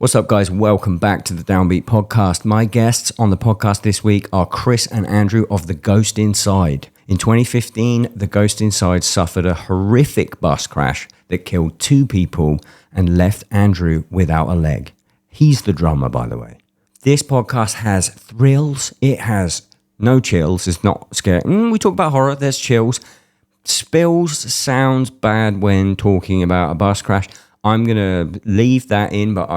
What's up, guys? Welcome back to the Downbeat podcast. My guests on the podcast this week are Chris and Andrew of The Ghost Inside. In 2015, The Ghost Inside suffered a horrific bus crash that killed 2 people and left Andrew without a leg. He's the drummer, by the way. This podcast has thrills. It has no chills. It's not scary. We talk about horror. There's chills. Spills sounds bad when talking about a bus crash. I'm going to leave that in, but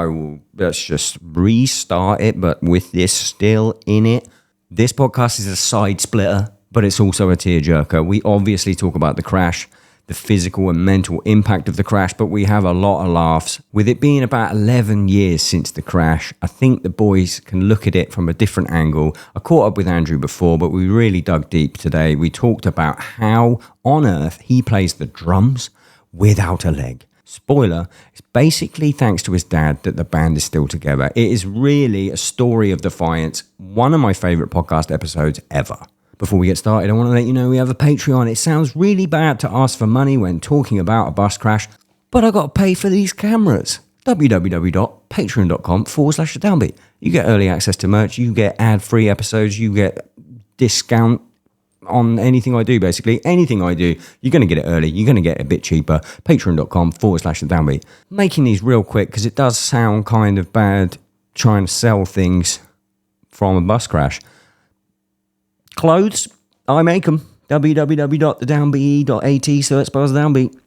let's just restart it, but with this still in it. This podcast is a side splitter, but it's also a tearjerker. We obviously talk about the crash, the physical and mental impact of the crash, but we have a lot of laughs. With it being about 11 years since the crash, I think the boys can look at it from a different angle. I caught up with Andrew before, but we really dug deep today. We talked about how on earth he plays the drums without a leg. Spoiler, it's basically thanks to his dad that the band is still together. It is really a story of defiance, one of my favorite podcast episodes ever. Before we get started, I want to let you know we have a Patreon. It sounds really bad to ask for money when talking about a bus crash, but I got to pay for these cameras. www.patreon.com/downbeat. You get early access to merch, you get ad-free episodes, you get discount on anything I do, basically. Anything I do, you're going to get it early. You're going to get it a bit cheaper. Patreon.com/downbeat. Making these real quick because it does sound kind of bad trying to sell things from a bus crash. Clothes, I make them. www.thedownbeat.at, so that's Buzz Downbeat.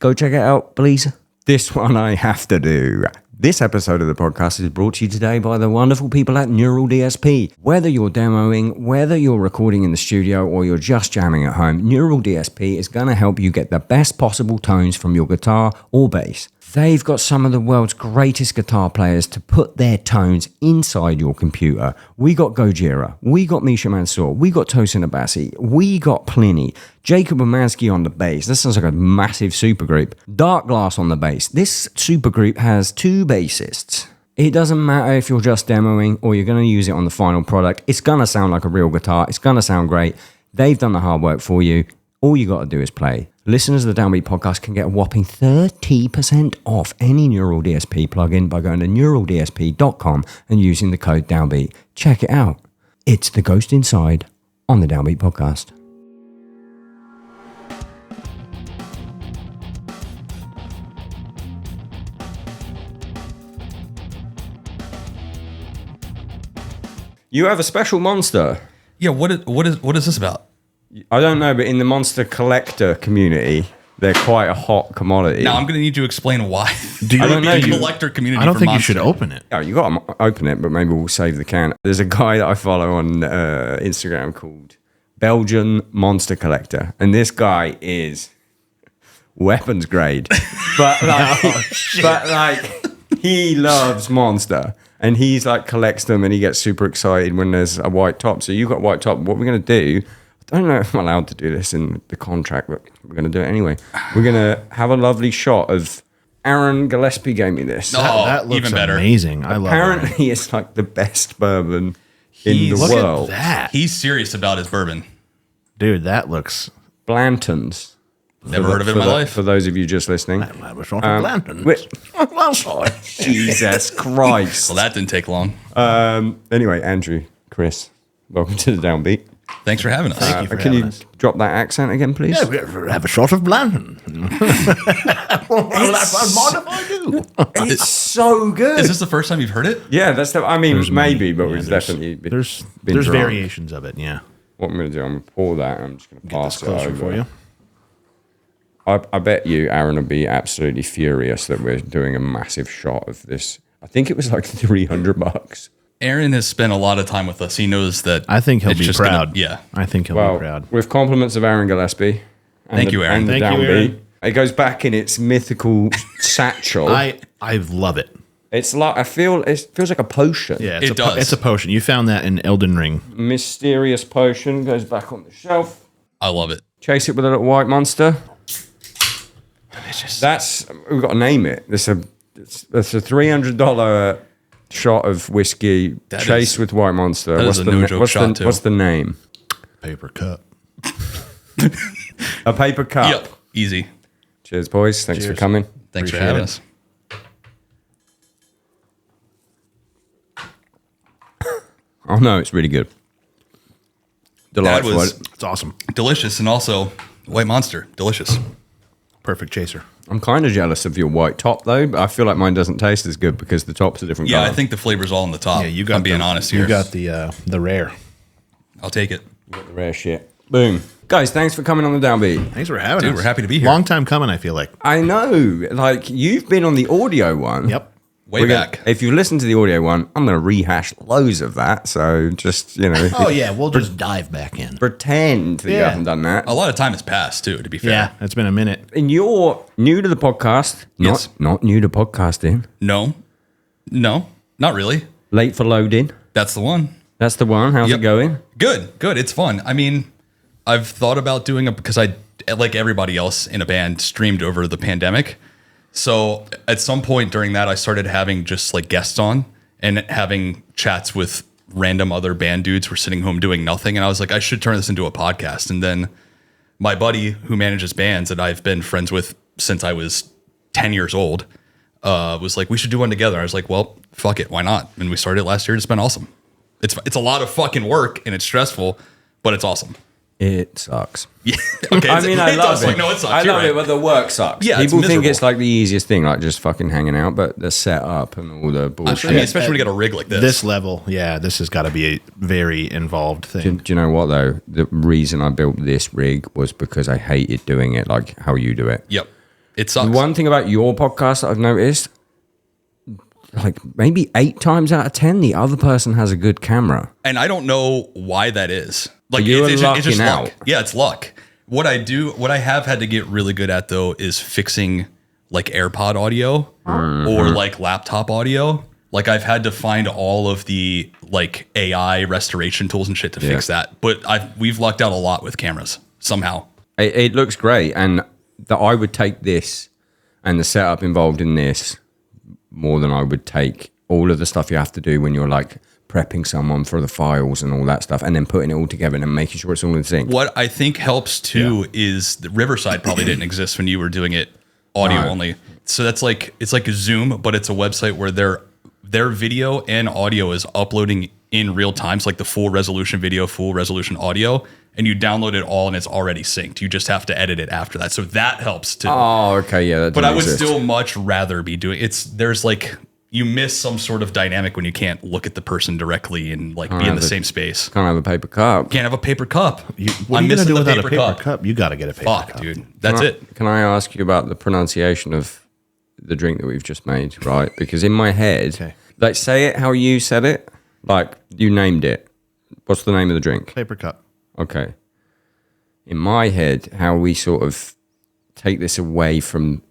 Go check it out, please. This one I have to do. This episode of the podcast is brought to you today by the wonderful people at Neural DSP. Whether you're demoing, whether you're recording in the studio, or you're just jamming at home, Neural DSP is going to help you get the best possible tones from your guitar or bass. They've got some of the world's greatest guitar players to put their tones inside your computer. We got Gojira, we got Misha Mansour, we got Tosin Abassi, we got Pliny, Jacob Romanski on the bass. This sounds like a massive supergroup. Dark Glass on the bass. This supergroup has 2 bassists. It doesn't matter if you're just demoing or you're going to use it on the final product. It's going to sound like a real guitar. It's going to sound great. They've done the hard work for you. All you got to do is play. Listeners of the Downbeat podcast can get a whopping 30% off any Neural DSP plugin by going to neuraldsp.com and using the code Downbeat. Check it out. It's The Ghost Inside on the Downbeat podcast. You have a special monster. Yeah, what is this about? I don't know, but in the monster collector community, they're quite a hot commodity. Now I'm going to need you to explain why. Do you the collector community? I don't think monster. You should open it. Oh, you got to open it, but maybe we'll save the can. There's a guy that I follow on Instagram called Belgian Monster Collector, and this guy is weapons grade, but he loves Monster. And he's like collects them and he gets super excited when there's a white top. So you've got white top. What we're going to do, I don't know if I'm allowed to do this in the contract, but we're going to do it anyway. We're going to have a lovely shot of Aaron Gillespie gave me this. That looks even better. Amazing. I love it. Apparently it's like the best bourbon in the Look world. at that. He's serious about his bourbon. Dude, that looks... Blanton's. Never heard of it in my life. For those of you just listening. I was wrong for Blanton. Jesus Christ. Well, that didn't take long. Anyway, Andrew, Chris, welcome to the Downbeat. Thanks for having us. Thank you for Can having you us. drop that accent again, please? Yeah, we have a shot of Blanton. It's so good. Is this the first time you've heard it? Yeah, but we've definitely been There's drunk. variations of it, yeah. What I'm going to do, I'm going to pour that. I'm just going to pass it Closer over for you. I bet you Aaron will be absolutely furious that we're doing a massive shot of this. I think it was like $300. Aaron has spent a lot of time with us. He knows that. I think he'll it's be just proud. Yeah. I think he'll be proud. With compliments of Aaron Gillespie. Thank you, Aaron. And the Thank you, Downbeat. Aaron. It goes back in its mythical satchel. I love it. It's like it feels like a potion. Yeah, It does. It's a potion. You found that in Elden Ring. Mysterious potion goes back on the shelf. I love it. Chase it with a little white monster. We've got to name it. It's a $300 shot of whiskey chased with white monster. That is a no-joke shot, too. What's the name? Paper cup. A paper cup. Yep. Easy. Cheers, boys. Thanks for coming. Thanks for Appreciate having it. us. Oh no, it's really good. Delightful. That was It's awesome. delicious, and also White Monster, delicious. Perfect chaser. I'm kind of jealous of your white top though, but I feel like mine doesn't taste as good because the top's a different Yeah, color. I think the flavor's all on the top. Yeah, you got. I'm being honest here. You got the rare. I'll take it. The rare shit. Boom. Guys, thanks for coming on the Downbeat. Thanks for having Dude, us. we're happy to be here. Long time coming, I feel like. I know, like you've been on the audio one. Yep. Way back. If you listen to the audio one, I'm going to rehash loads of that. So just, Oh yeah, we'll just dive back in. pretend that you Yeah. haven't done that. A lot of time has passed too, to be fair. Yeah, it's been a minute. And you're new to the podcast. Yes. Not new to podcasting. No, not really. Late for loading. That's the one. That's the one. How's Yep. it going? Good. It's fun. I mean, I've thought about doing it because I, like everybody else in a band, streamed over the pandemic. So at some point during that, I started having just like guests on and having chats with random other band dudes who were sitting home doing nothing. And I was like, I should turn this into a podcast. And then my buddy who manages bands that I've been friends with since I was 10 years old was like, we should do one together. I was like, well, fuck it. Why not? And we started it last year. It's been awesome. It's a lot of fucking work and it's stressful, but it's awesome. It sucks. Yeah. Okay. I mean, I love does it. suck. No, it sucks. I You're love right. it, but the work sucks. Yeah, it's People think miserable. it's like the easiest thing, like just fucking hanging out, but the setup and all the I bullshit. mean, especially when you get a rig like this. This level, yeah, this has got to be a very involved thing. Do you know what though? The reason I built this rig was because I hated doing it like how you do it. Yep. It sucks. One thing about your podcast that I've noticed, like maybe 8 times out of 10, the other person has a good camera. And I don't know why that is. Like You're it's just lucking luck. out. Yeah, it's luck. What I have had to get really good at though is fixing like AirPod audio or like laptop audio. Like I've had to find all of the like AI restoration tools and shit to fix that. But we've lucked out a lot with cameras somehow. It looks great, and that I would take this and the setup involved in this more than I would take all of the stuff you have to do when you're like prepping someone for the files and all that stuff, and then putting it all together and then making sure it's all in sync. What I think helps too is the Riverside probably didn't exist when you were doing it audio No. only. So that's like it's like a Zoom, but it's a website where their video and audio is uploading in real time. So like the full resolution video, full resolution audio, and you download it all and it's already synced. You just have to edit it after that. So that helps too. Oh, okay, yeah. That but I doesn't would exist. still much rather be doing there's like you miss some sort of dynamic when you can't look at the person directly and like be in the same space. Can't have a paper cup. Can't have a paper cup. What are you I'm gonna missing do the without a paper cup? You got to get a paper Fuck, cup. dude. That's it. Can I ask you about the pronunciation of the drink that we've just made, right? Because in my head, Okay. like say it how you said it, like you named it. What's the name of the drink? Paper cup. Okay. In my head, how we sort of take this away from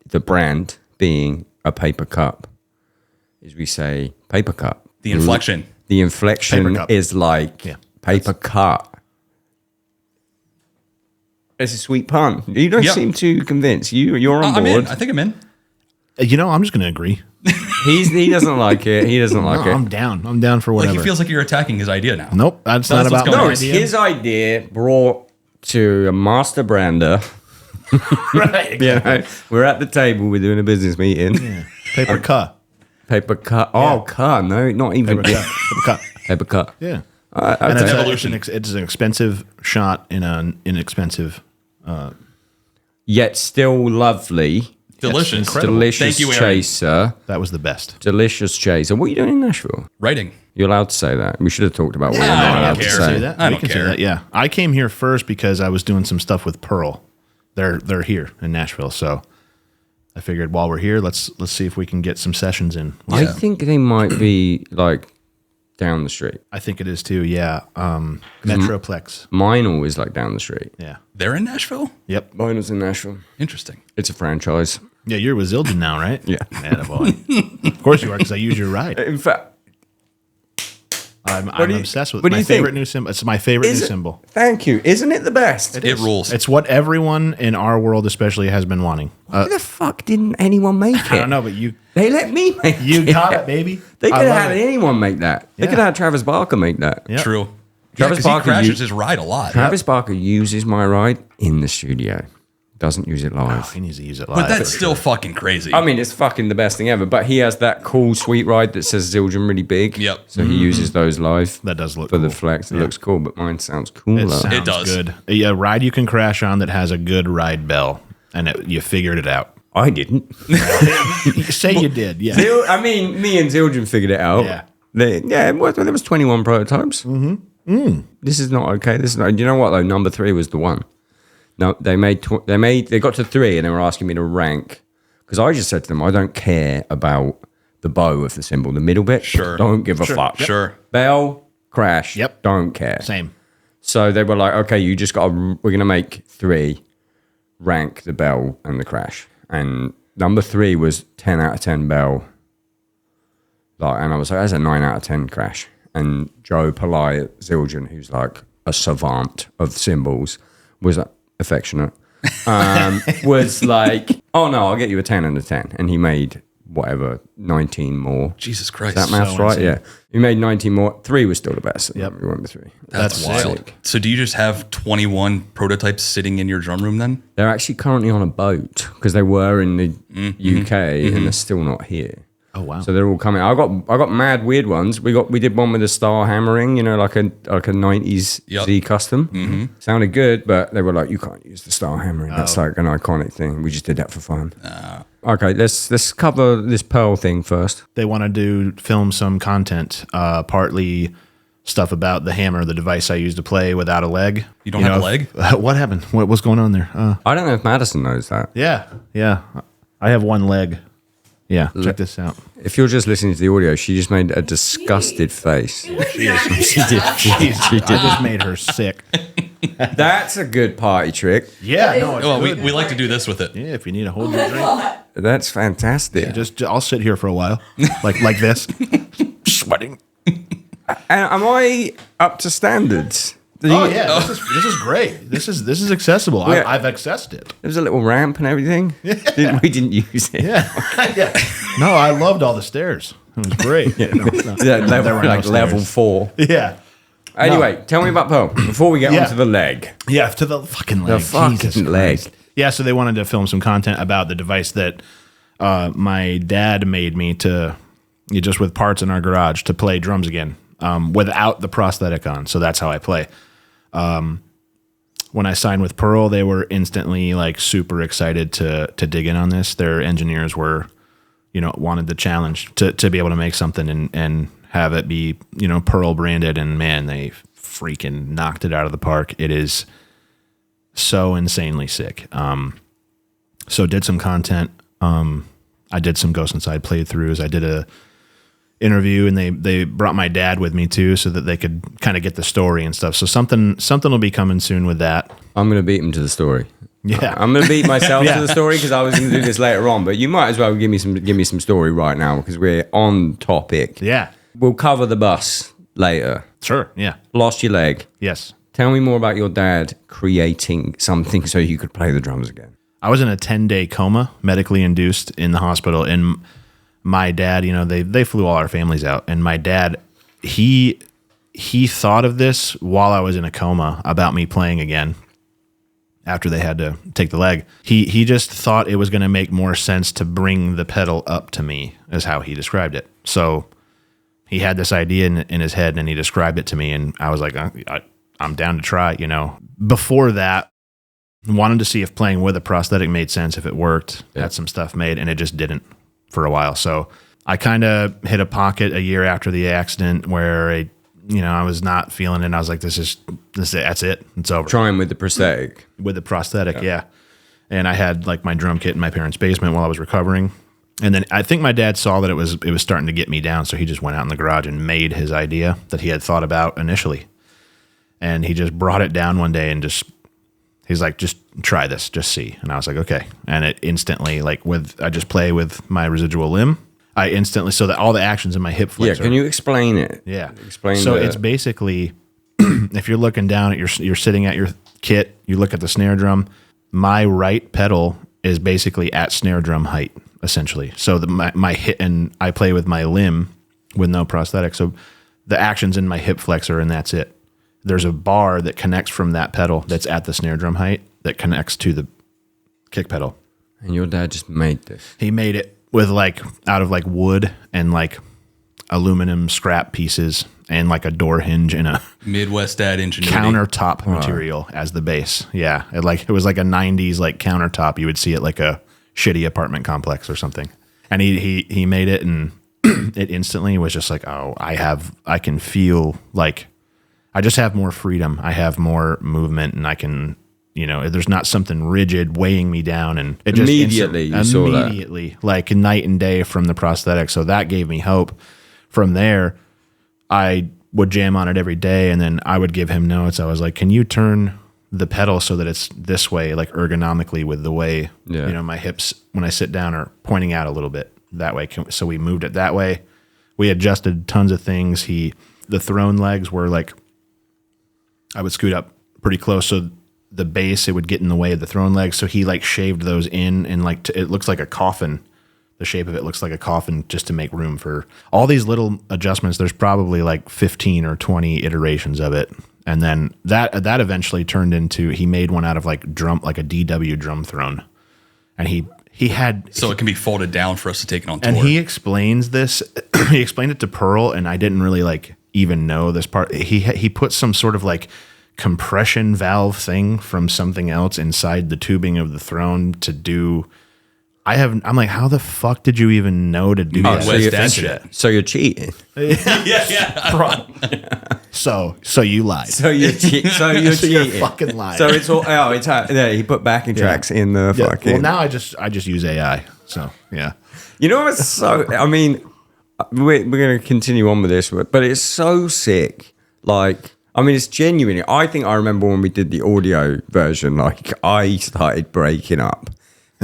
the brand being a paper cup is we say paper cup. The inflection. The inflection Paper cup. is like Yeah. paper cut. It's a sweet pun. You don't Yep. seem too convinced. You're on I'm board. in. I think I'm in. I'm just going to agree. He doesn't like it. He doesn't like No, it. I'm down. I'm down for Like whatever. he feels like you're attacking his idea now. Nope, that's Well, not that's what's about going my on. No, it's idea. his idea brought to a master brander. Right. You know, we're at the table. We're doing a business meeting. Yeah. Paper cup. Paper cut. Oh, cut. No, not even Paper cup. Paper cup. paper cut. Yeah. Okay. And it's, Evolution. it's an expensive shot in an inexpensive. Yet still lovely. Delicious. incredible. Delicious Thank you, Aaron. chaser. That was the best. Delicious chaser. What are you doing in Nashville? Writing. You're allowed to say that. We should have talked about what you're I not don't allowed to care. say. Say that. I We don't can say care. that, yeah. I came here first because I was doing some stuff with Pearl. They're here in Nashville, so I figured while we're here, let's see if we can get some sessions in. I think they might be like down the street. I think it is too. Yeah. Metroplex. Mine always like down the street. Yeah. They're in Nashville? Yep. Mine was in Nashville. Interesting. It's a franchise. Yeah, you're with Zildjian now, right? Yeah. Attaboy. Of course you are, because I use your ride. In fact, I'm do you- obsessed with what do my you think? favorite new symbol. It's my favorite is new it- symbol. Thank you. Isn't it the best? It rules. It's what everyone in our world, especially, has been wanting. Why the fuck didn't anyone make it? I don't know, but you They let me make it. got it, baby. They I could have love had it. anyone make that. They Yeah. could have had Travis Barker make that. Yep. True. Travis Because he Barker crashes used- his ride a lot. Travis Barker uses my ride in the studio. Doesn't use it live. He needs to use it live. But that's still fucking crazy. I mean, it's fucking the best thing ever. But he has that cool sweet ride that says Zildjian really big. Yep. So he uses those live. That does look for cool. the flex. It looks cool, but mine sounds cooler. It sounds It does. good. A ride you can crash on that has a good ride bell, and you figured it out. I didn't. Say you did, yeah. I mean, me and Zildjian figured it out. Yeah. There was 21 prototypes. This is not okay. This is not. You know what though? Number 3 was the one. No, they got to 3 and they were asking me to rank because I just said to them, I don't care about the bow of the cymbal, the middle bit. Sure. Don't give a fuck. Sure. Bell, crash. Yep. Don't care. Same. So they were like, okay, you just got to, we're going to make 3, rank the bell and the crash. And number 3 was 10 out of 10 bell. And I was like, that's a 9 out of 10 crash. And Joe Pillai at Zildjian, who's like a savant of cymbals, was affectionate, was like, oh no, I'll get you a 10 and a 10. And he made whatever, 19 more. Jesus Christ. That math's So right, insane. yeah. He made 19 more. 3 was still the best. Yep. We went with 3. That's wild. sick. So do you just have 21 prototypes sitting in your drum room then? They're actually currently on a boat because they were in the UK and they're still not here. Oh wow. So they're all coming. I got mad weird ones. We did one with a star hammering, like a 90s Yep. Z custom. Sounded good, but they were like, you can't use the star hammering. That's like an iconic thing. We just did that for fun. Okay, let's cover this Pearl thing first. They want to film some content, partly stuff about the hammer, the device I use to play without a leg. You don't have a leg? What happened? What's going on there? I don't know if Madison knows that. Yeah. I have one leg. Yeah, check this out. If you're just listening to the audio, she just made a disgusted face. She did. I just made her sick. That's a good party trick. Yeah, no, it's Well, good. we like to do this with it. Yeah, if you need to hold your drink, That's fantastic. I'll sit here for a while, like this, sweating. And am I up to standards? Oh yeah, this is great. This is accessible. Yeah. I've accessed it. There was a little ramp and everything. We didn't use it. Yeah. No, I loved all the stairs. It was great. Yeah, There level, were no like level stairs. 4. Yeah. Anyway, tell me about Pearl before we get Yeah. onto the leg. Yeah, to the fucking leg. The fucking Jesus leg. Christ. Yeah, so they wanted to film some content about the device that my dad made me just with parts in our garage to play drums again without the prosthetic on. So that's how I play. When I signed with Pearl, they were instantly like super excited to dig in on this. Their engineers were, wanted the challenge to be able to make something and have it be, Pearl branded. And man, they freaking knocked it out of the park. It is so insanely sick. So did some content. I did some Ghost Inside playthroughs. I did a interview, and they brought my dad with me too, so that they could kind of get the story and stuff. So something will be coming soon with that. I'm going to beat him to the story. Yeah. I'm going to beat myself Yeah. to the story because I was going to do this later on. But you might as well give me some story right now because we're on topic. Yeah. We'll cover the bus later. Sure. Yeah. Lost your leg. Yes. Tell me more about your dad creating something so you could play the drums again. I was in a 10-day coma, medically induced in the hospital, and my dad, they flew all our families out, and my dad, he thought of this while I was in a coma about me playing again after they had to take the leg. He just thought it was going to make more sense to bring the pedal up to me, is how he described it. So he had this idea in his head, and he described it to me, and I was like, I'm down to try, Before that, wanted to see if playing with a prosthetic made sense, if it worked. Yeah. Had some stuff made, and it just didn't for a while. So I kind of hit a pocket a year after the accident where I was not feeling it. And I was like, that's it. It's over. Trying with the prosthetic. With the prosthetic, yeah. And I had like my drum kit in my parents' basement while I was recovering. And then I think my dad saw that it was starting to get me down, so he just went out in the garage and made his idea that he had thought about initially. And he just brought it down one day and he's like, just try this, just see. And I was like, okay. And it instantly, I just play with my residual limb. I instantly, so that all the actions in my hip Yeah, flexor. can you explain it? Yeah. Explain So the- it's basically, if you're looking down at you're sitting at your kit, you look at the snare drum, my right pedal is basically at snare drum height, essentially. So my hit, and I play with my limb with no prosthetic. So the action's in my hip flexor, and that's it. There's a bar that connects from that pedal that's at the snare drum height that connects to kick pedal. And your dad just made this. He made it with like out of like wood and like aluminum scrap pieces and like a door hinge and a Midwest dad ingenuity. countertop material as the base. Yeah, it was like a 90s like countertop. You would see it like a shitty apartment complex or something. And he made it, and it instantly was just like, oh, I can feel like I just have more freedom. I have more movement, and I can, there's not something rigid weighing me down. And it just immediately, like night and day from the prosthetic. So that gave me hope. From there, I would jam on it every day, and then I would give him notes. I was like, can you turn the pedal so that it's this way, like ergonomically with the way, my hips when I sit down are pointing out a little bit that way. So we moved it that way. We adjusted tons of things. The throne legs were like, I would scoot up pretty close. So the base, it would get in the way of the throne legs. So he like shaved those in, and like, it looks like a coffin. The shape of it looks like a coffin, just to make room for all these little adjustments. There's probably like 15 or 20 iterations of it. And then that eventually turned into, he made one out of like a DW drum throne. And he had... So it can be folded down for us to take it on tour. And he explains this, he explained it to Pearl, and I didn't really like even know this part. He put some sort of like compression valve thing from something else inside the tubing of the throne to do... I'm like, how the fuck did you even know to do that? So you're cheating. Yeah. So you lied. So you're cheating. You're fucking lying. So it's all. Oh, it's he put backing tracks in the fucking. Well, now I just use AI. So yeah. You know what's so? I mean, we're going to continue on with this, but it's so sick. Like, I mean, it's genuine. I think I remember when we did the audio version. Like, I started breaking up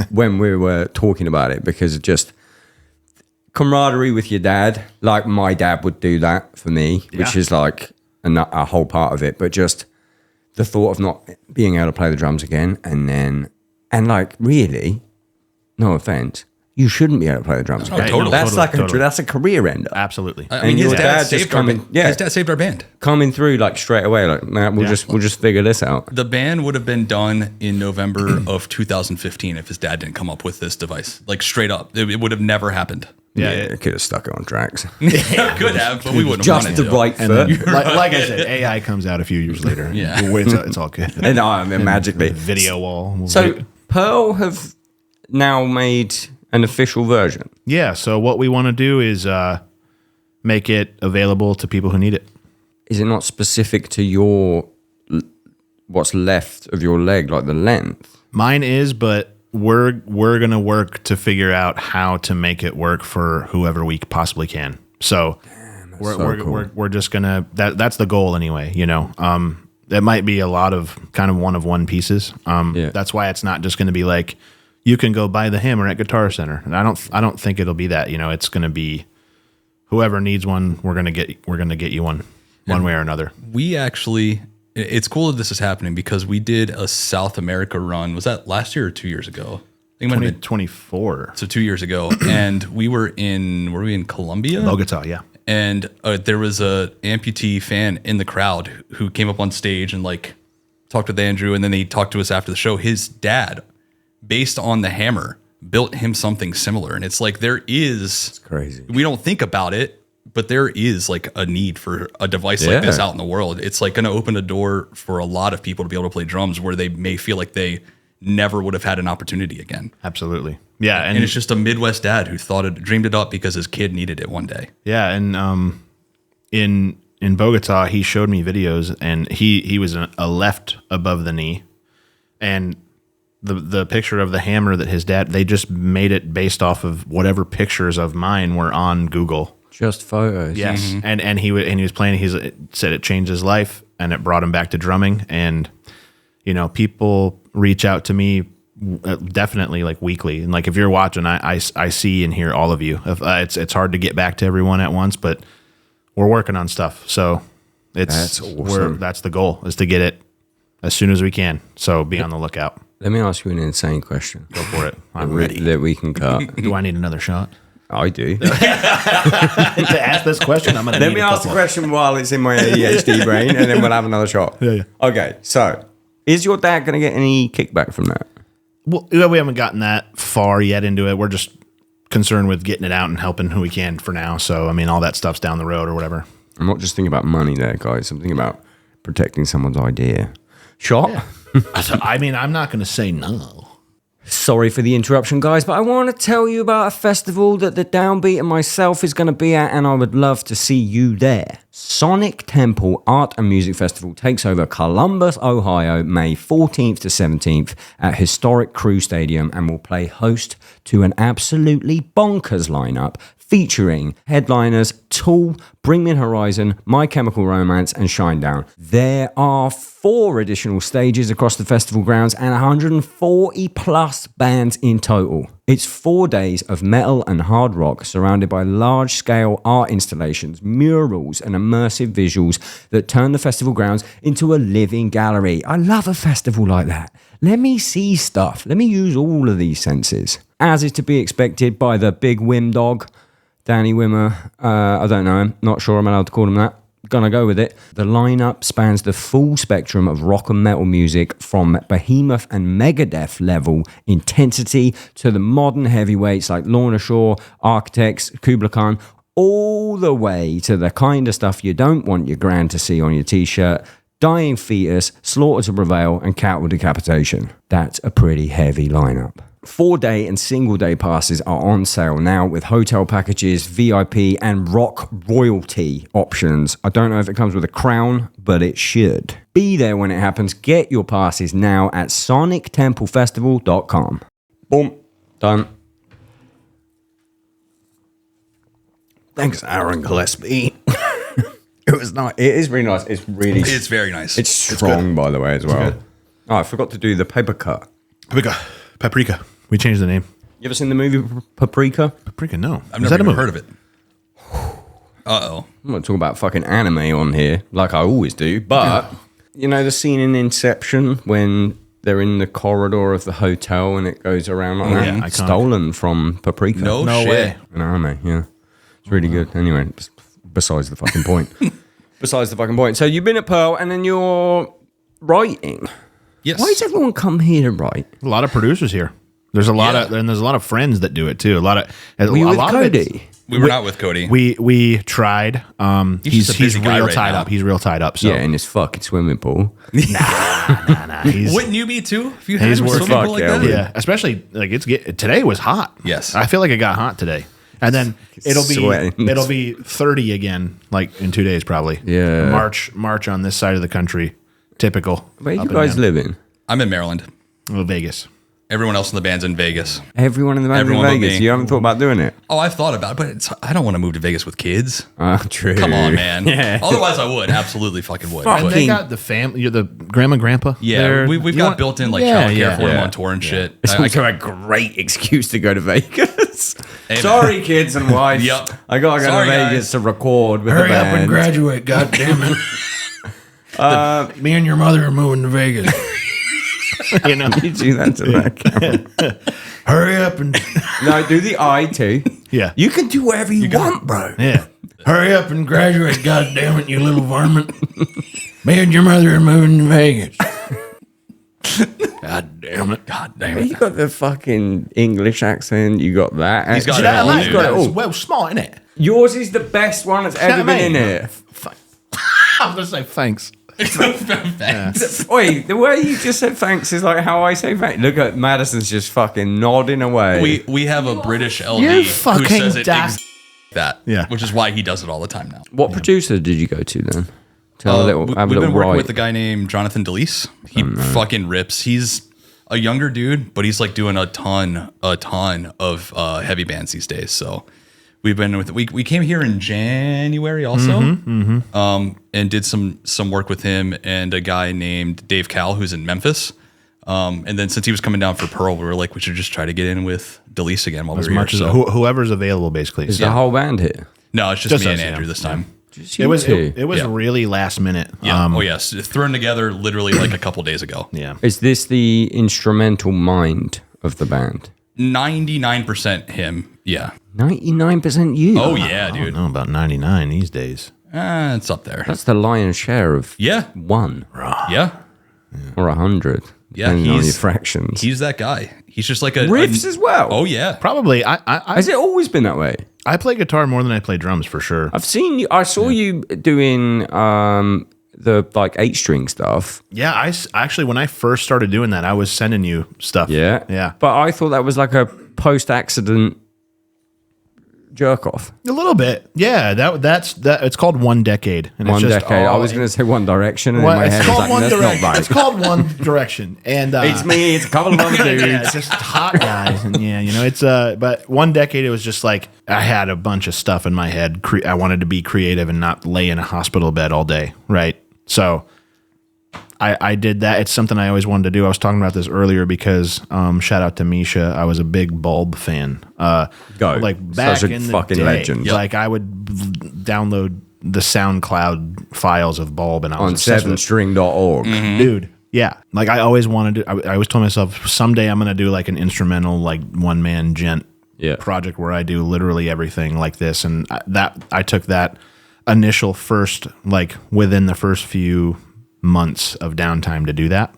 when we were talking about it, because of just camaraderie with your dad. Like, my dad would do that for me, which is like a whole part of it. But just the thought of not being able to play the drums again, and like, really, no offense, you shouldn't be able to play the drums again. Totally. That's a career ender. Absolutely. I mean, his dad saved our band. Yeah, his dad saved our band. Coming through like straight away, like, man, we'll just figure this out. The band would have been done in November of 2015 if his dad didn't come up with this device. Like, straight up, it would have never happened. Yeah, it could have stuck it on tracks. Could have, but we wouldn't have wanted just the to. right And foot. then, like I said, AI comes out a few years later. Yeah. It's all good. And I mean, magically, Video wall. So Pearl have now made an official version. Yeah. So what we want to do is make it available to people who need it. Is it not specific to what's left of your leg, like the length? Mine is, but we're gonna work to figure out how to make it work for whoever we possibly can. So we're just gonna that's the goal anyway. It might be a lot of kind of one pieces. That's why it's not just gonna be like, you can go buy the hammer at Guitar Center. And I don't think it'll be that. It's going to be whoever needs one. We're going to get you one way or another. We actually, it's cool that this is happening because we did a South America run. Was that last year or 2 years ago? I think it might have been 2024. So 2 years ago, and we were in Colombia? Bogota, yeah. And there was a amputee fan in the crowd who came up on stage and like talked with Andrew, and then he talked to us after the show. His dad, based on the hammer, built him something similar. And it's like, it's crazy. We don't think about it, but there is like a need for a device like this out in the world. It's like going to open a door for a lot of people to be able to play drums where they may feel like they never would have had an opportunity again. Absolutely. Yeah. And it's just a Midwest dad who dreamed it up because his kid needed it one day. Yeah. And in Bogota, he showed me videos, and he was a left above the knee, and the picture of the hammer that his dad, they just made it based off of whatever pictures of mine were on Google. Just photos. Yes. Mm-hmm. And he was playing, said it changed his life, and it brought him back to drumming. And, people reach out to me definitely like weekly. And like, if you're watching, I see and hear all of you. It's hard to get back to everyone at once, but we're working on stuff. So that's awesome. That's the goal, is to get it as soon as we can. So be on the lookout. Let me ask you an insane question. Go for it. I'm ready. That we can cut. Do I need another shot? I do. To ask this question, I'm going to Let me ask the question while it's in my ADHD brain, and then we'll have another shot. Yeah. Okay, so is your dad going to get any kickback from that? Well, we haven't gotten that far yet into it. We're just concerned with getting it out and helping who we can for now. So, I mean, all that stuff's down the road or whatever. I'm not just thinking about money there, guys. I'm thinking about protecting someone's idea. Shot? Yeah. I mean, I'm not going to say no. Sorry for the interruption, guys, but I want to tell you about a festival that the Downbeat and myself is going to be at, and I would love to see you there. Sonic Temple Art and Music Festival takes over Columbus, Ohio, May 14th to 17th at historic Crew Stadium and will play host to an absolutely bonkers lineup featuring headliners Tool, Bring Me Horizon, My Chemical Romance, and Shinedown. There are 4 additional stages across the festival grounds and 140 plus bands in total. It's 4 days of metal and hard rock surrounded by large-scale art installations, murals, and immersive visuals that turn the festival grounds into a living gallery. I love a festival like that. Let me see stuff. Let me use all of these senses. As is to be expected by the big Wim dog, Danny Wimmer, I don't know him, not sure I'm allowed to call him that. Gonna go with it. The lineup spans the full spectrum of rock and metal music from behemoth and Megadeth level intensity to the modern heavyweights like Lorna Shore, Architects, Kubla Khan, all the way to the kind of stuff you don't want your grand to see on your t-shirt. Dying Fetus, Slaughter to Prevail, and Cattle Decapitation. That's a pretty heavy lineup. 4-day and single-day passes are on sale now with hotel packages, VIP, and rock royalty options. I don't know if it comes with a crown, but it should. Be there when it happens. Get your passes now at sonictemplefestival.com. Boom. Done. Thanks, Aaron Gillespie. It was nice. It is really nice. It's really... It's very nice. It's strong, by the way, as well. Oh, I forgot to do the paper cut. Paprika. We changed the name. You ever seen the movie Paprika? Paprika, no. I've never even heard of it. Uh-oh. I'm not talking about fucking anime on here, like I always do, but you know the scene in Inception when they're in the corridor of the hotel and it goes around like that? Yeah, stolen from Paprika. No No shit. way. An anime, yeah. It's really good. Anyway, besides the fucking point. So you've been at Pearl and then you're writing. Yes. Why does everyone come here to write? A lot of producers here. There's a lot Yeah. and there's a lot of friends that do it too. A lot of Were you a with lot of it's- Cody? We were not with Cody. We tried. He's just a busy guy real right tied now. up. He's real tied up. So Yeah, in his fucking swimming pool. nah, he's, Wouldn't you be too if you had He's a worth swimming fuck, pool like yeah, that? yeah, especially like today was hot. Yes. I feel like it got hot today. And then Sweating. it'll be 30 again, like in 2 days probably. Yeah. March on this side of the country, typical. Where you Up and guys down. live in? I'm in Maryland. Oh, Vegas. Everyone else in the band's in Vegas. Everyone in the band in Everyone but Vegas. me. You haven't thought about doing it? Oh, I've thought about it, but I don't want to move to Vegas with kids. True. Come on, man. Yeah. Otherwise, I would. Absolutely fucking would. Fuck. But- They got the family, the grandma, grandpa. yeah, there. we've You got want- built-in like Yeah, childcare yeah. for them Yeah. on tour and shit. It's I- also a great excuse to go to Vegas. Amen. Sorry, kids and wife. Yep. I gotta go Sorry, to Vegas guys. to record with Hurry the up band. and graduate, God damn it. Me and your mother are moving to Vegas. You know, You do that to that camera. hurry up and No, do the eye too. yeah, You can do whatever you want, bro. yeah. Hurry up and graduate, God damn it, you little varmint. Me and your mother are moving to Vegas. God damn it. God damn it. You got the fucking English accent. You got that. He's got accent. it all, He's dude. got it all. Well, smart, isn't it? Yours is the best one that's ever been in here. I'm gonna say thanks. Wait, the way you just said thanks is like how I say thanks. Look at Madison's just fucking nodding away. We have a British LD You who fucking says it daft. that. Yeah. Which is why he does it all the time now. What producer did you go to then? Tell a little. We've Have a been little working write. with a guy named Jonathan DeLeese. He fucking rips. He's a younger dude, but he's like doing a ton of heavy bands these days. So we've been with we came here in January also, and did some work with him and a guy named Dave Cal who's in Memphis. And then since he was coming down for Pearl, we were like, we should just try to get in with DeLeese again while As we were much as here. So whoever's available, basically. Is the whole band here? no, it's just Just me us, and yeah. Andrew this time. It was two. yeah. really last minute. Yeah. Oh yes, thrown together literally like a couple days ago. Yeah. Is this the instrumental mind of the band? 99% him. Yeah. 99% you. Oh yeah, I dude. don't know about 99 these days. It's up there. That's the lion's share of Yeah. one Yeah. or 100. Yeah, depending on your fractions. He's that guy. He's just like a Riffs as well. Oh yeah, Probably. Has it always been that way? I play guitar more than I play drums for sure. I've seen you. I saw you doing the like 8-string stuff. Yeah, actually when I first started doing that, I was sending you stuff. Yeah. But I thought that was like a post-accident jerk off. A little bit. Yeah, that's it's called One Decade. And One it's just Decade. I was going to say One Direction, and in my head it's I was called like, One that's Direction. not right. It's called One Direction. And It's me. It's a couple of other dudes. yeah, it's just hot guys. And yeah, it's but One Decade, it was just like I had a bunch of stuff in my head. I wanted to be creative and not lay in a hospital bed all day, right? So I did that. It's something I always wanted to do. I was talking about this earlier because shout out to Misha. I was a big Bulb fan. Like back Such a in the fucking day, legend. Yep. Like I would download the SoundCloud files of Bulb, and I was On obsessed with it. sevenstring.org. Dude. Yeah, like I always wanted to. I always told myself someday I'm gonna do like an instrumental, like one man gent project where I do literally everything like this, and I took that initial first, like within the first few months of downtime to do that.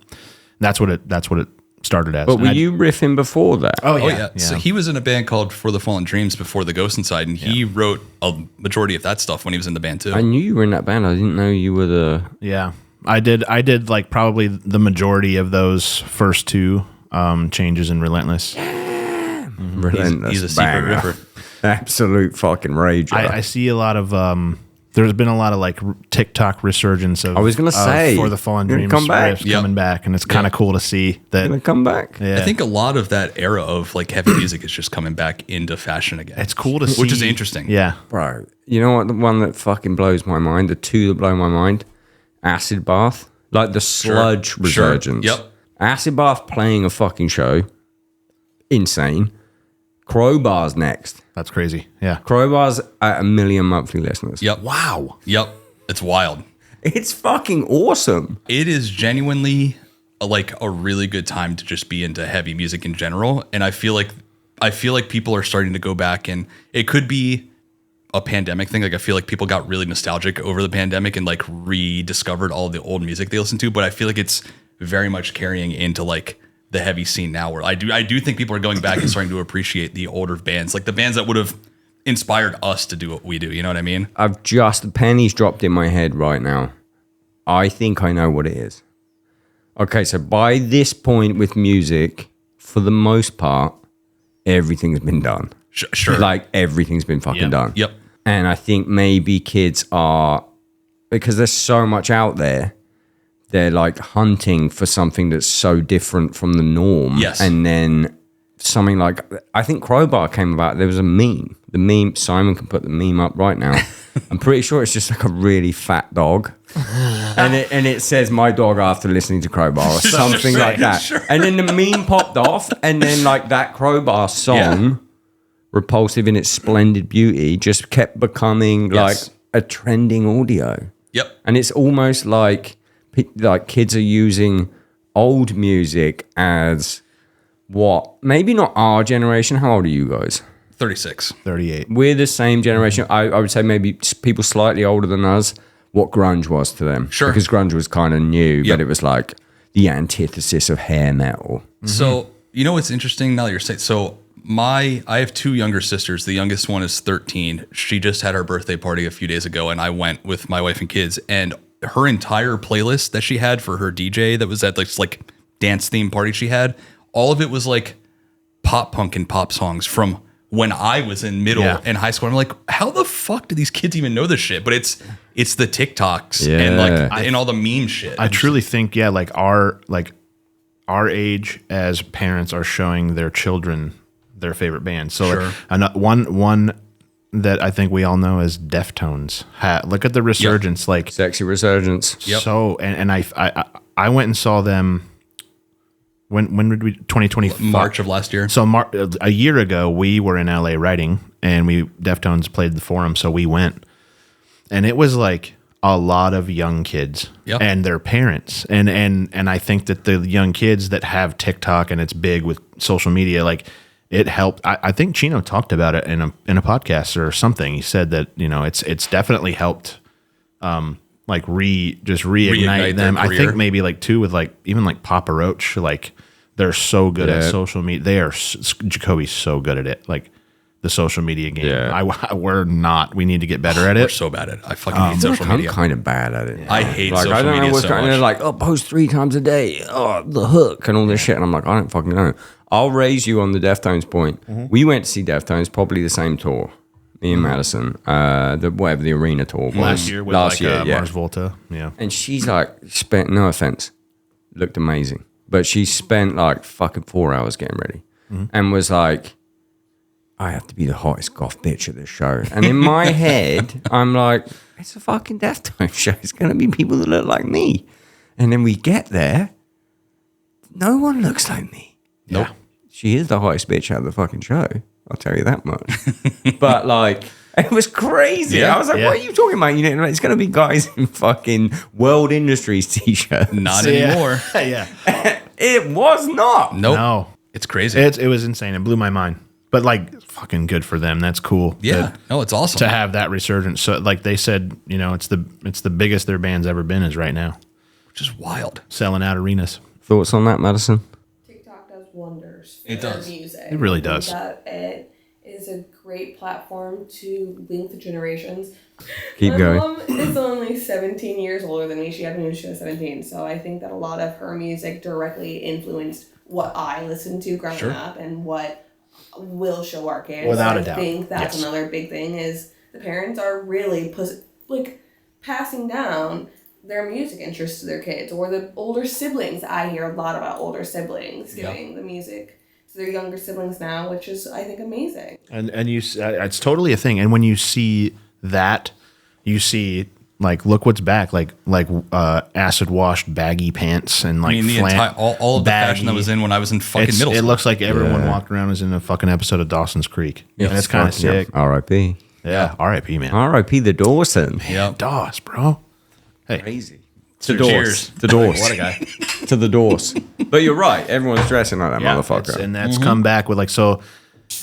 That's what it started as. But were you riffing before that? Oh Oh yeah. yeah. So he was in a band called For the Fallen Dreams before the Ghost Inside, and he wrote a majority of that stuff when he was in the band too. I knew you were in that band. I didn't know you were the... Yeah. I did like probably the majority of those first two changes in Relentless. Relentless He's a secret banger. ripper. Absolute fucking rage. I see a lot of there's been a lot of like TikTok resurgence of I was gonna say, For the Fallen gonna Dreams come back. riffs coming back, and it's kind of cool to see that. Gonna come back. Yeah. I think a lot of that era of like heavy music is just coming back into fashion again. It's cool to see, which is interesting. Yeah, Bro, you know what? The one that fucking blows my mind, the two that blow my mind, Acid Bath. Like the sludge resurgence. Yep. Acid Bath playing a fucking show. Insane. Crowbar's next. that's crazy. Yeah. Crowbar's at 1 million monthly listeners. Yep. Wow. Yep. It's wild. It's fucking awesome. It is genuinely like a really good time to just be into heavy music in general, and I feel like people are starting to go back, and it could be a pandemic thing. Like I feel like people got really nostalgic over the pandemic and like rediscovered all the old music they listened to, but I feel like it's very much carrying into like the heavy scene now, where I do think people are going back and starting to appreciate the older bands, like the bands that would have inspired us to do what we do. You know what I mean? The pennies dropped in my head right now. I think I know what it is. Okay, so by this point with music, for the most part, everything's been done. Sure. Like everything's been fucking done. Yep. And I think maybe kids are, because there's so much out there, they're like hunting for something that's so different from the norm. Yes. And then something like, I think Crowbar came about, there was a meme. The meme, Simon can put the meme up right now. I'm pretty sure it's just like a really fat dog. and it says my dog after listening to Crowbar or something like that. Sure. And then the meme popped off, and then like that Crowbar song, repulsive in its splendid beauty, just kept becoming like a trending audio. Yep. And it's almost like kids are using old music as what? Maybe not our generation. How old are you guys? 36. 38. We're the same generation. I would say maybe people slightly older than us, what grunge was to them. Sure. Because grunge was kind of new, Yep. but it was like the antithesis of hair metal. So, you know what's interesting now that you're saying, so I have two younger sisters. The youngest one is 13. She just had her birthday party a few days ago, and I went with my wife and kids, and her entire playlist that she had for her DJ that was at this like dance theme party she had, all of it was like pop punk and pop songs from when I was in middle and high school. I'm like, how the fuck do these kids even know this shit? But it's the TikToks and like and all the meme shit. I truly think, like our age as parents are showing their children their favorite bands. So like, one that I think we all know is Deftones. Look at the resurgence, like Sexy resurgence. so. And I went and saw them. When did we? 2020 March of last year. So a year ago, we were in LA writing, and Deftones played the Forum, so we went, and it was like a lot of young kids and their parents, and I think that the young kids that have TikTok and it's big with social media, like it helped. I think Chino talked about it in a podcast or something. He said that it's definitely helped like reignite them. I think maybe like too with like even like Papa Roach, like they're so good at social media. They are Jacoby's so good at it. Like the social media game. Yeah. We're not. We need to get better at it. We're so bad at it. I fucking hate social media. I'm kind of bad at it. Yeah. I hate like, social I don't media know what's so going. much. They're like, oh, post 3 times a day. Oh, the hook and all this shit. And I'm like, I don't fucking know. I'll raise you on the Deftones point. We went to see Deftones, probably the same tour. Me and Madison, the arena tour was. Last year with Mars Volta. Yeah. And she's like, no offense, looked amazing. But she spent like fucking 4 hours getting ready and was like, I have to be the hottest goth bitch at this show. And in my head, I'm like, it's a fucking Deftones show. It's going to be people that look like me. And then we get there, no one looks like me. Nope. She is the hottest bitch out of the fucking show. I'll tell you that much. But like, it was crazy. Yeah, I was like, what are you talking about? You know, it's going to be guys in fucking World Industries t-shirts. Not anymore. Yeah. It was not. Nope. No. It's crazy. It was insane. It blew my mind. But like, fucking good for them. That's cool. Yeah. No, it's awesome to have that resurgence. So like they said, you know, it's the biggest their band's ever been is right now. Which is wild. Selling out arenas. Thoughts on that, Madison? TikTok does wonders for It does. music. It really does. That it is a great platform to link the generations. Keep going. My mom is only 17 years older than me. She had me when she was 17. So I think that a lot of her music directly influenced what I listened to growing up and what will show our kids. Without a doubt. I think that's another big thing is the parents are really passing down their music interests to their kids, or the older siblings. I hear a lot about older siblings giving the music to their younger siblings now, which is, I think, amazing. And you, it's totally a thing. And when you see that, you see like, look what's back, like acid washed baggy pants and like the entire all of the fashion that was in when I was in fucking middle school. It looks like everyone walked around as in a fucking episode of Dawson's Creek. Yeah, and it's kind of sick. R.I.P. Yeah, R.I.P. man. R.I.P. the Dawson. Yeah, Dawes, bro. Hey, crazy. So To cheers. The doors. what a guy. To the doors. But you're right. Everyone's dressing like that motherfucker. And that's come back with like, so,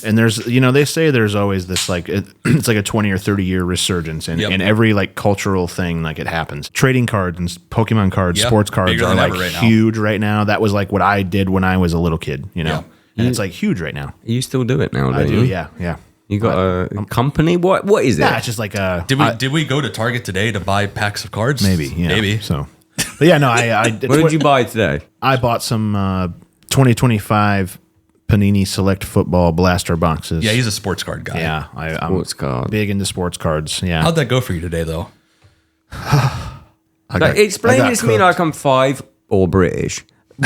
and there's, you know, they say there's always this like, it's like a 20 or 30 year resurgence in every like cultural thing, like it happens. Trading cards and Pokemon cards, sports cards are like huge right now. That was like what I did when I was a little kid, you know, and it's like huge right now. You still do it now, don't I do, you? yeah. You got a company? What is it? Yeah, it's just like a. Did we go to Target today to buy packs of cards? Maybe, yeah. Maybe. So, but yeah, no, I What did you buy today? I bought some 2025 Panini Select Football Blaster boxes. Yeah, he's a sports card guy. Yeah, I'm Sports card. big into sports cards. Yeah. How'd that go for you today, though? Explain this to me like I'm 5 or British.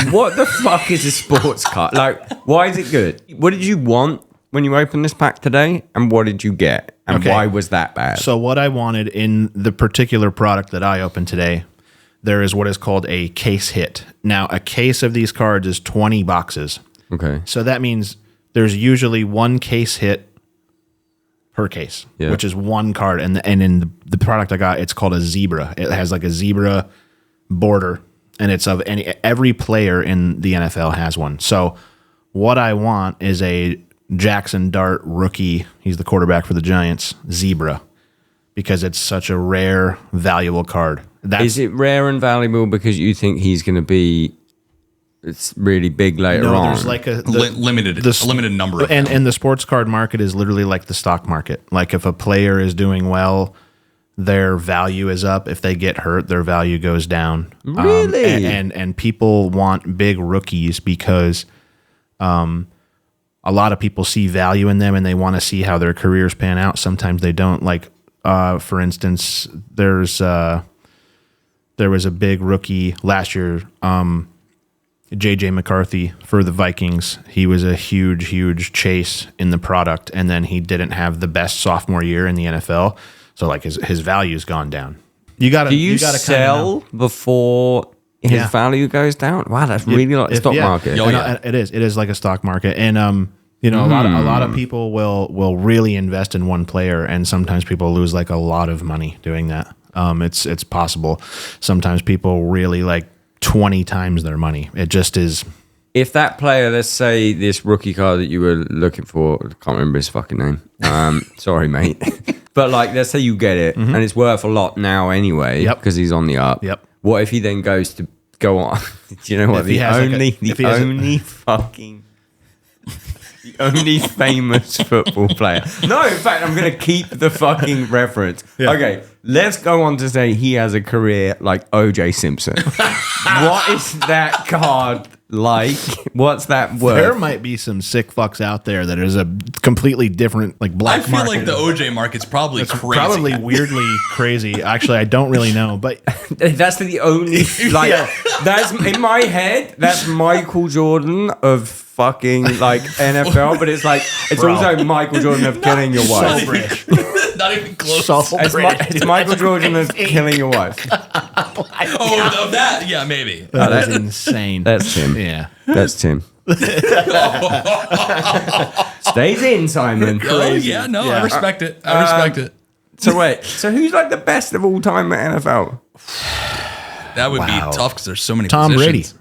What the fuck is a sports card? Like, why is it good? What did you want when you opened this pack today, and what did you get, and why was that bad? So what I wanted in the particular product that I opened today, there is what is called a case hit. Now, a case of these cards is 20 boxes. Okay. So that means there's usually one case hit per case, which is one card. And in the product I got, it's called a zebra. It has like a zebra border, and it's of every player in the NFL has one. So what I want is a Jackson Dart rookie. He's the quarterback for the Giants. Zebra, because it's such a rare, valuable card. Is it rare and valuable because you think he's going to be? It's really big later on. There's like a limited number of them. And the sports card market is literally like the stock market. Like if a player is doing well, their value is up. If they get hurt, their value goes down. Really? And people want big rookies because a lot of people see value in them and they want to see how their careers pan out. Sometimes they don't. Like, for instance, there was a big rookie last year, J.J. McCarthy for the Vikings. He was a huge chase in the product, and then he didn't have the best sophomore year in the NFL. So, like, his value's gone down. Do you sell before his value goes down? Wow, that's really like the stock market. It is. It is like a stock market, and you know, a lot of people will really invest in one player, and sometimes people lose like a lot of money doing that. It's possible. Sometimes people really like 20 times their money. It just is. If that player, let's say this rookie card that you were looking for, I can't remember his fucking name. Sorry, mate. But like, let's say you get it, and it's worth a lot now anyway, Yep. because he's on the up. Yep. What if he then goes to go on? Do you know what? If he The has like only, a- if he has a- the only famous football player. No, in fact, I'm going to keep the fucking reference. Yeah. Okay, let's go on to say he has a career like O.J. Simpson. What is that card like? What's that worth? There might be some sick fucks out there that is a completely different like I black feel market. like the OJ market's probably It's crazy. probably weirdly crazy. Actually, I don't really know, but That's the only like Yeah. that's in my head. That's Michael Jordan of fucking like NFL, but it's like it's Bro. also Michael Jordan of killing your wife. so British. Not even close. So It's, British. it's Michael Jordan of killing your wife. Oh, of that? Yeah, maybe. That is insane. That's Tim. Yeah. That's Tim. Stays in, Simon. Oh, yeah, no, I Yeah. respect it. I respect it. So wait, so who's like the best of all time at NFL? That would Wow. be tough because there's so many Tom positions.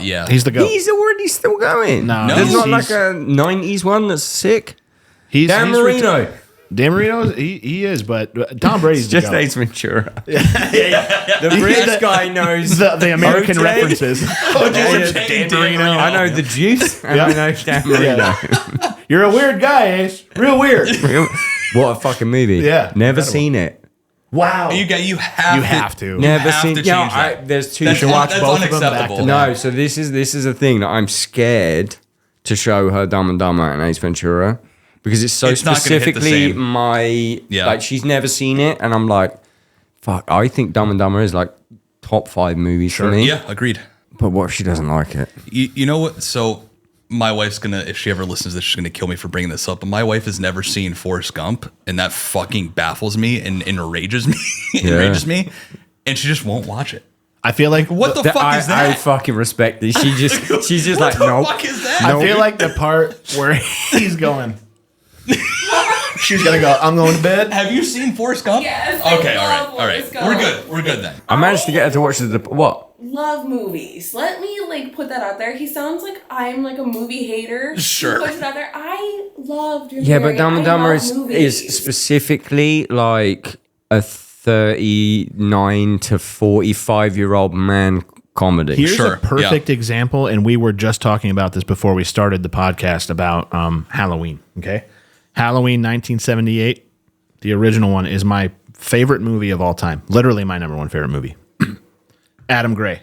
Yeah. He's the goat. He's already still going. No, There's not he's- like a 90s one that's sick. He's Dan he's Marino. reti- Dan Marino, he is, but Tom Brady's Just the goat. Ace Ventura. The British guy knows the American OJ. references. Dan Marino. I know the juice, and I know Dan Marino. You're a weird guy, Ace. Real weird. What a fucking movie. Yeah, Never incredible. seen it. Wow. You have to. Never have seen to it. Yeah, change that. there's two. That's, should watch that's both of them back unacceptable. to No, so this is a thing that I'm scared to show her Dumb and Dumber and Ace Ventura because it's so It's not gonna hit the specifically same. my Yeah. like she's never seen it and I'm like, fuck. I think Dumb and Dumber is like top 5 movies for me. Yeah, agreed. But what if she doesn't like it? You know what? So my wife's gonna, if she ever listens to this, she's gonna kill me for bringing this up. But my wife has never seen Forrest Gump, and that fucking baffles me and enrages me. Enrages me, and she just won't watch it. I feel like What the fuck I, is that? I fucking respect this. She's just what like, the no. fuck is that? I feel like the part where he's going. She's gonna go. I'm going to bed. Have you seen Forrest Gump? Yes, I Okay, all right, love all right. Forrest Gump. We're good. We're good then. I managed to get her to watch the what? Love movies. Let me like put that out there. He sounds like I'm like a movie hater. Sure. Puts it out there. I love Jim Yeah, but Carrey. Dumb and I Dumber love is movies. specifically like a 39 to 45-year-old man comedy. Here's Sure, a perfect example, and we were just talking about this before we started the podcast about Halloween. Okay, Halloween 1978, the original one, is my favorite movie of all time. Literally my number one favorite movie. Adam Gray,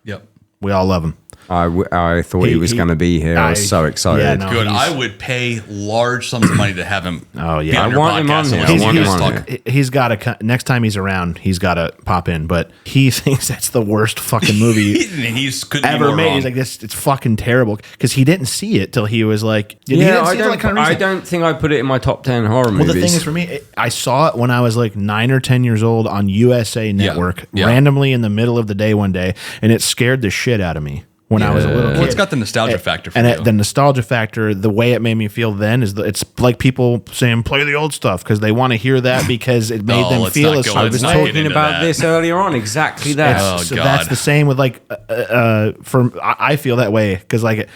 Yep. we all love him. I thought he was going to be here. I was so excited. yeah, no. Good. he's- I would pay large sums of money to have him. Oh, yeah. be I on your want him on podcast here. and I listen want to him us on talk. here. He's got to next time he's around. He's got to pop in. But he thinks that's the worst fucking movie He's couldn't be ever more made. wrong. He's like, this. It's fucking terrible because he didn't see it till he was like, he Yeah, didn't I see it till, don't, like, kind of I recent. don't think I put it in my top 10 horror Well, movies. the thing is, for me, I saw it when I was like 9 or 10 years old on USA Network, Yeah. randomly in the middle of the day one day, and it scared the shit out of me when I was a little kid. Well, it's got the nostalgia factor for and you. the nostalgia factor, the way it made me feel then is it's like people saying play the old stuff because they want to hear that because it made Oh, them let's feel not a go- I certain was let's not way. get talking into about that. this earlier on. Exactly that. Oh, So God. that's the same with like I feel that way because like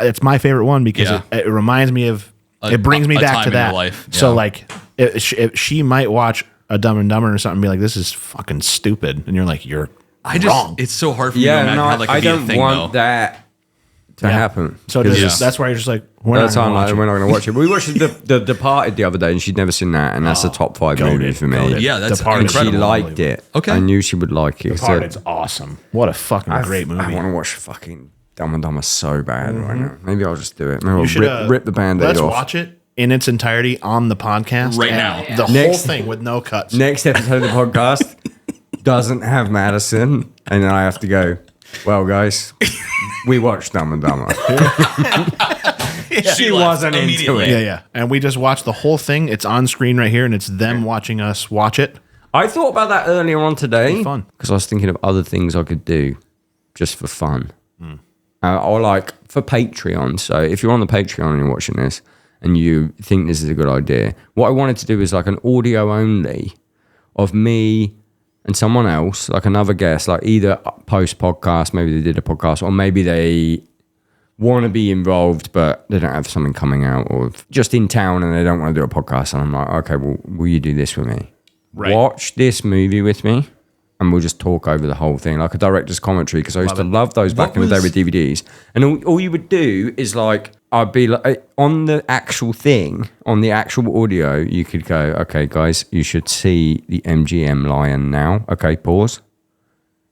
it's my favorite one because Yeah. it reminds me of it brings me a back time to in your that. life. So Yeah. like if she might watch a Dumb and Dumber or something and be like, this is fucking stupid, and you're like, you're wrong. It's so hard for me to Yeah, imagine no, how that could I be a don't thing, want though. that to Yeah. happen. So Because that's why you're just like, we're that's not why gonna I'm watch like, it. we're not going to watch it. But we watched the Departed the other day, and she'd never seen that, and that's a top 5 goated, movie for me. goated. Yeah, that's Departed. And she incredible. liked it. Okay. I knew she would like it. Departed's awesome. What a fucking great movie. I want to watch fucking Dumb and Dumber so bad right now. Maybe I'll just do it. Maybe I'll You should, rip the Band-Aid let's off. watch it in its entirety on the podcast Right and now. The whole Next- thing with no cuts. Next episode of the podcast doesn't have Madison, and then I have to go, well, guys, we watched Dumb and Dumber. She left wasn't into immediately. it. Yeah. And we just watched the whole thing. It's on screen right here, and it's them watching us watch it. I thought about that earlier on today Fun. because I was thinking of other things I could do just for fun. Or like for Patreon. So if you're on the Patreon and you're watching this and you think this is a good idea, what I wanted to do is like an audio only of me and someone else, like another guest, like either post podcast, maybe they did a podcast, or maybe they want to be involved, but they don't have something coming out, or just in town and they don't want to do a podcast. And I'm like, okay, well, will you do this with me? Right. Watch this movie with me, and we'll just talk over the whole thing, like a director's commentary, because I used to love those back in the day with DVDs. And all you would do is like, I'd be like, on the actual thing, on the actual audio, you could go, okay, guys, you should see the MGM lion now. Okay, pause.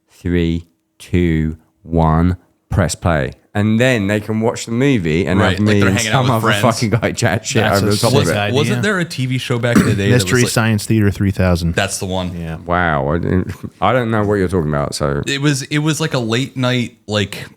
3, 2, 1, press play. And then they can watch the movie and have me and some other fucking guy chat shit over the top of it. idea. Wasn't there a TV show back in the day? Mystery that was Science Theater 3000. That's the one. Yeah. Wow. I don't know what you're talking about. So It was like a late night like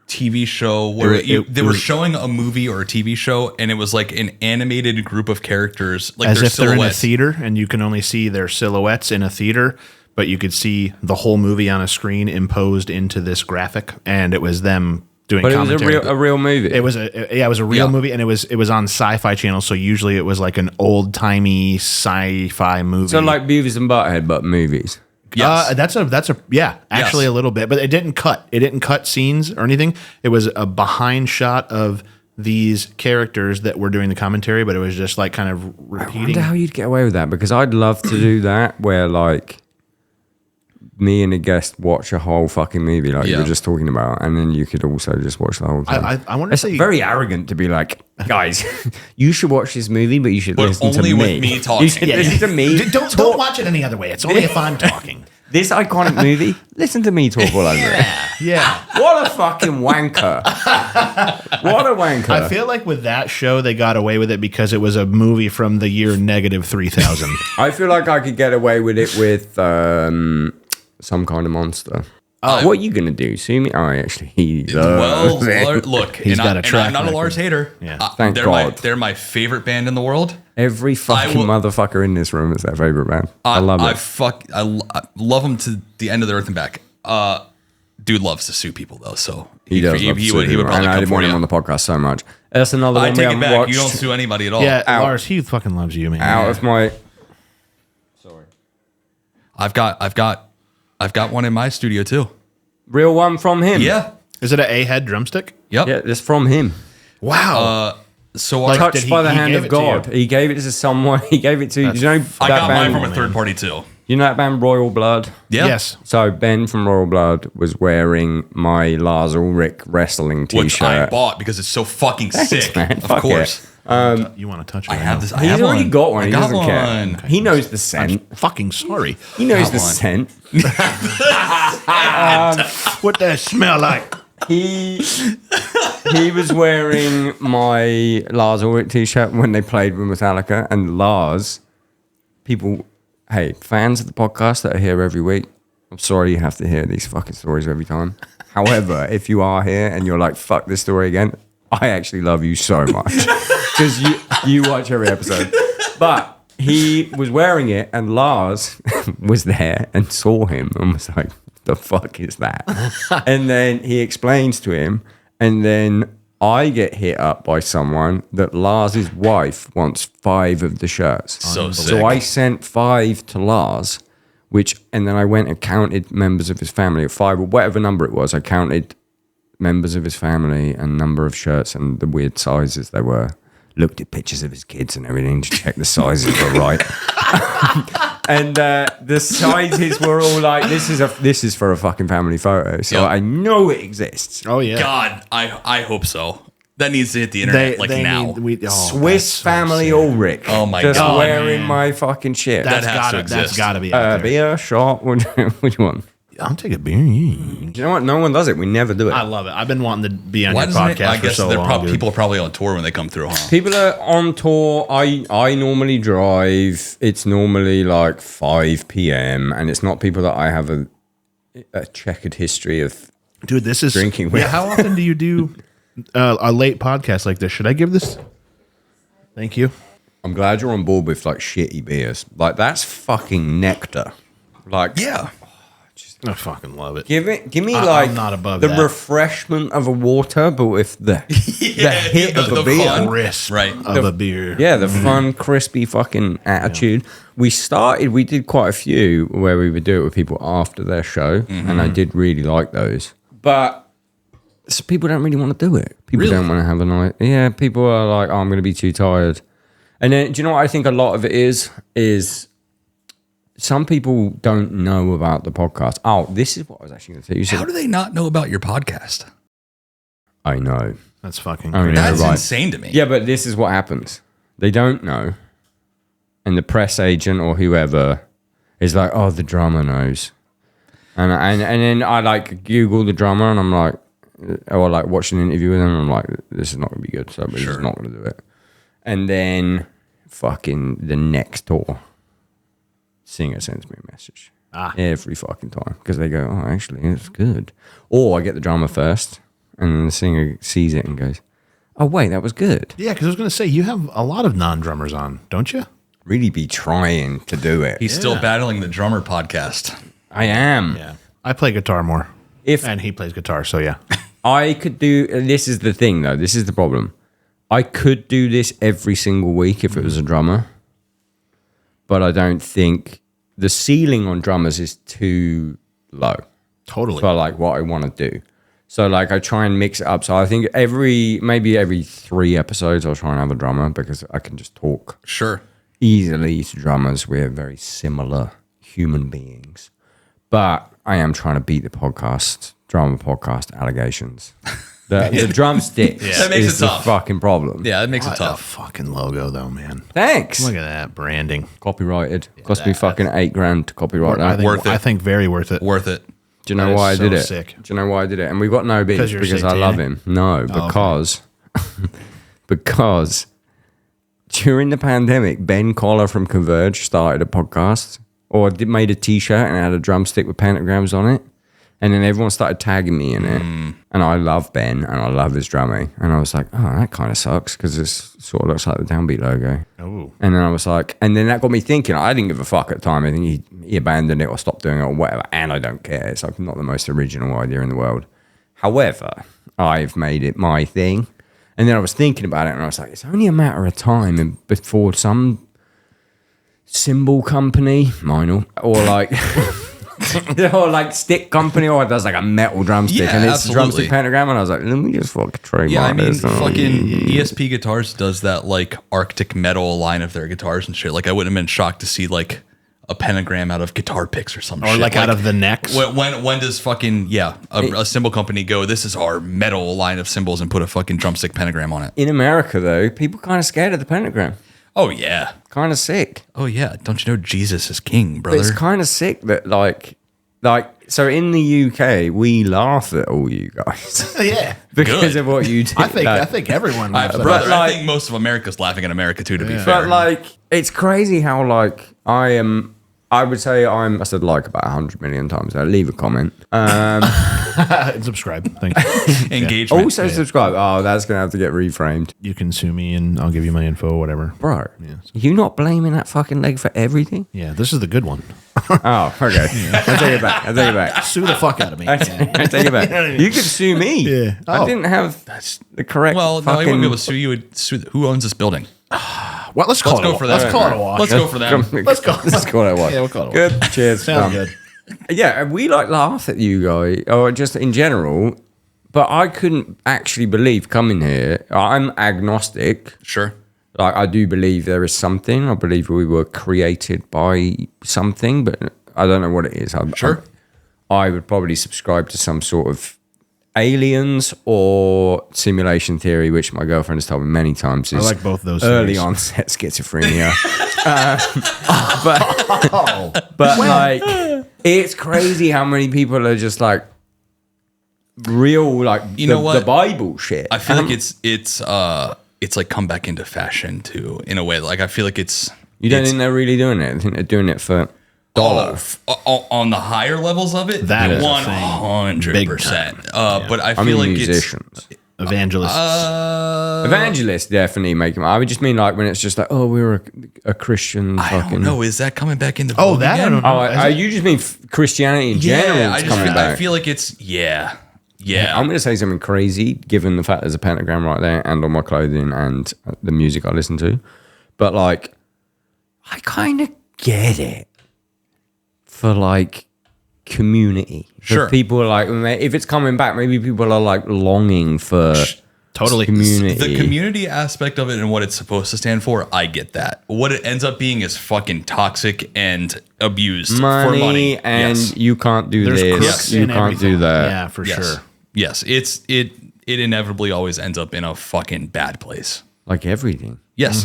TV show where they were showing a movie or a TV show, and it was like an animated group of characters, like As their if they're in a silhouettes. theater and you can only see their silhouettes in a theater, but you could see the whole movie on a screen imposed into this graphic, and it was them doing but it was commentary. a real movie. It was a real movie, and it was on Sci-Fi Channel. So usually it was like an old timey sci-fi movie. So like Beavis and Butthead, but movies. Yes. That's actually a little bit, but it didn't cut scenes or anything. It was a behind shot of these characters that were doing the commentary, but it was just like kind of I repeating. wonder how you'd get away with that, because I'd love to do that where like me and a guest watch a whole fucking movie like you were just talking about, and then you could also just watch the whole thing. I want to It's say very arrogant to be like, guys, you should watch this movie, but you should listen to only me. with me talking. You should listen to me. don't watch it any other way. It's only if I'm talking. This iconic movie, listen to me talk all over it. Yeah. What a fucking wanker. What a wanker. I feel like with that show, they got away with it because it was a movie from the year -3000. I feel like I could get away with it with Some Kind of Monster. What are you going to do? Sue me? Oh, actually, he Well, loves it. look, He's got a track I'm not a record. Lars hater. Yeah. Thank God. They're my favorite band in the world. Every fucking motherfucker in this room is their favorite band. I love it. I love them to the end of the earth and back. Dude loves to sue people though, so He does. Love he to would sue, probably and I come didn't for want him you. on the podcast so much. That's another one I we take it haven't back. watched. You don't sue anybody at all. Yeah, Out. Lars, he fucking loves you, man. Out of my. Sorry. I've got one in my studio too. Real one from him. Yeah. Is it an A-head drumstick? Yep. Yeah, it's from him. Wow. So Like, our, did Touched by the he hand gave of it to God. you? He gave it to someone. He gave it to. You know I that got band. mine from a third party too. You know that band Royal Blood? Yeah. Yes. So Ben from Royal Blood was wearing my Lars Ulrich wrestling T-shirt. Which I bought because it's so fucking sick. man. Of Fuck course. You want to touch it? I have this. I He's have already one. got one. I He got doesn't care. one. He knows the scent. Fucking sorry. He knows Got the one. scent. What does it smell like? He was wearing my Lars Ulrich T-shirt when they played with Metallica, and Lars, fans of the podcast that are here every week, I'm sorry you have to hear these fucking stories every time. However, if you are here and you're like, fuck this story again, I actually love you so much because you watch every episode. But he was wearing it, and Lars was there and saw him and was like, the fuck is that? And then he explains to him, and then I get hit up by someone that Lars's wife wants 5 of the shirts. So sick. So I sent 5 to Lars, and then I went and counted members of his family at 5 or whatever number it was. I counted members of his family and number of shirts and the weird sizes they were. Looked at pictures of his kids and everything to check the sizes were right. And the sizes were all like, this is for a fucking family photo. So Yep. I know it exists. Oh yeah. God, I hope so. That needs to hit the internet now. Swiss family Ulrich. Oh my just God, wearing man. my fucking shit. That has to exist. That's gotta be out there. Beer, shot, what do you want? I'll take a beer. Yeah. Do you know what? No one does it. We never do it. I love it. I've been wanting to be on Why your doesn't it? podcast I for guess so long. dude. people are probably on tour when they come through, huh? People are on tour. I normally drive. It's normally like 5 p.m. and it's not people that I have a checkered history of. Dude, this is drinking with. Yeah, how often do you do a late podcast like this? Should I give this? Thank you. I'm glad you're on board with like shitty beers. Like that's fucking nectar. Like Yeah. I fucking love it. give me I'm like not above the that. refreshment of a water, but with the hit of a the beer. fun. Crisp Right. of a beer. Yeah, the fun, crispy fucking attitude. We did quite a few where we would do it with people after their show, and I did really like those. But So people don't really want to do it. People Really? don't want to have a night. Yeah, people are like, oh, I'm going to be too tired. And then, do you know what I think a lot of it is some people don't know about the podcast. Oh, this is what I was actually going to tell you. How do they not know about your podcast? I know. That's fucking Oh, crazy. yeah. That's right. insane to me. Yeah, but this is what happens. They don't know. And the press agent or whoever is like, oh, the drummer knows. And then I like Google the drummer and I'm like, or like watch an interview with him and I'm like, this is not going to be good. So we're just not going to do it. And then fucking the next door singer sends me a message every fucking time because they go, oh, actually, it's good. Or I get the drummer first and then the singer sees it and goes, oh, wait, that was good. Yeah, because I was going to say, you have a lot of non-drummers on, don't you? Really be trying to do it. He's still battling the drummer podcast. I am. Yeah. I play guitar more. And he plays guitar, so yeah. I could do, this is the thing though, this is the problem. I could do this every single week if it was a drummer, but I don't think the ceiling on drummers is too low. Totally. For like what I want to do. So like I try and mix it up. So I think maybe every 3 episodes I'll try and have a drummer because I can just talk Sure. easily to drummers. We're very similar human beings. But I am trying to beat the drummer podcast allegations. The drumstick That makes is it the tough. fucking problem. Yeah, that makes it What a tough. fucking logo, though, man. Thanks. Look at that branding. Copyrighted. Cost me fucking $8,000 to copyright that. Worth it. I think very worth it. Worth it. Do you know That why I is did so it? sick. Do you know why I did it? And we've got no beef Because you're because I satanic? love him. No, because because during the pandemic, Ben Collar from Converge started a podcast made a t-shirt and it had a drumstick with pentagrams on it. And then everyone started tagging me in it. And I love Ben and I love his drumming. And I was like, oh, that kind of sucks because this sort of looks like the Downbeat logo. Oh. And then I was like, and then that got me thinking. I didn't give a fuck at the time. I think he abandoned it or stopped doing it or whatever. And I don't care. It's like not the most original idea in the world. However, I've made it my thing. And then I was thinking about it and I was like, it's only a matter of time before some cymbal company, mine or like... or like stick company or does like a metal drumstick Yeah, and it's absolutely. a drumstick pentagram and I was like, let me just fucking trademark Yeah, I mean, this. fucking ESP Guitars does that like Arctic metal line of their guitars and shit. Like, I wouldn't have been shocked to see like a pentagram out of guitar picks or some Or shit. like out of the necks. When does fucking a cymbal company go, this is our metal line of cymbals and put a fucking drumstick pentagram on it? In America though, people kind of scared of the pentagram. Oh yeah. Kind of sick. Oh yeah. Don't you know Jesus is king, But brother? it's kind of sick that like so in the UK we laugh at all you guys Yeah. because Good. of what you do. I think everyone knows that. Brother, like- I think most of America's laughing at America too, to be fair. But like it's crazy how like I would say I said like about 100 million times. So leave a comment. And subscribe. Thanks. Engagement. Also subscribe. Oh, that's gonna have to get reframed, You can sue me and I'll give you my info, whatever. bro. You not blaming that fucking leg for everything? Yeah, this is the good one. Oh, okay. I take it back. Sue the fuck out of me. I take it back. You could sue me. Yeah. I Oh. didn't have the correct. well, no, fucking... he wouldn't be able to sue you. Would sue who owns this building? Well, let's call Let's it go a for wash. that. Let's call it a wash. Let's go for them. Let's go. Let's call it a wash. Yeah, we'll call it a Good. Cheers. Sounds Done. good. Yeah, we like laugh at you guys, or just in general. But I couldn't actually believe coming here. I'm agnostic. Sure. Like I do believe there is something. I believe we were created by something, but I don't know what it is. Sure. I would probably subscribe to some sort of aliens or simulation theory, which my girlfriend has told me many times is like both those early theories. onset schizophrenia. But like, it's crazy how many people are just like real, like know what? the Bible shit. I feel like it's like come back into fashion too, in a way. Like I feel like it's You don't think they're really doing it? I think they're doing it for dollar. On the higher levels of it. That is a 100%. Big time. But I I feel mean, like musicians. Evangelists. Evangelists definitely make them. I would just mean like when it's just like, oh, we're a Christian I fucking. don't know. Is that coming back into Oh, vogue that I again? don't know. Oh, you just mean Christianity in general? Yeah, It's coming I back. feel like it's yeah. I'm going to say something crazy, given the fact there's a pentagram right there, and on my clothing, and the music I listen to. But like, I kind of get it for like community. Sure. If people are like, if it's coming back, maybe people are like longing for Totally. community. The community aspect of it and what it's supposed to stand for, I get that. What it ends up being is fucking toxic and abused for money. And Yes. you can't do There's this. crooks You in can't everything. do that. Yeah, for Yes. sure. Yes, it inevitably always ends up in a fucking bad place. Like everything. Yes,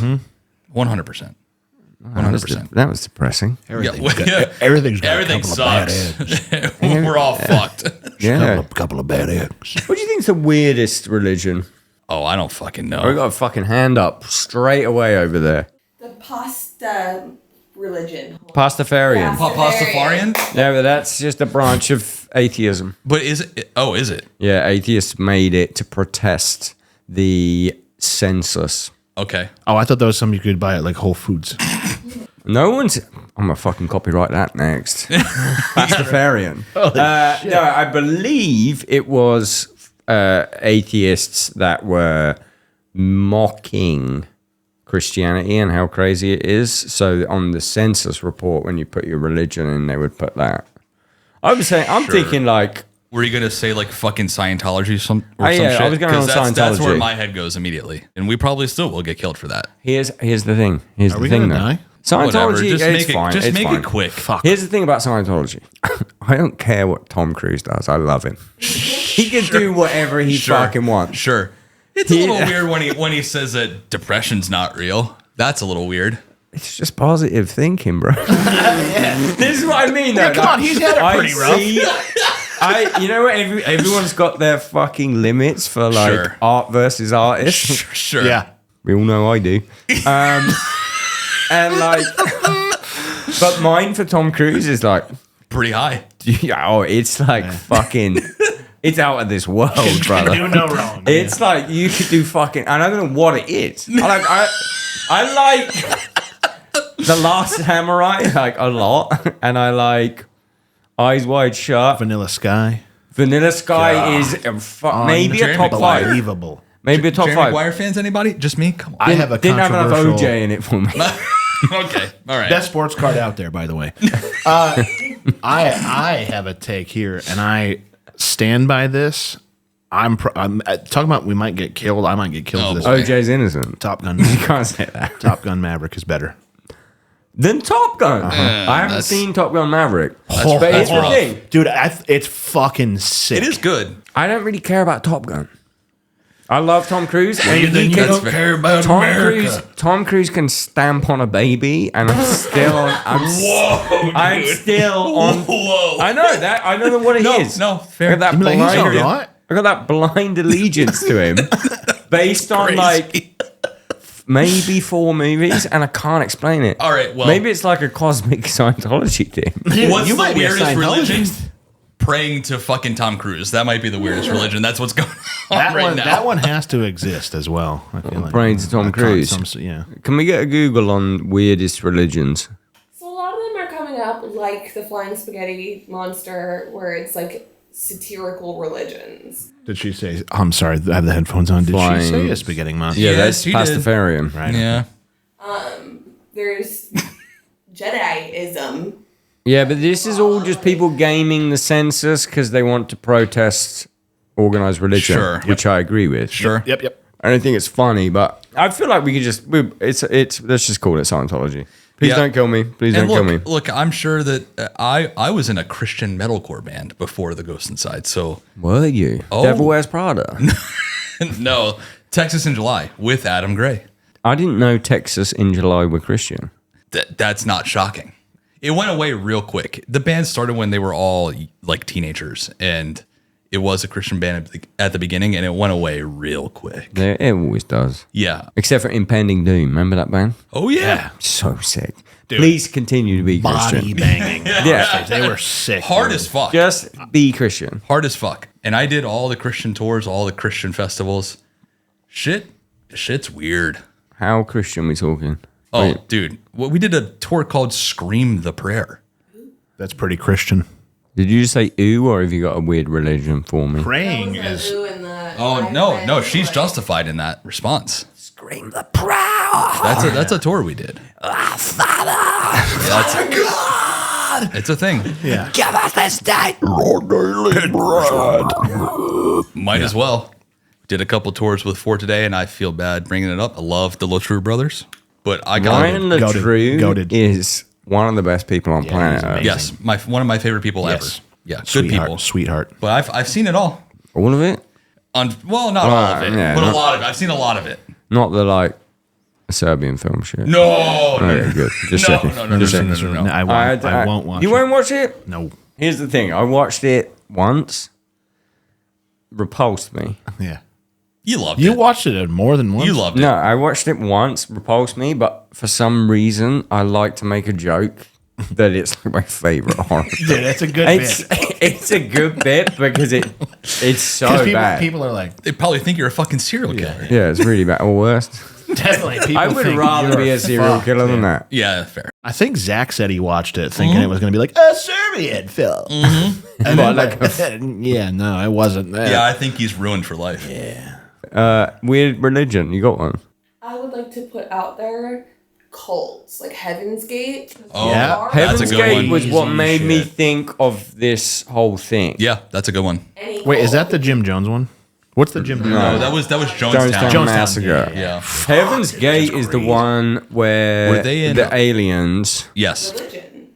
100%. 100%. That was depressing. Everything's Everything got a couple of bad sucks. eggs. We're all fucked. Yeah. Couple of bad eggs. What do you think's the weirdest religion? Oh, I don't fucking We know. got a fucking hand up straight away over there. The pasta religion. Pastafarian. Pastafarian? Yeah, but that's just a branch of atheism. But is it? Oh, is it? Yeah, atheists made it to protest the census. Okay. Oh, I thought that was something you could buy at like Whole Foods. No one's. I'm gonna fucking copyright that next. Pastafarian. No, I believe it was atheists that were mocking Christianity and how crazy it is. So on the census report, when you put your religion in, they would put that. I was saying, I'm Sure. thinking like. Were you gonna say like fucking Scientology or some Yeah, shit? I was going 'Cause on that's where Scientology. my head goes immediately, and we probably still will get killed for that. Here's the thing. Here's Are the we thing, gonna though. die? Scientology, Whatever. Just it's make fine. it. Just it's make fine. it quick. Fuck. Here's the thing about Scientology. I don't care what Tom Cruise does. I love him. He can do whatever he fucking wants. Sure. It's a little weird when he says that depression's not real. That's a little weird. It's just positive thinking, bro. This is what I mean, though. come on, he's had it pretty rough. You know what? Everyone's got their fucking limits for like Sure. art versus artist. Sure. Yeah. We all know I do. And like, but mine for Tom Cruise is like, Pretty high. oh, it's like fucking, it's out of this world, brother. Do no wrong. It's like you could do fucking, and I don't know what it is. I like The Last Samurai like a lot, and I like Eyes Wide Shut. Vanilla Sky. Vanilla Sky is maybe a Jerry top Maguire. 5. Unbelievable. Maybe a top Jerry 5. Maguire fans, anybody? Just me? Come on. I have a Didn't have enough controversial. OJ in it for me. Okay. All right. Best sports card out there, by the way. I have a take here, and I stand by this. I'm talking about we might get killed. I might get killed for this. boy. OJ's innocent. Top Gun. You can't say that. Top Gun Maverick is better. Then Top Gun. I haven't that's- seen Top Gun Maverick. That's But that's here's the rough. thing. Dude, it's fucking sick. It is good. I don't really care about Top Gun. I love Tom Cruise. And you he don't can, care about Tom Cruise can stamp on a baby, and I'm still on. I'm still on. Whoa. I know that. I know what it is. No, I fair. got that You mean like he's blind. alright? I got that blind allegiance to him, based on like maybe 4 movies, and I can't explain it. All right, well- maybe it's like a cosmic Scientology thing. What's You the might be a weirdest religion? Scientologist. Praying to fucking Tom Cruise. That might be the weirdest religion. That's what's going on That right one, now. that one has to exist as well. I feel like. Praying to Tom Cruise. Yeah. Can we get a Google on weirdest religions? So a lot of them are coming up like the Flying Spaghetti Monster, where it's like satirical religions. Did she say? I'm sorry, I have the headphones on. Did Flying- she say a spaghetti monster? Yeah, Yes, that's he did. Pastafarian. Right. Yeah. There's Jediism. Yeah, but this is all just people gaming the census because they want to protest organized religion, Sure. which I agree with. Sure. Yep. I don't think it's funny, but I feel like we could just it's let's just call it Scientology. Please Yeah. don't kill me. Please And don't kill me. look, I'm sure that I was in a Christian metalcore band before the Ghost Inside. So Were you? Oh. Devil Wears Prada. no, Texas in July with Adam Gray. I didn't know Texas in July were Christian. That's not shocking. It went away real quick. The band started when they were all like teenagers, and it was a Christian band at the beginning, and it went away real quick. It always does. Yeah. Except for Impending Doom. Remember that band? Oh yeah. So sick. Please continue to be Body Christian. banging. Yeah. They were sick. Hard dude. as fuck. Just be Christian. Hard as fuck. And I did all the Christian tours, all the Christian festivals. Shit's weird. How Christian we talking? Oh, Wait. dude. We did a tour called Scream the Prayer. That's pretty Christian. Did you just say ooh, or have you got a weird religion for me? Praying That was is. the ooh and the Oh, I no, read, no. She's like, justified in that response. Scream the proud. That's a tour we did. That's God. It's a thing. Yeah. Give us this day. Might as well. Did a couple tours with For Today, and I feel bad bringing it up. I love the LaTrue brothers, but I got Ryan LaTrue is one of the best people on planet Earth. yes, one of my favorite people ever. Yeah, good people, Sweetheart. But I've seen it all. All of it? Well, not all of it, yeah, but not- a lot of it. I've seen a lot of it. Not the like Serbian film shit. No, Okay, good. Just no, checking. no, no, Just no, no, checking. no, no. I won't watch You it. won't watch it? No. Here's the thing. I watched it once. Repulsed me. Yeah. You loved You it. watched it more than once? You loved it. No, I watched it once. Repulsed me, but for some reason, I like to make a joke that it's like my favorite horror. Dude, that's a good It's bit. it's a good bit because it's so bad. People are like, They probably think you're a fucking serial killer. Yeah, it's really bad. Or worse. definitely. People I would think rather you're be a serial fucked, killer than yeah. that. Yeah, fair. I think Zach said he watched it thinking it was going to be like a Serbian film. And then But yeah, no, it wasn't that. Yeah, I think he's ruined for life. Weird religion. You got one? I would like to put out there cults like Heaven's Gate. Oh, Yeah. That's a Heaven's good Gate one. was what Easy made me shit. think of this whole thing. Yeah, that's a good one. Wait, is that the Jim Jones one? What's the Jim Jones No, one? that was Jonestown. Jonestown Massacre. Yeah. Heaven's Gate is the one where Were they in- the aliens, Yes. religion?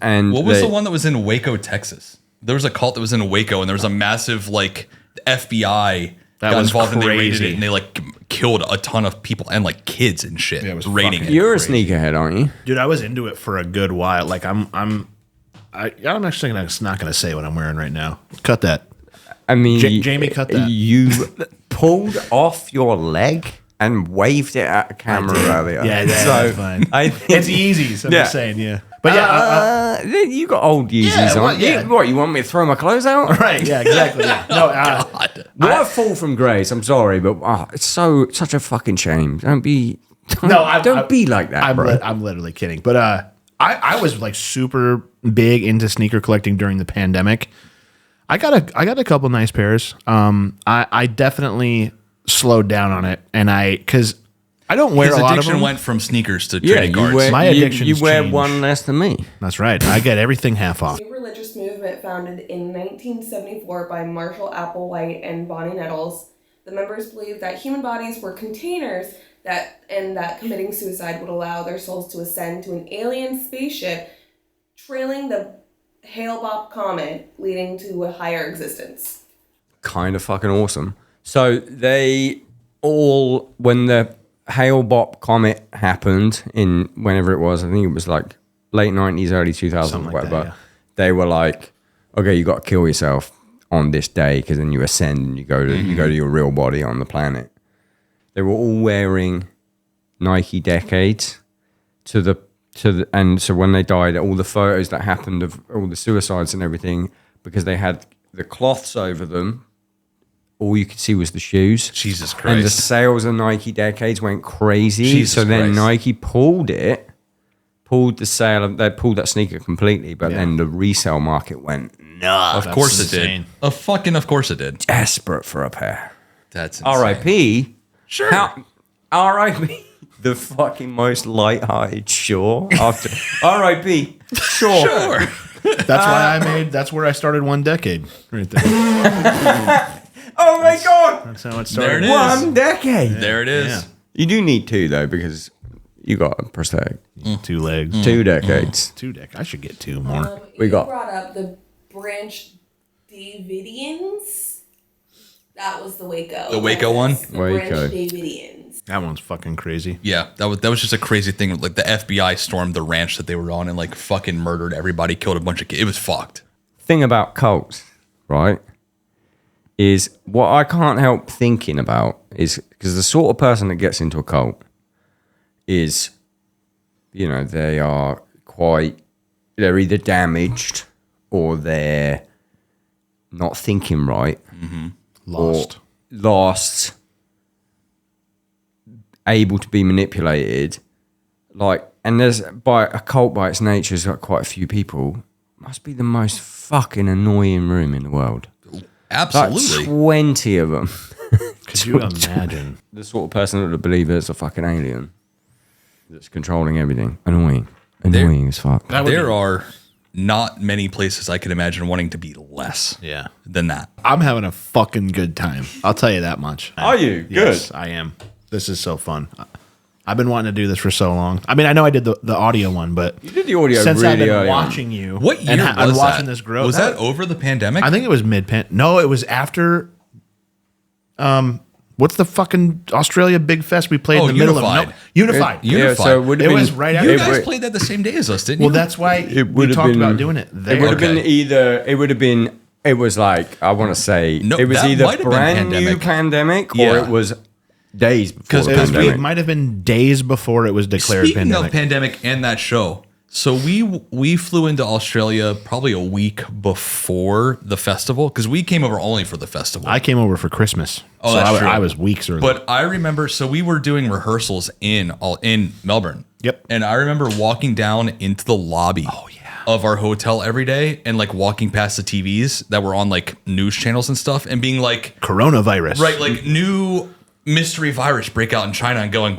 and What was the one that was in Waco, Texas? There was a cult that was in Waco, and there was a massive FBI That got was involved, and they raided crazy. it, and they like killed a ton of people and like kids and shit. Yeah, it was raiding fucking- it. You're a sneakerhead, aren't you? Dude, I was into it for a good while. Like I'm actually not going to say what I'm wearing right now. Cut that. I mean, Jamie, cut that. You pulled off your leg and waved it at a camera earlier. Yeah, that's fine. I think It's Yeezys. I'm Yeah. just saying, yeah. But yeah, you got old Yeezys Yeah, on. well, yeah. What, you want me to throw my clothes out? right, yeah, exactly. Yeah. No, God. What a fall from grace. I'm sorry, but it's such a fucking shame. Don't be like that, bro. I'm literally kidding. But I was like super big into sneaker collecting during the pandemic. I got a couple nice pairs. I definitely slowed down on it, and because I don't wear His a lot of addiction them. went from sneakers to Yeah, trading you cards. wear, My you addictions wear change. one less than me. That's right. I get everything half off. A religious movement founded in 1974 by Marshall Applewhite and Bonnie Nettles. The members believed that human bodies were containers that committing suicide would allow their souls to ascend to an alien spaceship, trailing the Hale-Bopp comet, leading to a higher existence. Kind of fucking awesome. So they all, when the Hale-Bopp comet happened in whenever it was, I think it was like late 90s, early 2000s, Something like whatever, that, yeah. they were like, okay, you got to kill yourself on this day because then you ascend and you go to your real body on the planet. They were all wearing Nike Decades and so when they died, all the photos that happened of all the suicides and everything, because they had the cloths over them, all you could see was the shoes. Jesus And the Christ. sales of Nike Decades went crazy. Jesus so then Christ. Nike pulled the sale, they pulled that sneaker completely, but then the resale market went nuts. Of course insane. it did. Of course it did. Desperate for a pair. That's insane. R.I.P. Sure. R.I.P. The fucking most light-hearted, sure. After R.I.P. Sure. Sure. That's where I started one decade. Right there. Oh my god! That's how it There started. it is. One decade. There it is. Yeah. You do need two though, because you got a prosthetic. 2 legs. 2 decades. 2 deck. I should get 2 more. We You got- brought up the Branch Davidians. That was the Waco. The Waco one? The Waco. Branch Davidians. That one's fucking crazy. Yeah, that was just a crazy thing. Like the FBI stormed the ranch that they were on and like fucking murdered everybody, killed a bunch of kids. It was fucked. Thing about cults, right? Is what I can't help thinking about is because the sort of person that gets into a cult is, they are they're either damaged or they're not thinking right, Lost. or lost, able to be manipulated. And by a cult by its nature has got quite a few people. Must be the most fucking annoying room in the world. Absolutely. Like 20 of them. Could you imagine? The sort of person that would believe it's a fucking alien that's controlling everything. Annoying. annoying as fuck. There are not many places I could imagine wanting to be less than that. I'm having a fucking good time. I'll tell you that much. Are you? Yes, Good. I am. This is so fun. I've been wanting to do this for so long. I mean, I know I did the audio one, but You did the audio since really I've been early on. watching you, What year and was I'm watching that? this growth. Was that over the pandemic? I think it was mid-pan. No, it was after. What's the fucking Australia Big Fest we played in the middle of? No, Unified. Yeah, so it would have It been. was right you after. guys played that the same day as us, didn't Well, you? that's why It we would have talked been- about doing it It there. would have been Okay. either. It would have been. It was like I want to say. No, it was that either might have been brand new pandemic. pandemic or Yeah. it was days before 'Cause the It was- pandemic. it might have been days before it was declared Speaking pandemic. of pandemic and that show, so we flew into Australia probably a week before the festival because we came over only for the festival. I came over for Christmas, Oh, so that's true. I was weeks early. But I remember, so we were doing rehearsals in Melbourne. Yep. And I remember walking down into the lobby of our hotel every day and like walking past the TVs that were on like news channels and stuff and being like, coronavirus, right, like new mystery virus breakout in China and going,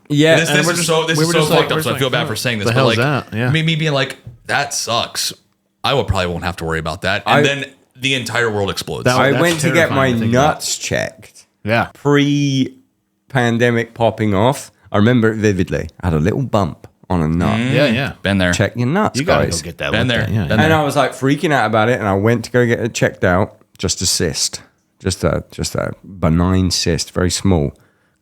Yeah, this and is we're so we were just fucked like- up. we're So I just feel like, bad oh, for saying this, the but hell's like, that? Yeah. me being like, that sucks. I will probably won't have to worry about that. And then the entire world explodes. That- I that's went to get my terrifying to think about. nuts checked Yeah, pre-pandemic popping off. I remember it vividly. I had a little bump on a nut. yeah. Been there. Check your nuts, You gotta guys. go get that. Been looked there. at. Yeah, Been yeah. And I was like freaking out about it, and I went to go get it checked out. Just a cyst, just a benign cyst, very small,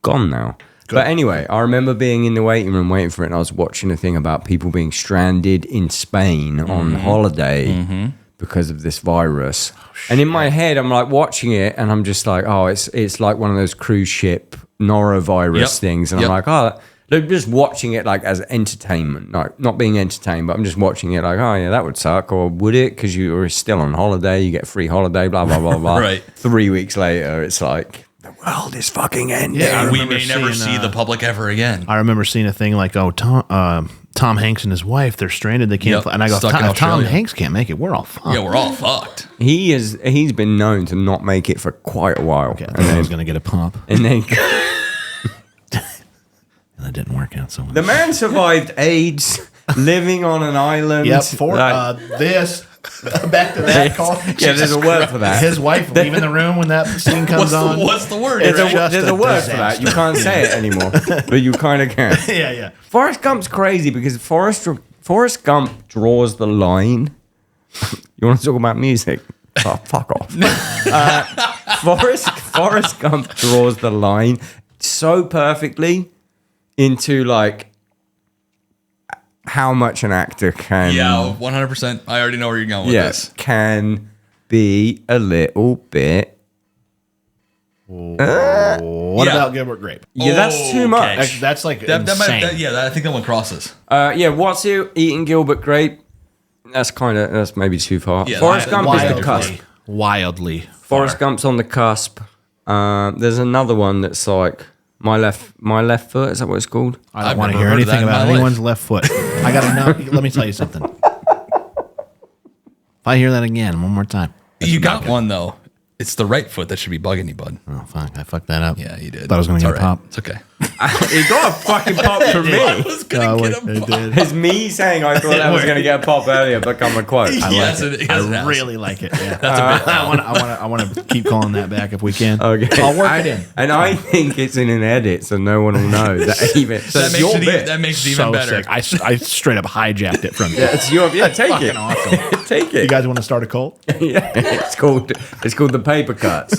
gone now. But anyway, I remember being in the waiting room waiting for it, and I was watching a thing about people being stranded in Spain on holiday because of this virus. And in my head, I'm like watching it, and I'm just like, oh, it's like one of those cruise ship norovirus Yep. things, and Yep. I'm like, oh. They're just watching it like as entertainment, like not being entertained, but I'm just watching it like, oh yeah, that would suck, or would it? Because you were still on holiday, you get free holiday, blah blah blah blah. Right. 3 weeks later, it's like the world is fucking ending. Yeah, I we remember may never seeing, see the public ever again. I remember seeing a thing like, oh, Tom Hanks and his wife, they're stranded, they can't Yep, fly. And I go, stuck in if Tom Australia. Hanks can't make it, we're all fucked. Yeah, we're all fucked. He's been known to not make it for quite a while, Okay, I thought I was gonna get a pump, and then and that didn't work out so much. the man survived AIDS, living on an island. Yep, for like- this. Back to that call. Yeah, there's a word for that. His wife leaving the room when that scene comes on. What's the word? There's It's a, just there's a a word for that. You can't say it anymore, but you kind of can. Yeah. Forrest Gump's crazy because Forrest Gump draws the line. You want to talk about music? Oh, fuck off. Forrest Gump draws the line so perfectly into like how much an actor can. Yeah, 100%. I already know where you're going with this. Can be a little bit. What Yeah. about Gilbert Grape? Yeah, that's too much. Okay. That's like That insane. might, I think that one crosses. Yeah, what's it? Eating Gilbert Grape. That's maybe too far. Yeah, Forrest Gump is the wildly, cusp. wildly. Forrest far. Gump's on the cusp. There's another one that's like my left foot. Is that what it's called? I don't I've want to never hear heard of that anything in my about life. anyone's left foot. I gotta know. Let me tell you something. If I hear that again one more time, You got one, though. It's the right foot that should be bugging you, bud. oh fuck, I fucked that up. Yeah, you did. Thought I was gonna It's get a all right. pop. It's okay. It got a fucking pop from I me. was going to get a pop. did. It's me saying I thought I was going to get a pop earlier, become a quote. Yes, it is. I really like it. Yeah. I want to keep calling that back if we can. Okay. I'll work it in. And I think it's in an edit, so no one will know that even. So That it's makes, your it, bit. that makes it even So better. sick. I straight up hijacked it from you. It's your. Yeah, take Fucking it. awesome. Take You it. guys want to start a cult? Yeah, it's called the paper cuts.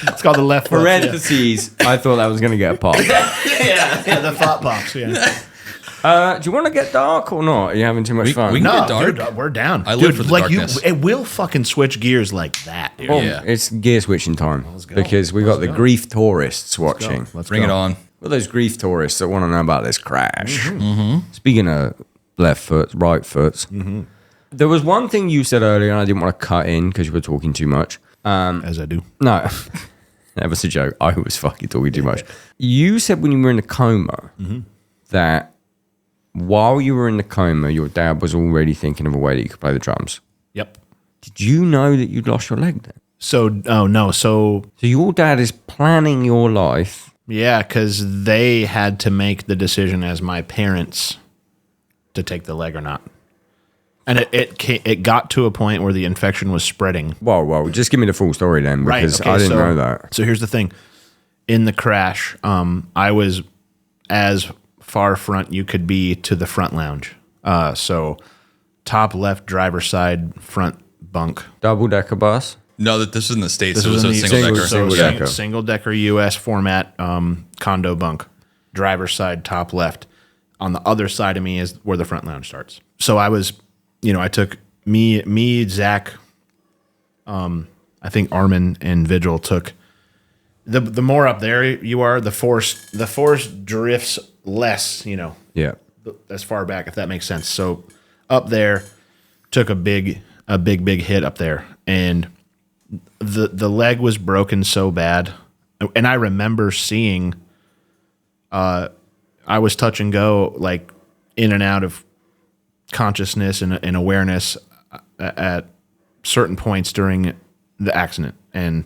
It's called the left foot. Parentheses. I thought I was going to get a pop. Yeah, the thought box. Yeah. Do you want to get dark or not? Are you having too much fun? we can No, get dark. dude, we're down. I live for the like darkness. it will fucking switch gears like that. Dude. Boom. Yeah. It's gear switching time go. because we got the grief tourists watching. Let's Bring go. it on. Well, those grief tourists that want to know about this crash. Speaking of left foot, right foot, there was one thing you said earlier, and I didn't want to cut in because you were talking too much. As I do. No, that was a joke. I was fucking talking too much. You said when you were in a coma that while you were in the coma, your dad was already thinking of a way that you could play the drums. Yep. Did you know that you'd lost your leg then? So, oh no. So, So your dad is planning your life. yeah, because they had to make the decision as my parents to take the leg or not. And it got to a point where the infection was spreading. Whoa, just give me the full story then, because I didn't know that. So here's the thing. In the crash, I was as far front you could be to the front lounge. So top left driver's side front bunk. Double-decker bus? No, that this is in the States. This It was was a in the single decker. Single-decker. Single-decker US format condo bunk. Driver's side top left. On the other side of me is where the front lounge starts. So I was, I took me, Zach, I think Armin and Vigil took the more up there you are, the force drifts less, Yeah. as far back, if that makes sense. So up there, took a big hit up there, and the leg was broken so bad, and I remember seeing, I was touch and go, like in and out of consciousness and awareness at certain points during the accident, and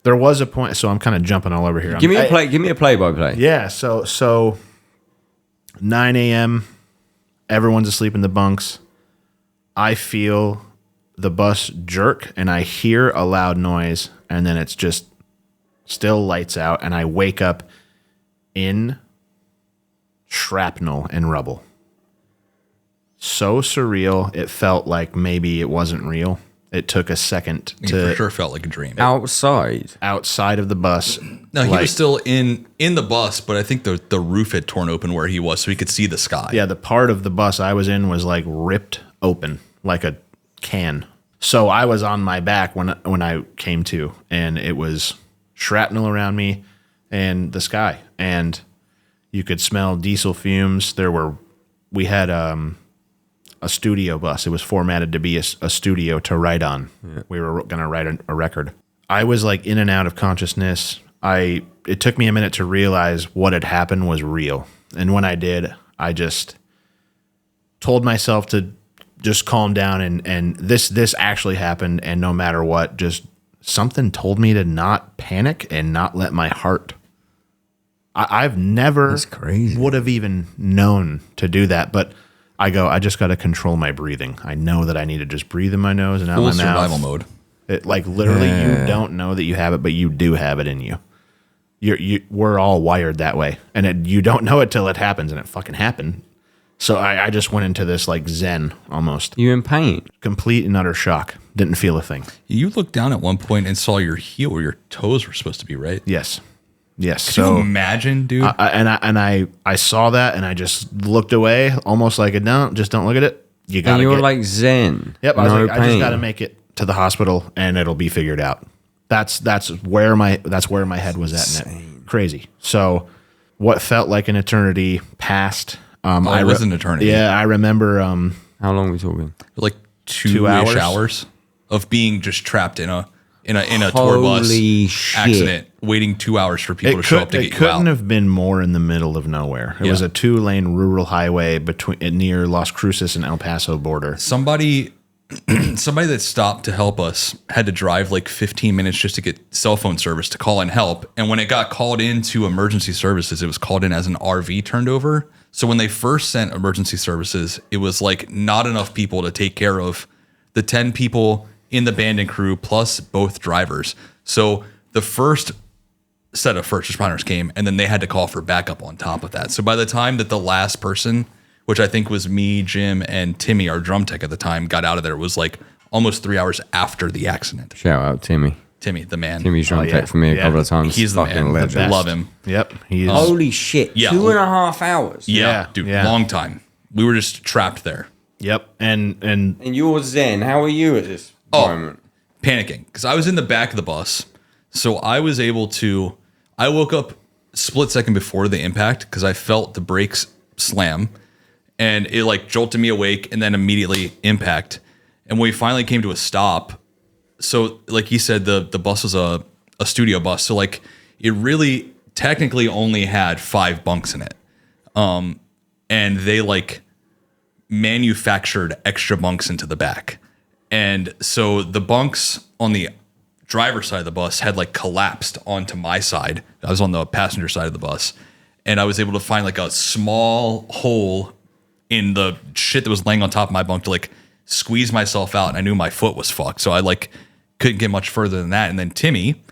there was a point. So I'm kind of jumping all over here. Give me a play-by-play. Yeah. So 9 a.m. Everyone's asleep in the bunks. I feel the bus jerk, and I hear a loud noise, and then it's just still lights out, and I wake up in shrapnel and rubble. So surreal. It felt like maybe it wasn't real. It took a second It to for sure felt like a dream. Outside? outside of the bus. No, he like- was still in the bus, but I think the roof had torn open where he was, so he could see the sky. Yeah, the part of the bus I was in was like ripped open like a can. So I was on my back when I came to, and it was shrapnel around me and the sky, and you could smell diesel fumes. We had a studio bus. It was formatted to be a studio to write on. Yeah. We were going to write a record. I was like in and out of consciousness. It took me a minute to realize what had happened was real. And when I did, I just told myself to just calm down, and this actually happened, and no matter what, just something told me to not panic and not let my heart. I've never That's crazy. would have even known to do that, but I just got to control my breathing. I know that I need to just breathe in my nose and out Full my survival mouth. mode. It, like literally, you don't know that you have it, but you do have it in you. We're all wired that way, and you don't know it till it happens, and it fucking happened. So I just went into this like Zen almost, You in pain? complete and utter shock. Didn't feel a thing. You looked down at one point and saw your heel where your toes were supposed to be, right? Yes. Could So you imagine, dude? I saw that, and I just looked away, almost like don't look at it. You got And to you were get. like zen. Yep, I was no like, I just pain. got to make it to the hospital, and it'll be figured out. That's where my head was at. In it. Crazy. So, what felt like an eternity passed. It was an eternity. Yeah, I remember. How long are we talking? Like 2 2-ish hours? hours of being just trapped in a tour bus Holy shit. accident, waiting 2 hours for people to show up to It get you couldn't out. have been more in the middle of nowhere. It was Yeah. a 2-lane rural highway near Las Cruces and El Paso border. Somebody that stopped to help us had to drive like 15 minutes just to get cell phone service to call in help. And when it got called into emergency services, it was called in as an RV turned over. So when they first sent emergency services, it was like not enough people to take care of the 10 people in the band and crew plus both drivers. So the first set of first responders came, and then they had to call for backup on top of that. So by the time that the last person, which I think was me, Jim, and Timmy, our drum tech at the time, got out of there, was like almost 3 hours after the accident. Shout out Timmy. Timmy, the man. Timmy's drum yeah. tech for me a Yeah. couple of times. He's the Fucking man. legend. best. Love him. Yep, he is. Holy shit. Yeah. 2.5 hours. Yeah, dude, yeah. long time. We were just trapped there. Yep, and And you're zen. How are you at this moment? Panicking because I was in the back of the bus. So I was able to, I woke up split second before the impact because I felt the brakes slam and it like jolted me awake and then immediately impact. And when we finally came to a stop, so like he said, the bus was a studio bus. So like it really technically only had 5 bunks in it. And they like manufactured extra bunks into the back. And so the bunks on the driver's side of the bus had like collapsed onto my side. I was on the passenger side of the bus, and I was able to find like a small hole in the shit that was laying on top of my bunk to like squeeze myself out, and I knew my foot was fucked, so I like couldn't get much further than that. And then Timmy,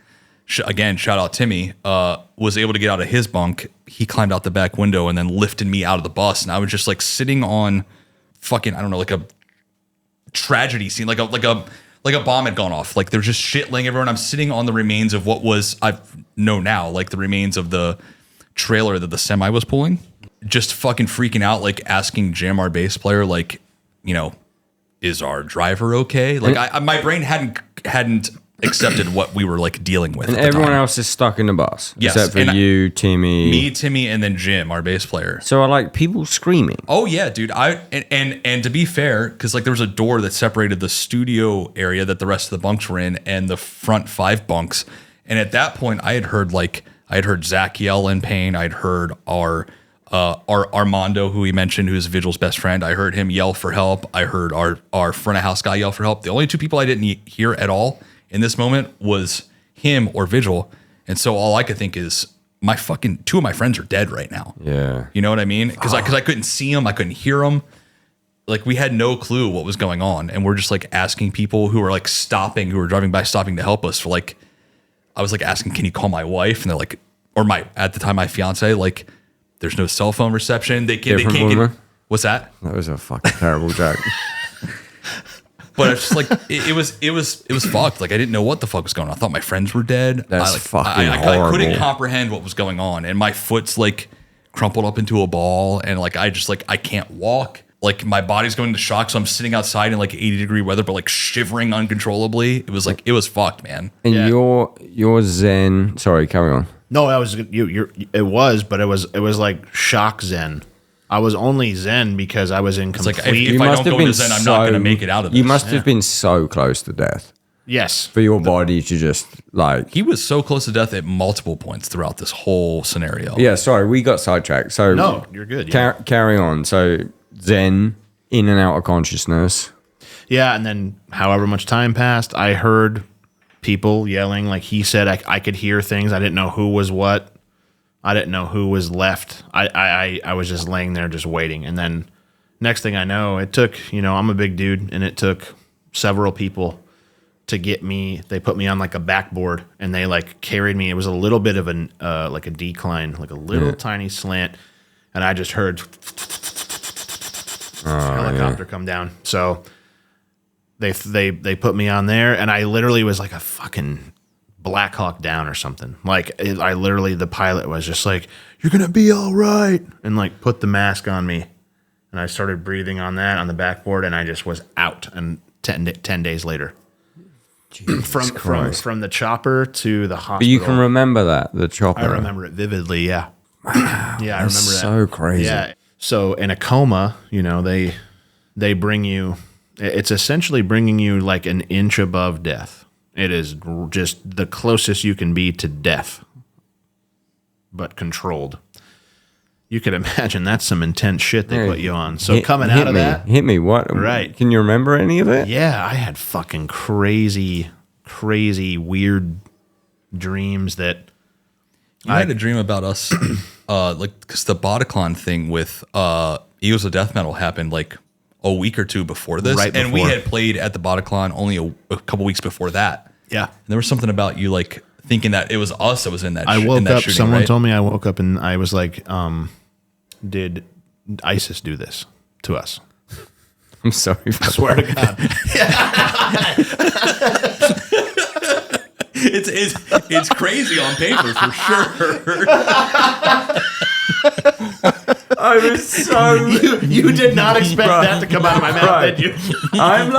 again, shout out Timmy, was able to get out of his bunk. He climbed out the back window and then lifted me out of the bus, and I was just like sitting on fucking, I don't know, like a tragedy scene, like a bomb had gone off. Like there's just shit laying everywhere. And I'm sitting on the remains of what was, I know now, like the remains of the trailer that the semi was pulling. Just fucking freaking out, like asking Jim, our bass player, like, you know, is our driver okay? Like my brain hadn't accepted what we were like dealing with. And at the everyone time. else is stuck in the bus. Yes, Except for and you, Timmy. Me, Timmy, and then Jim, our bass player. So are like people screaming. Oh yeah, dude. And to be fair, because like there was a door that separated the studio area that the rest of the bunks were in and the front 5 bunks. And at that point, I had heard Zach yell in pain. I'd heard our Armando, who we mentioned, who's Vigil's best friend. I heard him yell for help. I heard our front of house guy yell for help. The only 2 people I didn't hear at all in this moment was him or Vigil. And so all I could think is my fucking 2 of my friends are dead right now. Yeah. You know what I mean? Because I couldn't see them. I couldn't hear them. Like we had no clue what was going on. And we're just like asking people who were like who were driving by stopping to help us for like, I was like asking, can you call my wife? And they're like, or at the time, my fiance, like, there's no cell phone reception. They can't get, what's that? That was a fucking terrible joke. But it's just like it was fucked. Like I didn't know what the fuck was going on. I thought my friends were dead. That's fucking I horrible. couldn't comprehend what was going on, and my foot's like crumpled up into a ball, and like I can't walk. Like my body's going into shock, so I'm sitting outside in like 80-degree weather, but like shivering uncontrollably. It was fucked, man. And your Zen. Sorry, carry on. No, that was it was, but it was like shock Zen. I was only Zen because I was in complete. It's like if I don't go into Zen, I'm not going to make it out of this. You must have been so close to death yes, for your body to just like. He was so close to death at multiple points throughout this whole scenario. Yeah, sorry, we got sidetracked. So no, you're good. Yeah. Carry on. So Zen, in and out of consciousness. Yeah, and then however much time passed, I heard people yelling. Like he said, I could hear things. I didn't know who was what. I didn't know who was left. I was just laying there just waiting. And then next thing I know, it took, I'm a big dude, and it took several people to get me. They put me on like a backboard, and they like carried me. It was a little bit of like a decline, like a little tiny slant. And I just heard helicopter come down. So they put me on there, and I literally was like a fucking Black Hawk Down or something. Like I literally, the pilot was just like, "You're gonna be all right," and like put the mask on me, and I started breathing on that on the backboard, and I just was out. And 10 days later, from the chopper to the hospital. But you can remember the chopper. I remember it vividly. Yeah, yeah, I remember that. So crazy. Yeah. So in a coma, they bring you. It's essentially bringing you like an inch above death. It is just the closest you can be to death, but controlled. You could imagine that's some intense shit they put you on. So coming out of that, hit me. What? Right? Can you remember any of it? Yeah, I had fucking crazy, weird dreams that. You had a dream about us, like because the Bataclan thing with Eagles of Death Metal happened like a week or 2 before this, right and we before. had played at the Bataclan only a couple weeks before that. Yeah, and there was something about you like thinking that it was us that was in that. I woke up. Shooting, Someone right? told me I woke up and I was like, "Did ISIS do this to us?" I'm sorry. I swear to God. It's crazy on paper for sure. I was so. You did not expect that to come out of my mouth, did you? I'm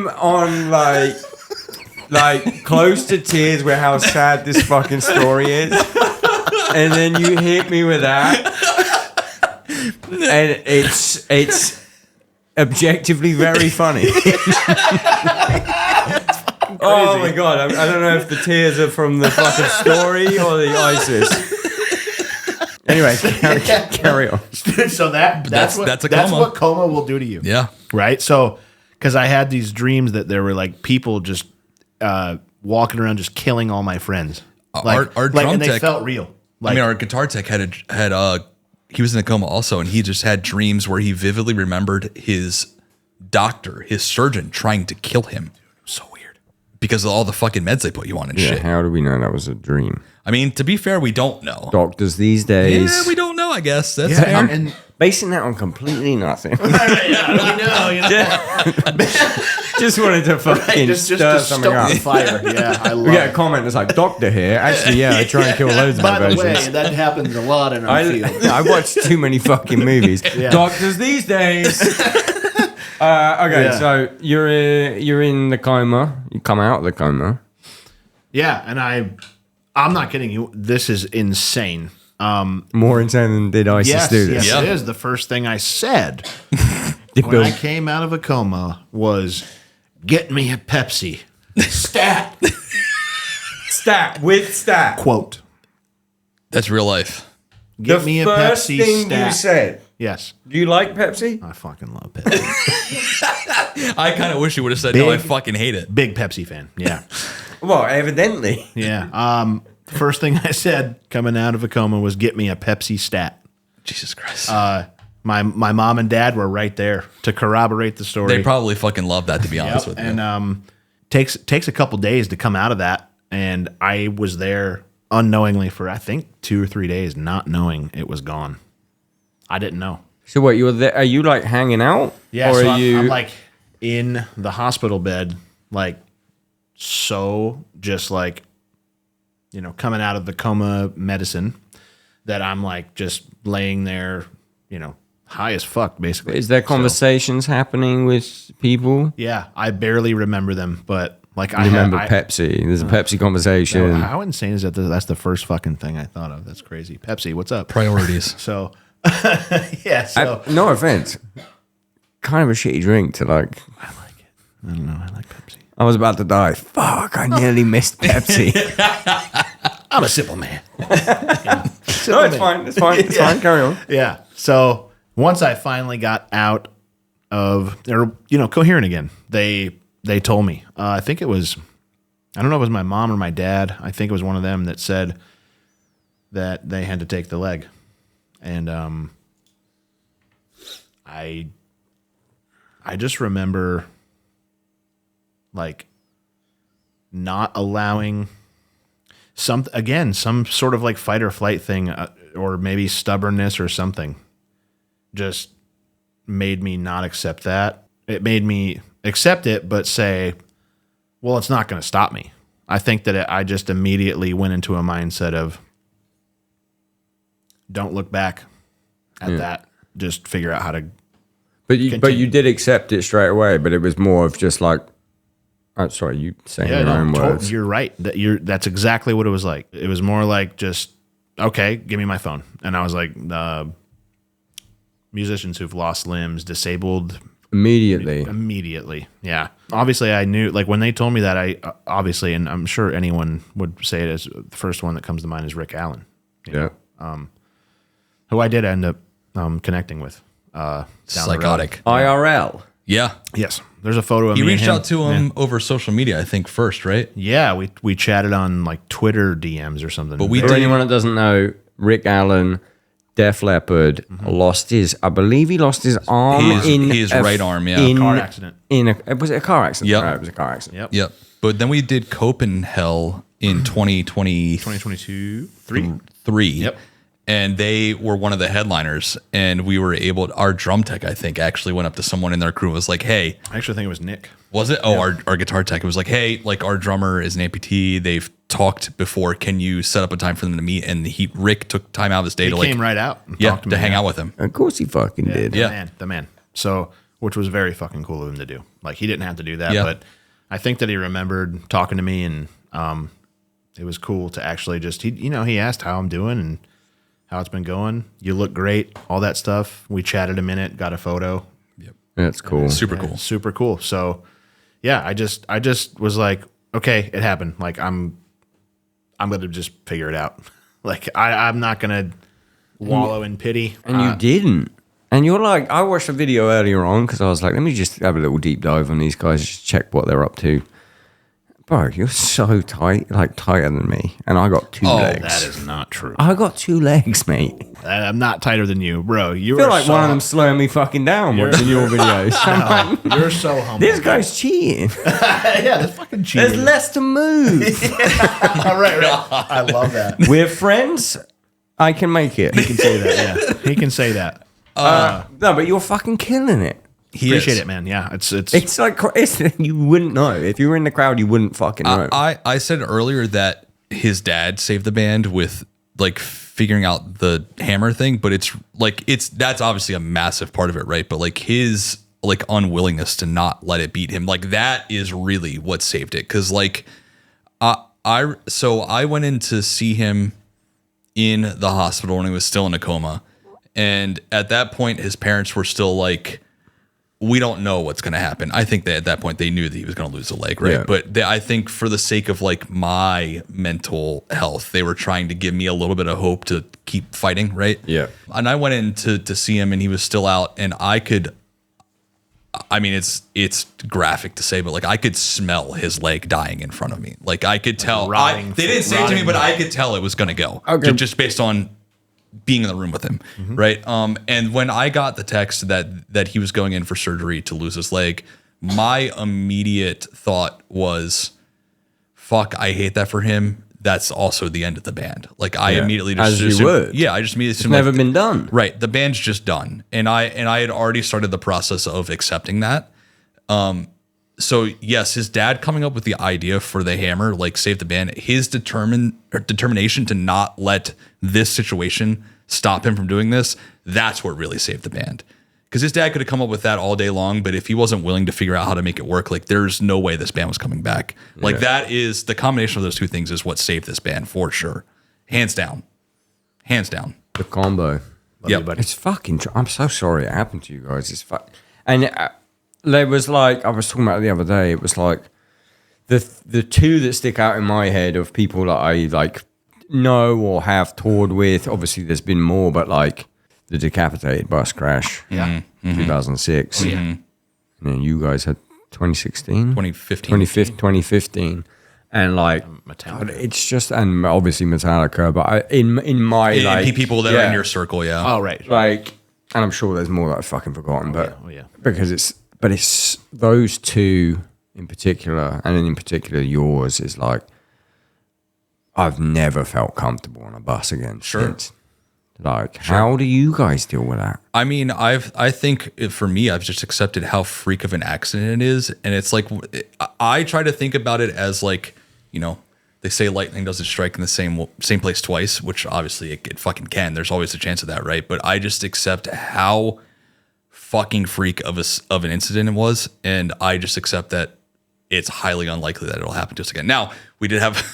on like close to tears with how sad this fucking story is, and then you hit me with that, and it's objectively very funny. Oh my god! I don't know if the tears are from the fucking story or the ISIS. Anyway, carry on. So that's what coma will do to you. Yeah. Right. So, because I had these dreams that there were like people just walking around just killing all my friends. Our drum and they tech felt real. Our guitar tech he was in a coma also, and he just had dreams where he vividly remembered his doctor, his surgeon, trying to kill him. So weird. Because of all the fucking meds they put you on and Yeah, shit. how do we know that was a dream? I mean, to be fair, we don't know. Doctors these days. Yeah, we don't know, I guess. That's Yeah, fair. and Basing that on completely nothing. know. Just wanted to fucking just stir to something stoke up. the fire. Yeah, I love We get a it. comment that's like, doctor here. Actually, yeah, I try and kill loads of By my the way, versions. that happens a lot in our field. I watch too many fucking movies. Yeah. Doctors these days. Okay, Yeah. so you're in the coma. You come out of the coma. Yeah, and I'm not kidding you. This is insane. More insane than did ISIS Yes, do this. yes, Yeah. it is. The first thing I said Did when Bill- I came out of a coma was, "Get me a Pepsi." Stat. stat with stat. Quote. That's real life. Get The me a first Pepsi. thing stat. you said. Yes. Do you like Pepsi? I fucking love Pepsi. I kind of wish you would have said, no, I fucking hate it. Big Pepsi fan. Yeah. Well, evidently. Yeah. First thing I said coming out of a coma was, "Get me a Pepsi stat." Jesus Christ. My mom and dad were right there to corroborate the story. They probably fucking love that, to be honest with you. And takes a couple days to come out of that, and I was there unknowingly for I think 2 or 3 days, not knowing it was gone. I didn't know. So what, you were there? Are you like hanging out? Yeah, Or so are you I'm like in the hospital bed, like so just like, you know, coming out of the coma medicine, that I'm like just laying there, you know, high as fuck basically. Is there So, conversations happening with people? yeah, I barely remember them, but like I remember I, Pepsi. There's a Pepsi conversation. How insane is that? That's the first fucking thing I thought of. That's crazy. Pepsi, what's up? Priorities. So, yeah. So No offense. Kind of a shitty drink to like. I like it. I don't know. I like Pepsi. I was about to die. Fuck! I nearly missed Pepsi. I'm a simple man. No, it's fine. It's fine. It's Yeah. fine. Carry on. Yeah. So once I finally got out of, or you know, coherent again, they told me. I think it was, I don't know if it was my mom or my dad. I think it was one of them that said that they had to take the leg, and I just remember like not allowing some sort of like fight or flight thing, or maybe stubbornness or something, just made me not accept that. It made me accept it, but say, well, it's not going to stop me. I think that I just immediately went into a mindset of don't look back at that. Just figure out how to. But you Continue. did accept it straight away. But it was more of just like, oh, sorry, you saying your own words. You're right. That's exactly what it was like. It was more like just, okay, give me my phone. And I was like, musicians who've lost limbs, disabled immediately. Yeah. Obviously I knew, like when they told me that, I obviously, and I'm sure anyone would say it, as the first one that comes to mind is Rick Allen, Yeah. who I did end up connecting with. Down the road. Psychotic. IRL. Yeah. Yes. There's a photo of You me and reached him. out to him over social media, I think, first, right? Yeah, we chatted on like Twitter DMs or something. But we For did- anyone that doesn't know, Rick Allen, Def Leppard, lost his. I believe he lost his arm His right arm, yeah. Car accident. Was it a car accident? Yep. Right, it was a car accident. Yep. Yep. But then we did Copenhagen in 2023. 2022. 3. Yep. And they were one of the headliners. And we were able to, our drum tech, I think, actually went up to someone in their crew and was like, hey, I actually think it was Nick. was it? Oh, our guitar tech. It was like, hey, like our drummer is an amputee. They've talked before. Can you set up a time for them to meet? And Rick took time out of his day He to like, came right out and yeah, talked to to me. hang out with him. Of course he fucking did. Yeah. The man. So, which was very fucking cool of him to do. Like he didn't have to do that, Yeah. but I think that he remembered talking to me, and it was cool to actually just he asked how I'm doing and how it's been going. You look great, all that stuff. We chatted a minute, got a photo. That's cool. Super cool. Super cool. So, yeah, I just was like, okay, it happened. Like I'm gonna just figure it out. Like I'm not gonna wallow in pity. And you didn't. And you're like, I watched a video earlier on because I was like, let me just have a little deep dive on these guys, just check what they're up to. Bro, you're so tight, like tighter than me, and I got two legs. That is not true. I got 2 legs, mate. I'm not tighter than you, bro. You I feel are like so, one of them slowing me fucking down watching your videos. I'm like, You're so humble. this guy's cheating. Yeah, that's fucking cheating. There's less to move. right. I love that. We're friends. I can make it. He can say that. Yeah, he can say that. No, but you're fucking killing it. Appreciate it, man. Yeah, it's It's like you wouldn't know if you were in the crowd. You wouldn't fucking know. I said earlier that his dad saved the band with like figuring out the hammer thing, but that's obviously a massive part of it, right? But like his like unwillingness to not let it beat him, like that is really what saved it. Because like I went in to see him in the hospital when he was still in a coma, and at that point his parents were still like, we don't know what's going to happen. I think that at that point they knew that he was going to lose a leg, right? Yeah. But I think for the sake of like my mental health, they were trying to give me a little bit of hope to keep fighting, right? Yeah. And I went in to see him, and he was still out, and it's graphic to say, but like I could smell his leg dying in front of me. Like I could tell. They didn't say it to me, but I could tell it was going to go. Okay. Just based on being in the room with him, right? And when I got the text that he was going in for surgery to lose his leg, my immediate thought was, "Fuck, I hate that for him." That's also the end of the band. Like I immediately just As you assumed, would. yeah, I just immediately assumed Never like, been done. right. The band's just done, and I had already started the process of accepting that. So yes, his dad coming up with the idea for the hammer, like save the band, his determination to not let this situation stop him from doing this, that's what really saved the band. Because his dad could have come up with that all day long, but if he wasn't willing to figure out how to make it work, like there's no way this band was coming back. Like that is the combination of those two things is what saved this band for sure. Hands down. The combo. Yeah, It's fucking. I'm so sorry it happened to you guys. It's and there was like I was talking about it the other day. It was like the two that stick out in my head of people that I like know or have toured with. Obviously, there's been more, but like the decapitated bus crash, 2006. And then you guys had 2016, 2015, and like Metallica. it's just and obviously Metallica. But in my like people that are in your circle, yeah. Oh, right. like, and I'm sure there's more that I've fucking forgotten, but Oh, yeah. because it's those two in particular, and then in particular yours is like, I've never felt comfortable on a bus again. Sure. Since. Like, how do you guys deal with that? I mean, I think for me, I've just accepted how freak of an accident it is, and it's like I try to think about it as like, you know, they say lightning doesn't strike in the same place twice, which obviously it fucking can. There's always a chance of that, right? But I just accept how fucking freak of an incident it was, and I just accept that it's highly unlikely that it'll happen to us again. Now, we did have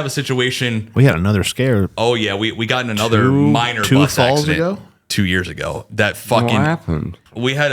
a situation. We had another scare. Oh yeah, we got in another minor bus falls accident ago? 2 years ago. That What fucking happened? we had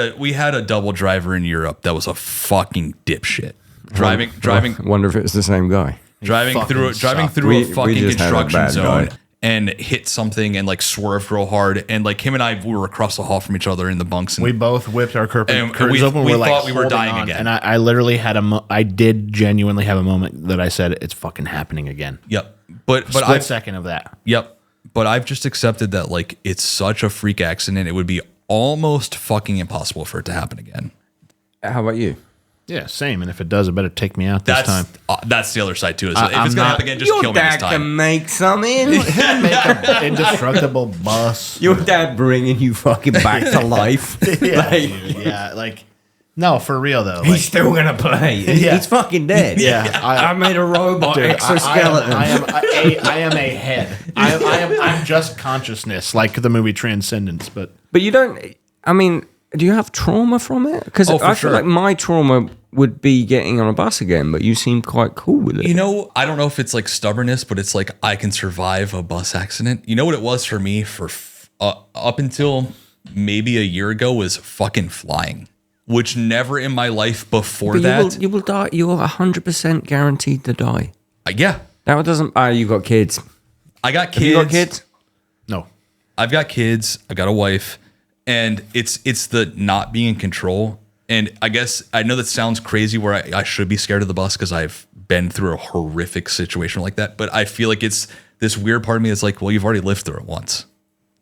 a double driver in Europe that was a fucking dipshit. Driving I wonder if it's the same guy. driving through a We fucking just had a construction bad zone guy. and hit something and like swerved real hard, and like him and I, we were across the hall from each other in the bunks, and We both whipped our And curtains we- open. we We're like thought we were holding dying on. again. And I literally had I did genuinely have a moment that I said, it's fucking happening again. yep. But Split I second of that. Yep. But I've just accepted that like it's such a freak accident, it would be almost fucking impossible for it to happen again. How about you? Yeah, same. And if it does, it better take me out this time. That's the other side too. Is if I'm it's gonna not- happen again, just kill me this time. can make some in. Make an indestructible bus. Your dad bringing you fucking back to life. Yeah, Like, dude, yeah, like no, for real though. he's Like, still gonna play. Yeah. He's fucking dead. Yeah, I made a robot dude, exoskeleton. I am a head. I'm just consciousness, like the movie Transcendence. But But you don't. I mean, do you have trauma from it? Because Oh, for I sure. feel like my trauma would be getting on a bus again. But you seem quite cool with it. You know, I don't know if it's like stubbornness, but it's like I can survive a bus accident. You know what it was for me for up until maybe a year ago was fucking flying, which never in my life before But that. you will die. You're 100% guaranteed to die. Yeah, That doesn't. You got kids. I got kids. Have you got kids? no, I've got kids. I've got a wife, and it's the not being in control. And I guess I know that sounds crazy where I should be scared of the bus because I've been through a horrific situation like that. But I feel like it's this weird part of me that's like, well, you've already lived through it once.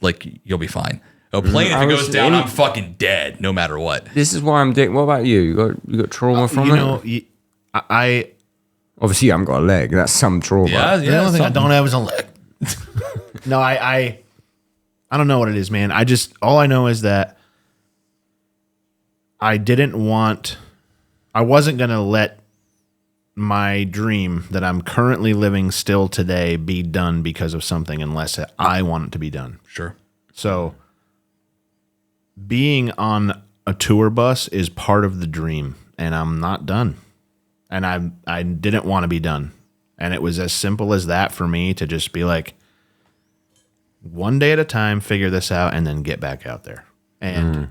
Like, you'll be fine. A plane, if it goes down, I'm fucking dead no matter what. This is why I'm dick. What about you? You got trauma from it? I Obviously, you haven't got a leg. That's some trauma. Yeah, the only thing I don't have is a leg. No, I don't know what it is, man. All I know is that I wasn't going to let my dream that I'm currently living still today be done because of something unless I want it to be done. Sure. So being on a tour bus is part of the dream, and I'm not done. And I didn't want to be done. And it was as simple as that for me to just be like, one day at a time, figure this out, and then get back out there. And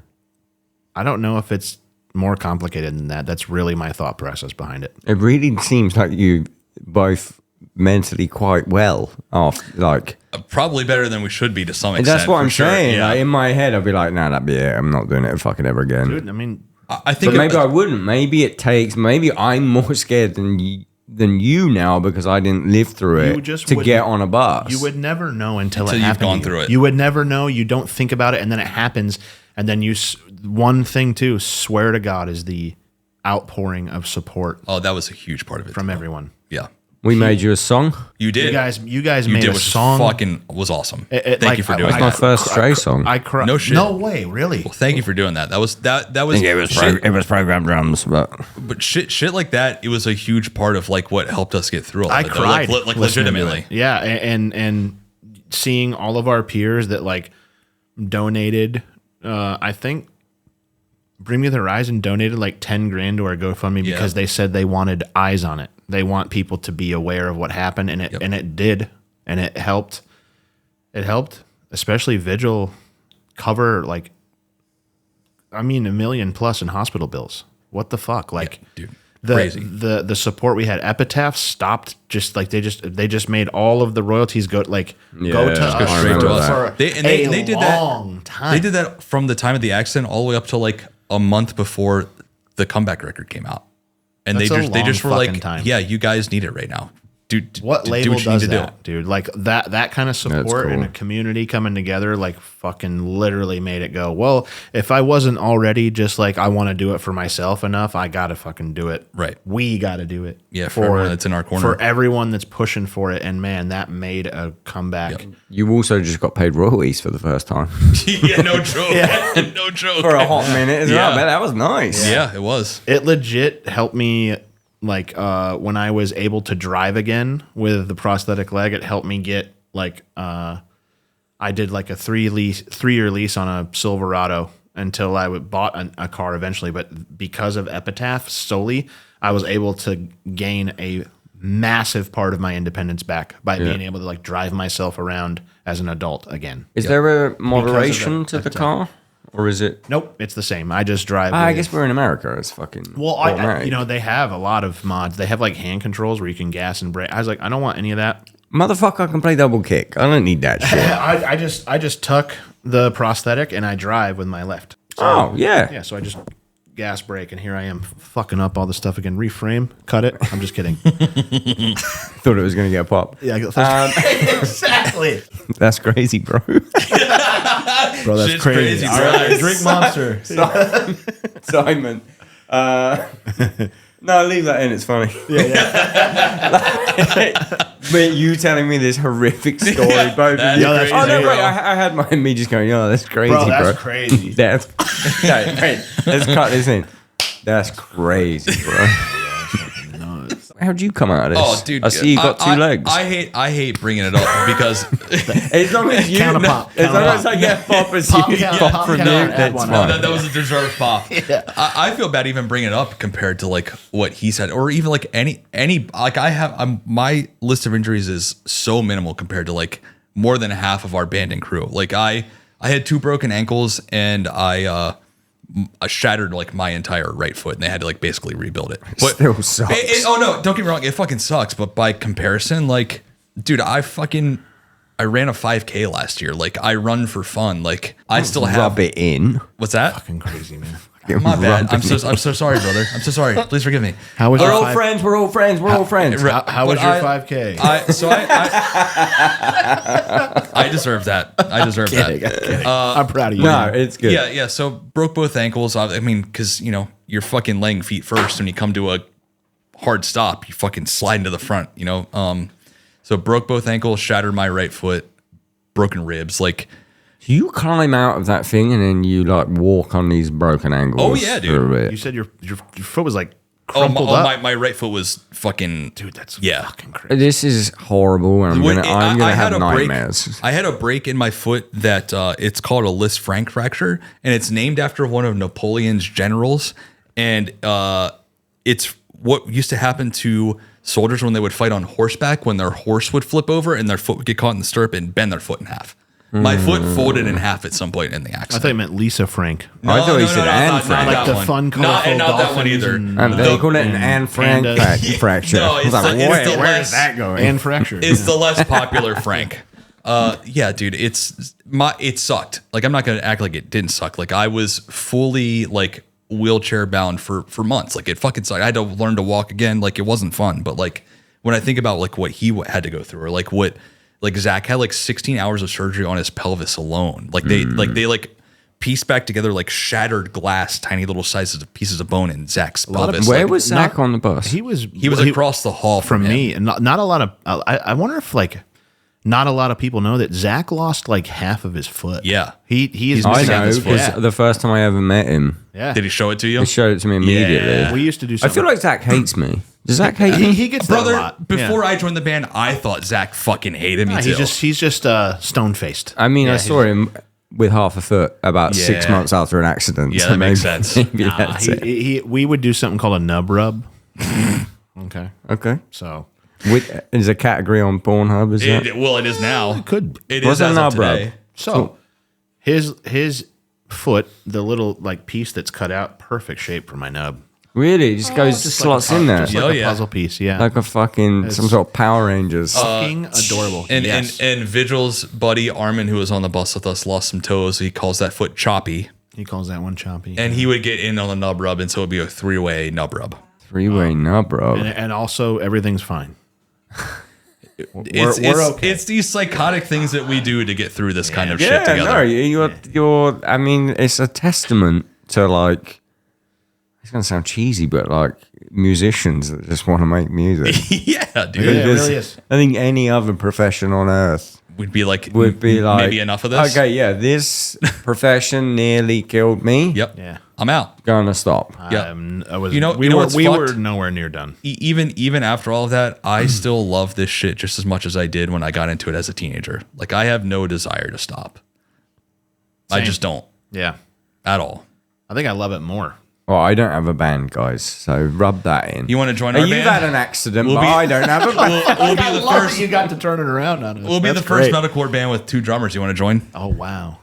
I don't know if it's more complicated than that. That's really my thought process behind it. It really seems like you both mentally quite well off. Like, Probably better than we should be to some extent. that's what for I'm sure. saying. Yeah. Like, in my head, I'd be like, nah, that'd be it. I'm not doing it fucking ever again. Dude, I mean, I think But maybe I wouldn't. Maybe I'm more scared than you now because I didn't live through You it just to wouldn't- get on a bus. you would never know until it you've happened. gone to you. through it. You would never know. You don't think about it, and then it happens. And then one thing too, swear to God, is the outpouring of support Oh, that was a huge part of it. from everyone. Yeah. We made you a song. You did. You guys made a which song. Fucking was awesome. It- Thank you for doing That's my that. first Stray song. I cried. No shit. No way, really. Well, thank you for doing that. That was shit, it was programmed drums, but but shit like that. It was a huge part of like what helped us get through all I of it. though. cried, like listening to legitimately. it. Yeah, and seeing all of our peers that like donated. I think Bring Me the Horizon donated like 10 grand to our GoFundMe because they said they wanted eyes on it. They want people to be aware of what happened, and it did, and it helped. It helped, especially Vigil cover like, I mean, $1 million plus in hospital bills. What the fuck, like, dude, crazy. crazy. The support we had. Epitaph stopped just like they just made all of the royalties go to Yeah, us just go straight to us. for They did long that. time. They did that from the time of the accident all the way up to like a month before the comeback record came out, and That's they a just were long like, fucking time. yeah, you guys need it right now. Dude, What do label what you does need to that, dude? Like that kind of support cool. and a community coming together, like fucking literally made it go. Well, if I wasn't already just like I want to do it for myself enough, I gotta fucking do it. Right. We gotta do it. Yeah, for everyone that's in our corner. For everyone that's pushing for it, and man, that made a comeback. you also just got paid royalties for the first time. yeah, no joke. No joke. For a hot minute as well, Yeah. man. That was nice. Yeah, it was. It legit helped me. Like when I was able to drive again with the prosthetic leg, it helped me get like I did like a 3-year lease on a Silverado until I bought a car eventually. But because of Epitaph solely, I was able to gain a massive part of my independence back by being able to like drive myself around as an adult again. Is there a moderation Because of to the car? Or is it? Nope, it's the same. I just drive. I with- guess we're in America. It's fucking. Well, automatic. they have a lot of mods. They have like hand controls where you can gas and brake. I was like, I don't want any of that. Motherfucker, I can play double kick. I don't need that shit. I just tuck the prosthetic and I drive with my left. So, Oh, yeah. yeah. So I just gas brake, and here I am fucking up all the stuff again. Reframe, cut it. I'm just kidding. Thought it was going to get a pop. Yeah, exactly. That's crazy, bro. Bro, that's Shit's crazy. crazy, All bro. right, drink Monster. Simon. No, leave that in. It's funny. But you telling me this horrific story, both of you. Yeah, that's Oh, no, crazy. right. I had me just going, oh, that's crazy, Bro, bro. that's crazy. That's, okay, wait, let's cut this in. That's crazy, bro. How'd you come out of this? Oh, dude, I see you got two legs. I hate bringing it up because As long as you, Count a pop, as count long a as I get pop as Pop you count, pop pop from you, count, add that's one. fine. that was a deserved pop. I feel bad even bringing it up compared to like what he said, or even like any like my list of injuries is so minimal compared to like more than half of our band and crew. Like I had 2 broken ankles and I shattered like my entire right foot, and they had to like basically rebuild it. But Still sucks. oh no, don't get me wrong, it fucking sucks. But by comparison, like, dude, I fucking I ran a 5K last year. Like I run for fun. Like I still have Rub it in. What's that? Fucking crazy, man. My bad. I'm so sorry, brother. I'm so sorry. Please forgive me. How was We're your all five- friends. We're all friends. We're all friends. How was your 5K? I deserve that. I deserve that. I'm proud of you. No, it's good. Yeah. So broke both ankles. I mean, because you're fucking laying feet first. When you come to a hard stop, you fucking slide into the front. So broke both ankles, shattered my right foot, broken ribs. Like, You climb out of that thing and then you like walk on these broken ankles. Oh, yeah, dude. through it. You said your foot was like crumpled up. my right foot was fucking. Dude, that's yeah. fucking crazy. This is horrible, and I'm gonna have nightmares. I had a break in my foot that it's called a Liszt Frank fracture, and it's named after one of Napoleon's generals, and it's what used to happen to soldiers when they would fight on horseback, when their horse would flip over and their foot would get caught in the stirrup and bend their foot in half. My foot folded in half at some point in the accident. I thought you meant Lisa Frank. I thought you said Anne Frank. Like the fun, colorful not that one dolphins either. And they call it an Anne Frank fracture. No, I was like, where is that going? And fracture. It's the less popular Frank. Yeah, dude, it sucked. Like, I'm not gonna act like it didn't suck. Like, I was fully like wheelchair bound for months. Like, it fucking sucked. I had to learn to walk again. Like, it wasn't fun. But like, when I think about like what he had to go through, or like what like Zach had like 16 hours of surgery on his pelvis alone. Like they pieced back together like shattered glass, tiny little sizes of pieces of bone in Zach's pelvis. Where Like, was Zach on the bus? He was across the hall from him. me, and not a lot of. I wonder if like not a lot of people know that Zach lost like half of his foot. Yeah. He's I missing know, his foot. because the first time I ever met him, Yeah. Did he show it to you? he showed it to me immediately. Yeah. We used to do I something. feel like Zach hates me. Does Zach hate me? he gets Brother, that a lot. before I joined the band, I thought Zach fucking hated me too. He's just stone faced. I mean, I saw him with half a foot about 6 Yeah. months after an accident. Yeah, so that makes maybe- sense. maybe that's it. We would do something called a nub rub. Okay, Okay. so Is a category on Pornhub? Is that? It is now. it could. It What's is as a of nub rub? today. So his foot, the little like piece that's cut out, perfect shape for my nub. Really? It just goes, Just slots like a, in there. just like Oh, a yeah. puzzle piece. Yeah, Like a fucking, some sort of Power Rangers. fucking adorable. And, yes. and Vigil's buddy Armin, who was on the bus with us, lost some toes. He calls that foot choppy, he calls that one choppy. and he would get in on the nub rub, and so it'd be a 3-way nub rub. Three-way nub rub. and also everything's fine. It's we're okay. It's these psychotic things that we do to get through this kind of shit Yeah, together. no, you're, I mean, it's a testament to like, it's going to sound cheesy, but like musicians that just want to make music. Yeah, dude. Yeah, it Because really is. I think any other profession on earth Would be like maybe enough of this. Okay, yeah, this profession nearly killed me. Yep. Yeah. I'm out. Gonna stop. Yeah. I was. You know we what's were fucked? nowhere near done. Even after all of that, I still love this shit just as much as I did when I got into it as a teenager. Like, I have no desire to stop. I Same. just don't Yeah, at all. I think I love it more. Well, I don't have a band, guys, so rub that in. You want to join Hey, our you've band? had an accident, We'll but be- I don't have a band. We'll be the first. You got to turn it around on us. We'll be the first metalcore band with 2 drummers. You want to join? Oh wow!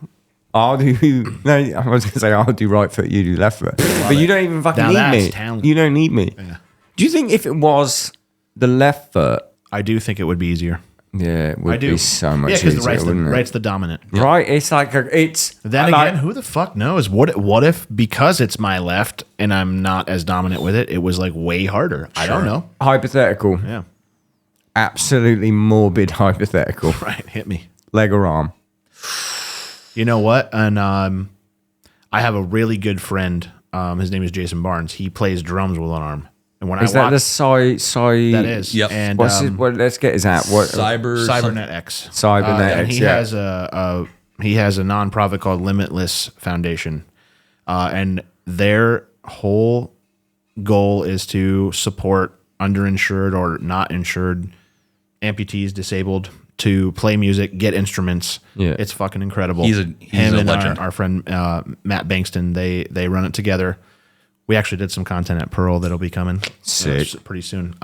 I'll do. No, I was gonna say I'll do right foot, you do left foot, but you don't even fucking Now need that's me. talent. You don't need me. Do you think if it was the left foot, I do think it would be easier. yeah, it would I do. be so much Yeah, easier, because the wouldn't it? right's the dominant. Right, it's like it's. Then like- again, who the fuck knows? What if because it's my left and I'm not as dominant with it, it was like way harder? I don't know. hypothetical, Yeah, absolutely morbid hypothetical. right. Hit me. Leg or arm? You know what? And I have a really good friend. His name is Jason Barnes. He plays drums with one arm. And when Is I that the watch, side? that is. Yep. And What's it? What? Let's get his out. What? Cybernet X. Cybernet And X, he yeah. has he has a nonprofit called Limitless Foundation, and their whole goal is to support underinsured or not insured amputees, disabled, to play music, get instruments. Yeah. It's fucking incredible. He's a Him and legend. Our friend Matt Bankston, they run it together. We actually did some content at Pearl that'll be coming Sick. pretty soon.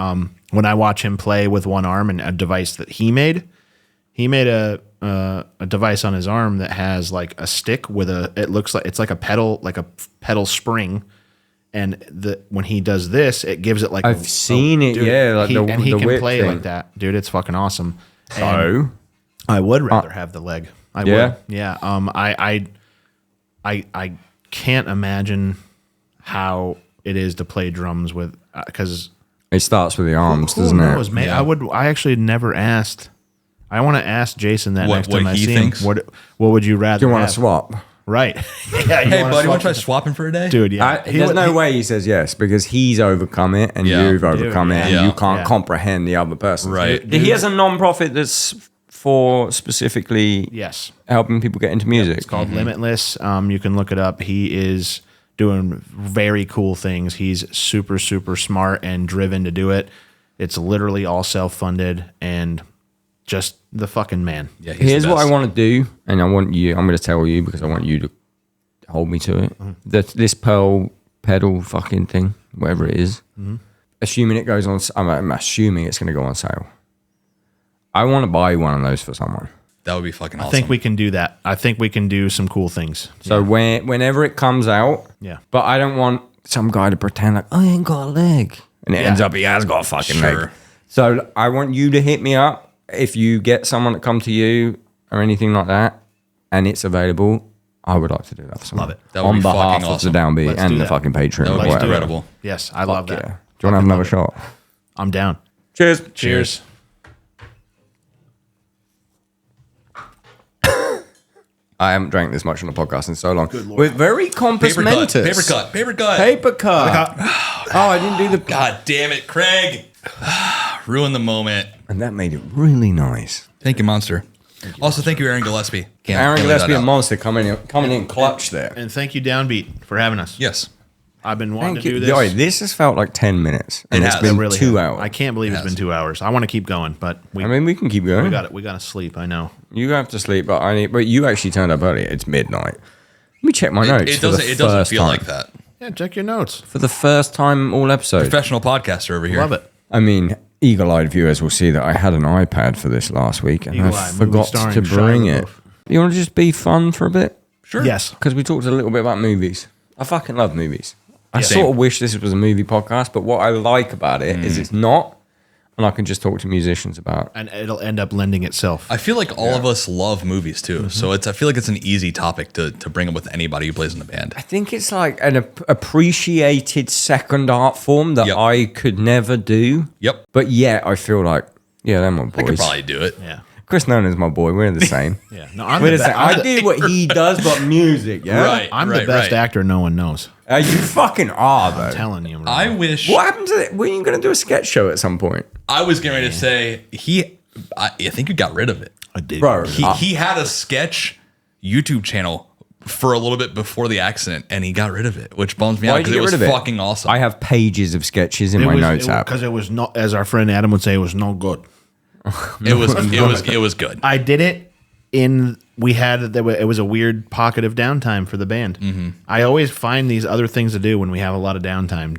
When I watch him play with one arm and a device that he made a device on his arm that has like a stick with it looks like it's like a pedal spring. And when he does this, it gives it like I've seen it, yeah, like he the can whip play thing. like that, dude. It's fucking awesome. So I would rather have the leg. I Yeah? would. Yeah. I can't imagine how it is to play drums with because It starts with the arms, doesn't knows, it? man? Yeah. I actually never asked. I want to ask Jason that What- next time what I he see thinks? him. What would you rather? Do you want have? to swap? Right. Yeah. Hey, buddy, want to try swapping for a day? dude? Yeah. There's no way he says yes because he's overcome it and Yeah. you've overcome it and yeah. you can't Yeah. comprehend the other person. Right. He has a non-profit that's for specifically Yes. helping people get into music. It's called Limitless. You can look it up. He is doing very cool things. He's super, super smart and driven to do it. It's literally all self-funded and just the fucking man. Yeah, he's Here's the what I best. want to do, and I'm going to tell you because I want you to hold me to it. This pearl pedal fucking thing, whatever it is, assuming it goes on, I'm assuming it's going to go on sale. I want to buy one of those for someone. That would be fucking awesome. I think we can do that. I think we can do some cool things. So whenever it comes out, Yeah. But I don't want some guy to pretend like I ain't got a leg, and it ends up he has got a fucking leg. Sure. So I want you to hit me up if you get someone to come to you or anything like that, and it's available. I would like to do that for someone. Love it. That would on be behalf fucking of awesome. the Downbeat Let's and do the that. fucking Patreon. That would or be whatever. incredible. Yes, I love Yeah. that. Do you want to have another shot? I'm down. Cheers. Cheers. I haven't drank this much on the podcast in so long. We're very compass Paper cut. mentis. Paper cut. Paper cut. Paper cut. Oh, I didn't do the. God damn it, Craig. Ruined the moment. And that made it really nice. Thank you, Monster. Also, thank you, Aaron Gillespie. Can't Aaron leave Gillespie that and out. Monster coming in clutch there. And thank you, Downbeat, for having us. Yes. I've been wanting Thank to you. do this. Oi, this has felt like 10 minutes. And It it's has. been It really 2 has. hours. I can't believe it's been 2 hours. I want to keep going, but we we can keep going. we got to sleep. I know. You have to sleep, but you actually turned up early. It's midnight. Let me check my notes. It for the doesn't first feel time. like that. Yeah, check your notes. For the first time all episode. Professional podcaster over here. Love it. I mean, eagle-eyed viewers will see that I had an iPad for this last week and I Eagle-eyed, movie forgot starring to bring Shia it. LaBeouf. You want to just be fun for a bit? Sure. Yes. Because we talked a little bit about movies. I fucking love movies. I Yeah. sort of wish this was a movie podcast, but what I like about it is it's not, and I can just talk to musicians about. And it'll end up lending itself. I feel like all of us love movies too. So I feel like it's an easy topic to bring up with anybody who plays in the band. I think it's like an appreciated second art form that Yep. I could never do. Yep. But yet I feel like, yeah, they're my I could boys. probably do it. yeah. Chris Nolan's my boy. We're the same. Yeah. No, I'm We're the the same. I best. do what he does, but music. Yeah, Right. I'm the best actor no one knows. You fucking are though. I'm telling you. I wish What happened to it? Were you going to do a sketch show at some point, I was getting ready to say I think you got rid of it. I did. bro? He had a sketch YouTube channel for a little bit before the accident, and he got rid of it, which bums me out Why'd because you it get was rid of it? fucking awesome. I have pages of sketches in my notes app. Because it was not, as our friend Adam would say, it was no good. it was good. I did it it was a weird pocket of downtime for the band. Mm-hmm. I always find these other things to do when we have a lot of downtime,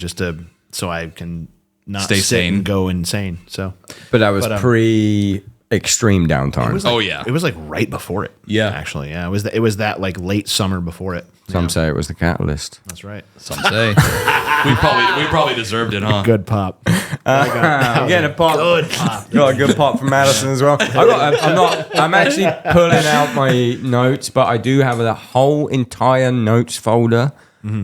so I can not Stay sit sane. and go insane. So, But that was But, pre-extreme downtime. it was like, Oh, yeah. it was like right before it. Yeah. actually, yeah, it was that like late summer before it. Some say it was the catalyst. That's right. Some say we probably deserved it, huh? Good pop. I'm getting a pop. Good pop. Got a good pop from Madison as well. I'm actually pulling out my notes, but I do have a whole entire notes folder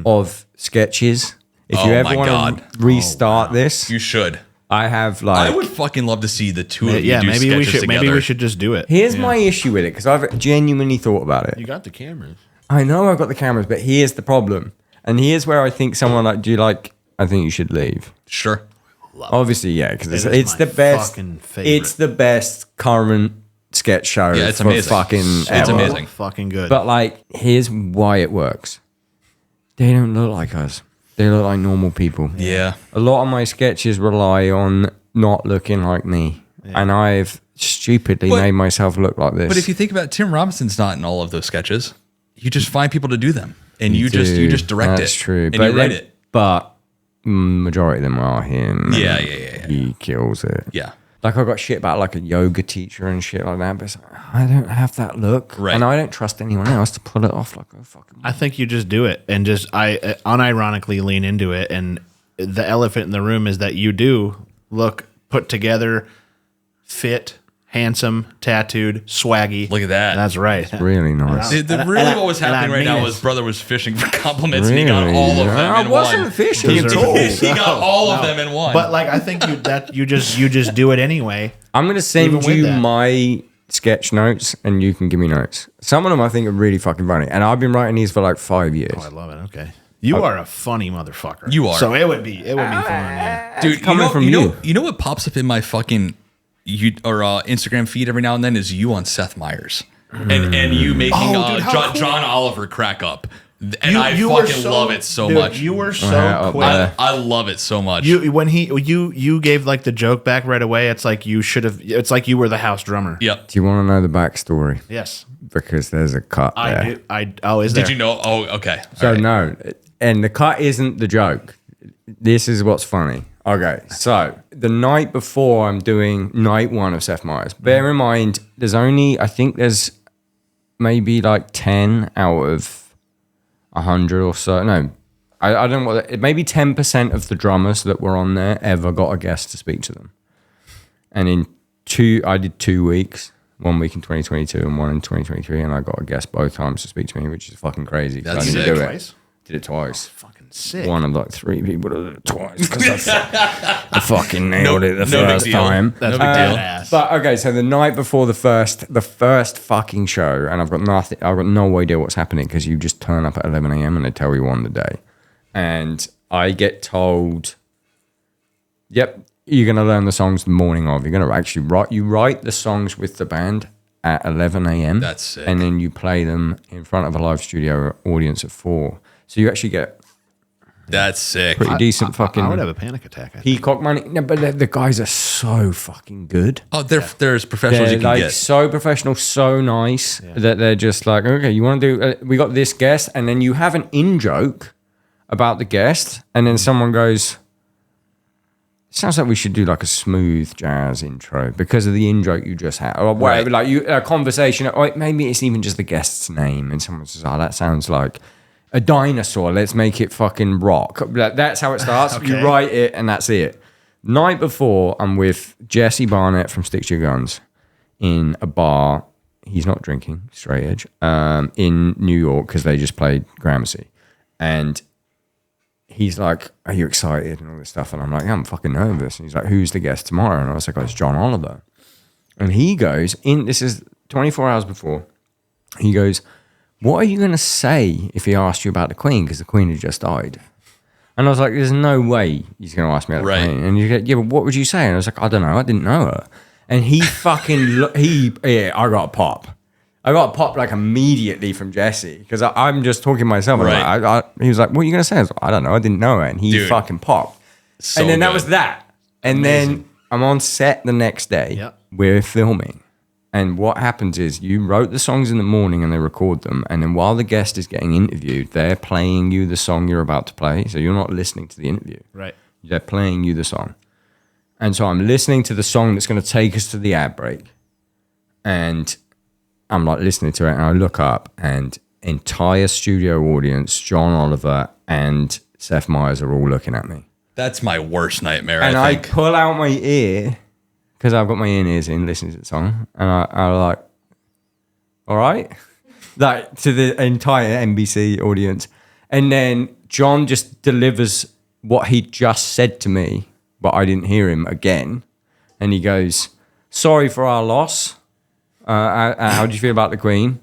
of sketches. If you Oh ever my want God. to restart this, You should. I have I like. would fucking love to see the two of you Yeah, do maybe we sketches should. together. Maybe we should just do it. Here's Yeah. my issue with it because I've genuinely thought about it. You got the cameras. I know I've got the cameras, but here's the problem. And here's where I think someone like, I think you should leave. Sure. Obviously, yeah, because It is it's my the best. fucking favorite. It's the best current sketch show Yeah, it's for amazing. fucking It's ever. amazing. Fucking good. But like, here's why it works. They don't look like us. They look like normal people. Yeah. A lot of my sketches rely on not looking like me, and I've stupidly But- made myself look like this. But if you think about it, Tim Robinson's not in all of those sketches. You just find people to do them, and you just direct it. That's true. and but you write then- it. But majority of them are him. Yeah, and yeah. He kills it. Yeah. Like I got shit about like a yoga teacher and shit like that, but it's like, I don't have that look, Right. and I don't trust anyone else to pull it off. Like, oh fucking. I think you just do it and just I unironically lean into it. And the elephant in the room is that you do look put together, fit, handsome, tattooed, swaggy. Look at that. That's right. Really nice. What was happening right now was brother was fishing for compliments, and he got Really? all of them I in wasn't one. fishing He at did. all. He got all of them in one. But like, I think you just do it anyway. I'm going to send Even with you that. my sketch notes and you can give me notes. Some of them I think are really fucking funny. And I've been writing these for like 5 years. Oh, I love it. Okay. You are a funny motherfucker. You are. So it would be fun. Yeah. Dude, coming from you. You know what pops up in my fucking Instagram feed every now and then is you on Seth Meyers and you making Oh, dude, how cool. John Oliver crack up, and I You were fucking love it so dude, much. You were so Yeah, quick. I love it so much. You gave like the joke back right away. It's like you should have. It's like you were the house drummer. Yep. Do you want to know the backstory? Yes. Because there's a cut there. Is there? Did you know? Oh, okay. So All right. no, and the cut isn't the joke. This is what's funny. Okay, so the night before I'm doing night one of Seth Meyers. Bear in mind, I think there's maybe like 10 out of 100 or so. No, I don't know what. Maybe 10% of the drummers that were on there ever got a guest to speak to them. And I did 2 weeks. 1 week in 2022 and 1 in 2023, and I got a guest both times to speak to me, which is fucking crazy. That's I didn't sick. do it. Twice? Did it twice. Fucking sick. One of like 3 people did it twice because I fucking nailed it the no big first deal. time. That's No big deal. badass. But okay, so the night before the first fucking show, and I've got no idea what's happening because you just turn up at 11 a.m. and they tell you on the day, and I get told, "Yep, you're gonna learn the songs the morning of. You're gonna actually write the songs with the band at 11 a.m. That's sick. And then you play them in front of a live studio audience at 4. So you actually get That's sick. pretty decent fucking." I would have a panic attack. I think. Peacock money. No, but the guys are so fucking good. Oh, they're as professional as They're you can like get. so professional, so nice that they're just like, okay, you want to do, we got this guest, and then you have an in-joke about the guest, and then someone goes, sounds like we should do like a smooth jazz intro because of the in-joke you just had. Or whatever, Right. like a conversation, or maybe it's even just the guest's name, and someone says, oh, that sounds like a dinosaur, let's make it fucking rock. That's how it starts. Okay. You write it, and that's it. Night before, I'm with Jesse Barnett from Stick to Your Guns in a bar. He's not drinking, straight edge, in New York because they just played Gramercy. And he's like, are you excited and all this stuff? And I'm like, yeah, I'm fucking nervous. And he's like, who's the guest tomorrow? And I was like, oh, it's John Oliver. And he goes, this is 24 hours before, he goes, what are you going to say if he asked you about the Queen? Because the Queen had just died. And I was like, there's no way he's going to ask me about the Queen. And you go, yeah, but what would you say? And I was like, I don't know. I didn't know her. And he fucking, I got a pop. I got a pop like immediately from Jesse because I'm just talking to myself. Right. He was like, what are you going to say? I was like, I don't know. I didn't know her. And he Dude. fucking popped. So and then that good. was that. And then I'm on set the next day. Yep. We're filming. And what happens is you wrote the songs in the morning and they record them. And then while the guest is getting interviewed, they're playing you the song you're about to play. So you're not listening to the interview. Right. They're playing you the song. And so I'm listening to the song that's going to take us to the ad break. And I'm like listening to it and I look up and entire studio audience, John Oliver and Seth Meyers are all looking at me. That's my worst nightmare. And I I think. pull out my ear because I've got my in-ears in listening to the song. And I was like, all right? Like to the entire NBC audience. And then John just delivers what he just said to me, but I didn't hear him again. And he goes, sorry for our loss. How do you feel about the Queen?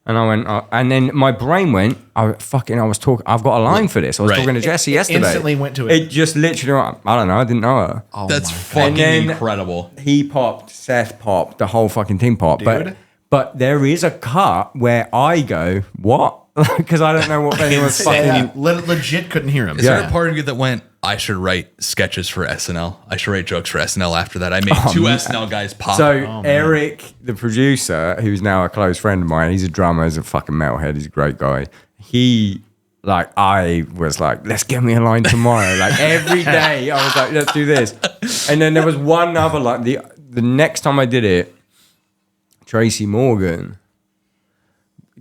And I went, and then my brain went, I've got a line for this. I was Right. talking to Jesse yesterday. Instantly went to it. It just literally, I don't know, I didn't know her. That's And fucking then incredible. He popped, Seth popped, the whole fucking thing popped. Dude. But there is a cut where I go, what? Because I don't know what anyone's fucking... Legit couldn't hear him. Is there Yeah. a part of you that went, I should write sketches for SNL? I should write jokes for SNL after that. I made two SNL guys pop. So Eric, the producer, who's now a close friend of mine, he's a drummer, he's a fucking metalhead, he's a great guy. I was like, let's get me a line tomorrow. Like every day I was like, let's do this. And then there was one other, like the next time I did it, Tracy Morgan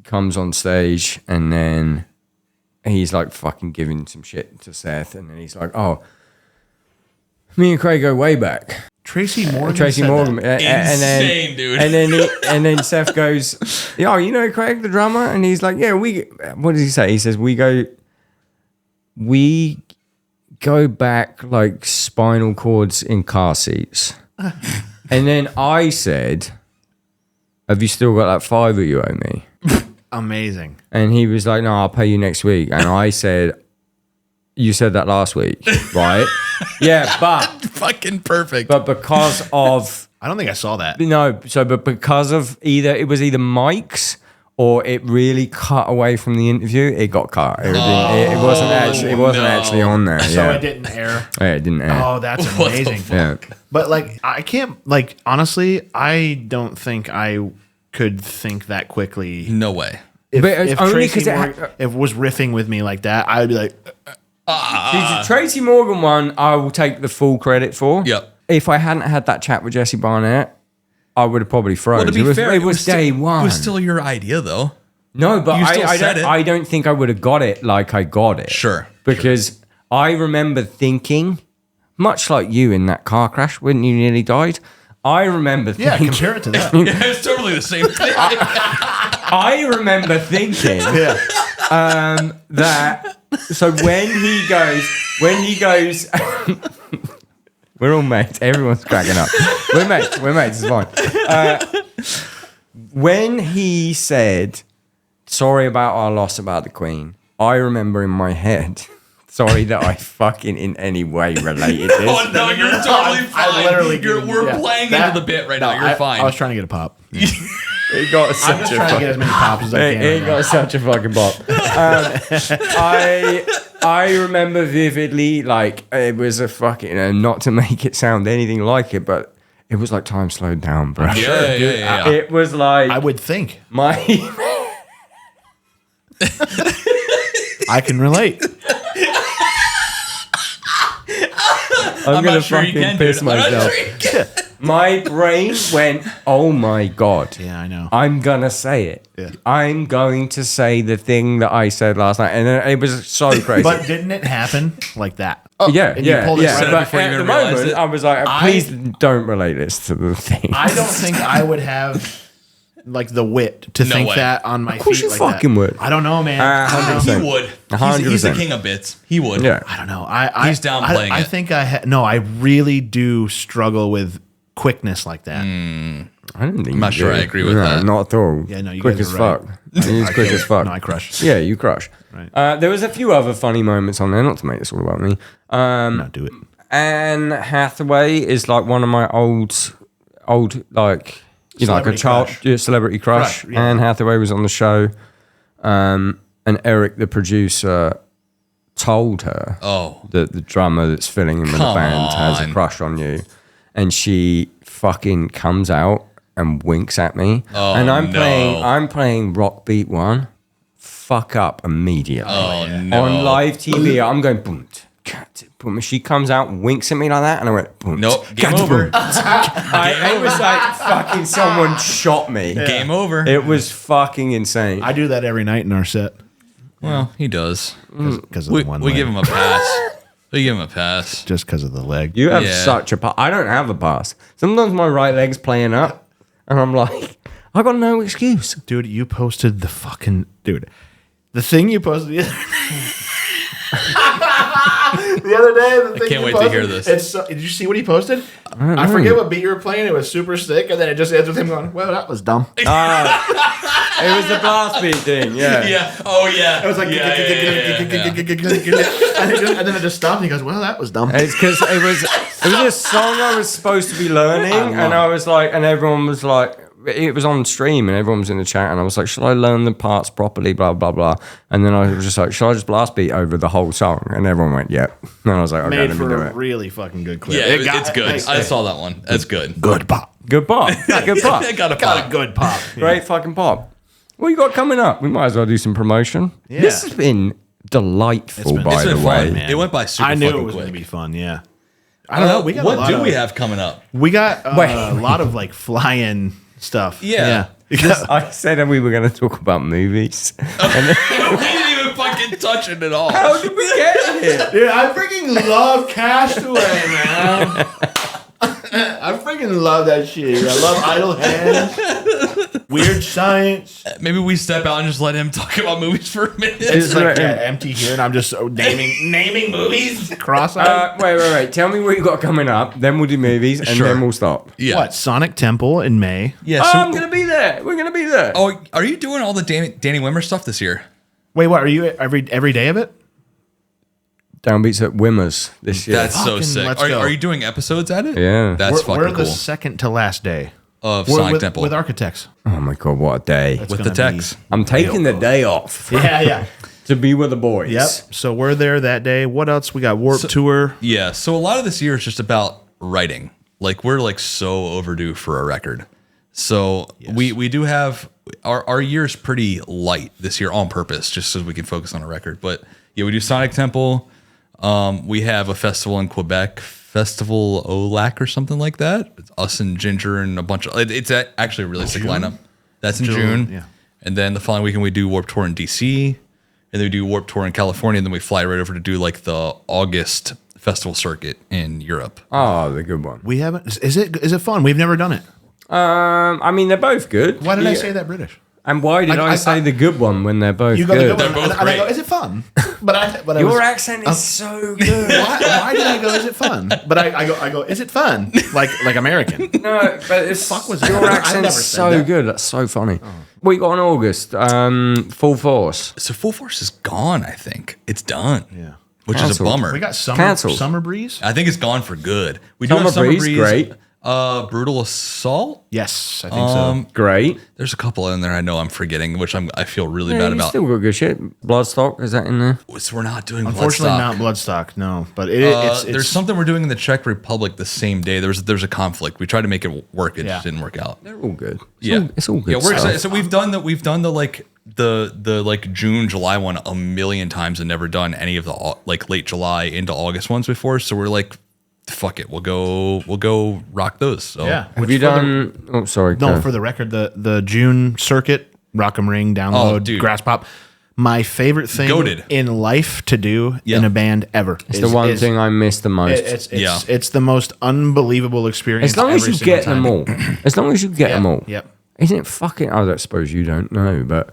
comes on stage and then he's like fucking giving some shit to Seth. And then he's like, oh, me and Craig go way back. Tracy Morgan. Tracy said Morgan. that. Insane, dude. And then Seth goes, "Yo, you know Craig the drummer?" And he's like, "Yeah, what does he say?" He says, we go back like spinal cords in car seats." And then I said, "Have you still got that $5 you owe me?" Amazing. And he was like, "No, I'll pay you next week." And I said, "You said that last week, right?" Yeah, but Fucking perfect. But because of I don't think I saw that. but because of it was either mics or it really cut away from the interview. It got cut. It wasn't actually on there. So Yeah. it didn't air. Yeah, it didn't air. Oh, that's amazing. Yeah. But like, I can't, like, honestly, I don't think I could think that quickly. No way. But it's only Tracy 'cause Morgan, if it was riffing with me like that, I would be like, The Tracy Morgan one, I will take the full credit for. Yep. If I hadn't had that chat with Jesse Barnett, I would have probably froze. Well, to be fair, it was day still, one. It was still your idea, though. No, but You still said it. I don't think I would have got it like I got it. Sure. Because I remember thinking, much like you in that car crash when you nearly died, I remember yeah, thinking, compare it to that. Yeah, it's totally the same thing. I remember thinking Yeah. that, so when he goes, we're all mates, everyone's cracking up. We're mates, it's fine. When he said, "Sorry about our loss about the Queen," I remember in my head, sorry that I fucking in any way related this. Oh no, you're totally fine. I literally We're playing into the bit right now. You're fine. I was trying to get a pop. It got I'm such just a trying to get as many pops as I can. It got such a fucking pop. I remember vividly, like, it was a fucking, not to make it sound anything like it, but it was like time slowed down, bro. Yeah. It was like I would think. my I can relate. I'm gonna not sure you fucking can, piss dude. I'm not myself. sure you can. My brain went, "Oh my god." Yeah, I know. I'm gonna say it. Yeah. I'm going to say the thing that I said last night, and it was so crazy. But didn't it happen like that? Yeah. and you pulled it right But before you at even the realized moment, it. I was like, "Please don't relate this to the thing." I don't think I would have like the wit to think way. that on my Of course feet you like fucking that. would. I don't know, man. Uh, I don't 100%. know. He would. 100%. He's the king of bits. He would. Yeah. I don't know. I He's downplaying I it. think no. I really do struggle with quickness like that. I don't think I'm not you sure do. I agree with No, that. Not at all. Yeah, no, you quick guys as are fuck. right. He's quick as fuck. No, I crush. Yeah, you crush. Right. There was a few other funny moments on there, not to make this all about me. No, do it. Anne Hathaway is like one of my old like, you know, like a Celebrity child crush. celebrity crush. Crush, yeah. Anne Hathaway was on the show, and Eric, the producer, told her that the drummer that's filling in with the Come band has a on. crush on you, and she fucking comes out and winks at me, and I'm playing Rock Beat 1, fuck up immediately. Oh, no. On live TV, I'm going boom. Boom. She comes out and winks at me like that, and I went boom. Nope. Game over. It was like fucking someone shot me. Game over. It was fucking insane. I do that every night in our set Well, he does. because of We the one. we leg. give him a pass. We give him a pass. just because of the leg. You have Yeah. such a pass. I don't have a pass. Sometimes my right leg's playing up, and I'm like, I got no excuse. Dude, you posted the fucking the thing you posted the other day. I can't wait to hear this. Did you see what he posted? I forget what beat you were playing. It was super sick, and then it just ends with him going, "Well, that was dumb." It was the blast beat thing, yeah. Yeah. Oh yeah. It was like, Yeah. and then it just stopped. And he goes, "Well, that was dumb." It's because it was a song I was supposed to be learning, and I was like, and everyone was like, it was on stream, and everyone was in the chat, and I was like, should I learn the parts properly, blah blah blah, and then I was just like, should I just blast beat over the whole song? And everyone went, yep. And I was like, okay, Made let me for do a it. really fucking good clip. Yeah, it's good. I saw that one. That's good. good pop. Good pop, good pop, I got a Got pop. a good pop. great fucking pop. What you got coming up? We might as well do some promotion. Yeah. This has been delightful, by It's the been way. fun, man. It went by super I knew fucking it was going to quick. be fun. Yeah. I don't know. We got a what lot do of, we have coming up? We got Wait. a lot of like fly-in stuff. Yeah. I said that we were going to talk about movies. We didn't even fucking touch it at all. How did we get here? Dude, I freaking love Castaway, man. fucking love that shit. I love Idle Hands, Weird Science. Maybe we step out and just let him talk about movies for a minute. It's like empty here, and I'm just naming movies. Cross-eyed. Wait. Tell me what you got coming up. Then we'll do movies, and Sure. then we'll stop. Yeah. What? Sonic Temple in May. Yeah. Oh, So, I'm gonna be there. We're gonna be there. oh, are you doing all the Danny Wimmer stuff this year? Wait, what? Are you every day of it? Downbeats at Wimmers this year. That's so Fucking sick. let's Are, go. are you doing episodes at it? Yeah. That's we're fucking the cool. second to last day Of We're Sonic with, Temple. with Architects. Oh my god, what a day! with the gonna be- techs. I'm taking the day off Yeah. to be with the boys. Yep. So we're there that day. What else? We got Warped Tour. Yeah. So a lot of this year is just about writing. Like we're like so overdue for a record. So we do have our year's pretty light this year on purpose, just so we can focus on a record. But yeah, we do Sonic Temple. We have a festival in Quebec, Festival Olac or something like that. It's us and Ginger and a bunch of. It's actually a really sick lineup. That's in June. Yeah. And then the following weekend we do Warped Tour in DC, and then we do Warped Tour in California, and then we fly right over to do like the August festival circuit in Europe. Oh, the good one. We haven't. Is it fun? We've never done it. I mean, they're both good. Why did I Yeah. say that British? And why did I say the good one when they're both You go good? the good one, They're both and I go, great. is it fun? But I Your was, accent is so good. why did I go? Is it fun? But I go. Is it fun? Like American. No, but it's Fuck was your that? I've accent's never said so that. good. That's so funny. What you got in August? Full Force. So Full Force is gone. I think it's done. Yeah. Which is a Cancelled. bummer. We got Cancelled. Summer Breeze. I think it's gone for good. We do Summer have Summer Breeze, Breeze. great. Brutal Assault. Yes, I think so. Great. There's a couple in there I know I'm forgetting, which I feel really Yeah, bad you about. still got good shit. Bloodstock, is that in there? So we're not doing Unfortunately, Bloodstock. not Bloodstock. No, but it's There's something we're doing in the Czech Republic the same day. There's a conflict. We tried to make it work. It Yeah. just didn't work out. They're all good. It's all good. Yeah, we're stuff. excited. So we've done the like the like June, July one a million times and never done any of the like late July into August ones before. So we're like, fuck it, we'll go rock those. So Yeah. Have you done? Oh, sorry. No, go. for the record, the June circuit, Rock'em Ring, Download, dude. Grass Pop. My favorite thing Goated. in life to do Yeah. in a band ever. It's the one thing I miss the most. It's the most unbelievable experience. As long as every you single get them time. all. As long as you get them all. Yep. Isn't it fucking... I don't suppose you don't know, but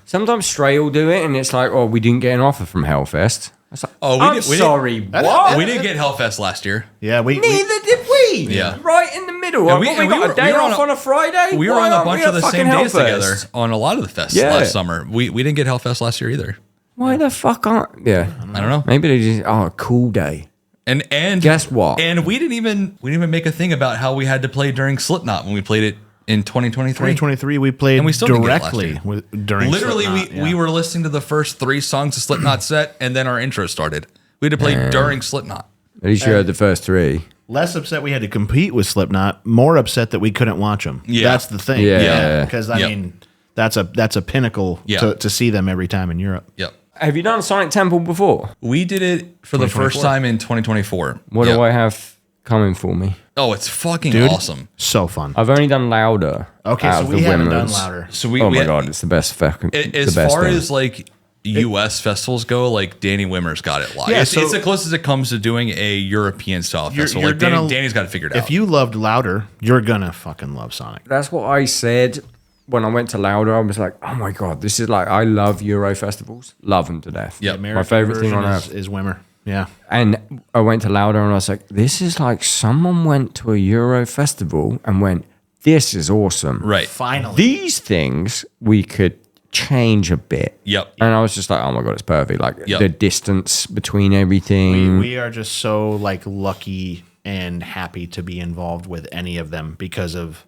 sometimes Stray will do it and it's like, oh, we didn't get an offer from Hellfest. It's like, Oh, I'm sorry, what? we didn't get Hellfest last year. Yeah, we Neither did we. Yeah. Right in the middle. And We got a day off on a Friday. We were Why on a aren't bunch we of at the same fucking days Hellfest? together on a lot of the fests Yeah. last summer. We didn't get Hellfest last year either. Why the fuck aren't... Yeah. I don't know. Maybe they just... Oh, cool day. And Guess what? And we didn't even make a thing about how we had to play during Slipknot when we played it in 2023. 2023 we played And we still didn't get it last directly year. during Literally, Slipknot, we yeah. were listening to the first 3 songs of Slipknot set, and then our intro started. We had to play during Slipknot. At least you heard the first 3. less upset we had to compete with Slipknot, more upset that we couldn't watch them. Yeah. That's the thing. Yeah. Because I Yep. mean, that's a pinnacle Yeah. to see them every time in Europe. Yep. Have you done Sonic Temple before? We did it for the first 2024. time in 2024. What Yep. do I have coming for me? Oh, it's fucking Dude, awesome. so fun. I've only done Louder. Okay, out so of we the haven't done Wimmers. Louder. So we, Oh we my god, it's the best fucking. as the best far thing. as like U.S. festivals go, like Danny Wimmer's got it live. Yeah, it's so- the closest it comes to doing a European style festival. you're Like gonna- Danny's got it figured out. If you loved Louder, you're gonna fucking love Sonic. That's what I said when I went to Louder. I was like, oh my god, this is like, I love Euro festivals, love them to death. Yep. My favorite thing on earth. is Wimmer. Yeah. And I went to Louder and I was like, this is like someone went to a Euro festival and went, this is awesome. right. Finally. These things we could change a bit. Yep. And I was just like, oh my god, it's perfect. Like Yep. the distance between everything. We are just so like lucky and happy to be involved with any of them because of,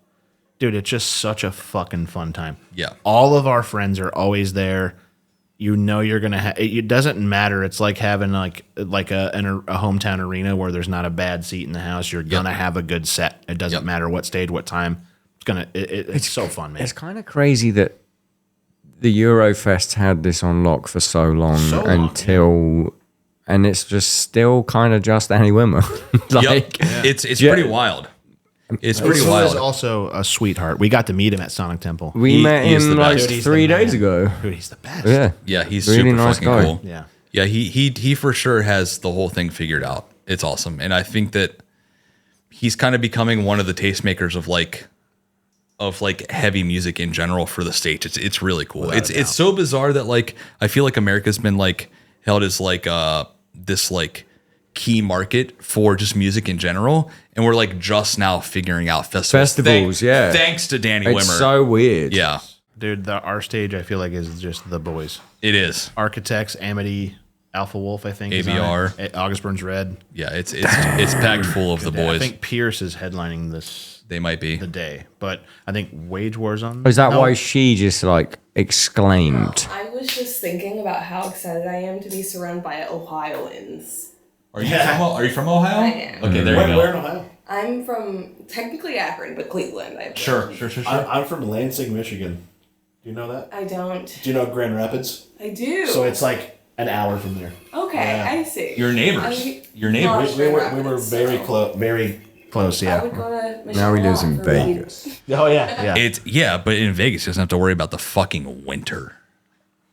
dude, it's just such a fucking fun time. Yeah. All of our friends are always there. You know you're gonna have. It doesn't matter. It's like having like a hometown arena where there's not a bad seat in the house. You're gonna have a good set. It doesn't Yep. matter what stage, what time. It's so fun, man. It's kind of crazy that the Eurofest had this on lock for so long So long, until, and it's just still kind of just Danny Wimmer. like, Yep. It's Yeah. pretty wild. It's pretty He was wild. also a sweetheart. We got to meet him at Sonic Temple. we met he is him the like best. Dude, he's 3 the days man. ago. Dude, he's the best. Yeah. Yeah, he's Really super nice fucking guy. cool. Yeah. Yeah, he for sure has the whole thing figured out. It's awesome. And I think that he's kind of becoming one of the tastemakers of like heavy music in general for the States. It's really cool. It's so bizarre that like I feel like America's been like held as like this like key market for just music in general, and we're like just now figuring out festivals. Yeah, thanks to Danny it's Wimmer. so weird. Yeah, Dude, our stage I feel like is just the boys. it is. Architects, Amity, Alpha Wolf, I think. is on ABR. it. August Burns Red. Yeah, it's packed full of the I boys. think Pierce is headlining They might be. the day, but I think Wage War's on. Is that No. why she just like exclaimed? I was just thinking about how excited I am to be surrounded by Ohioans. Are you from Ohio? I am. Okay, there you go. Where in Ohio? I'm from technically Akron, but Cleveland. Sure. I'm from Lansing, Michigan. Do you know that? I don't. Do you know Grand Rapids? I do. So it's like an hour from there. Okay, Yeah. I see. Your neighbors. Your neighbors. We were Rapids, very so close. Very Close, I yeah. would go to Michigan Now he lives a lot in for weed. Vegas. Oh yeah. Yeah. But in Vegas, he doesn't have to worry about the fucking winter.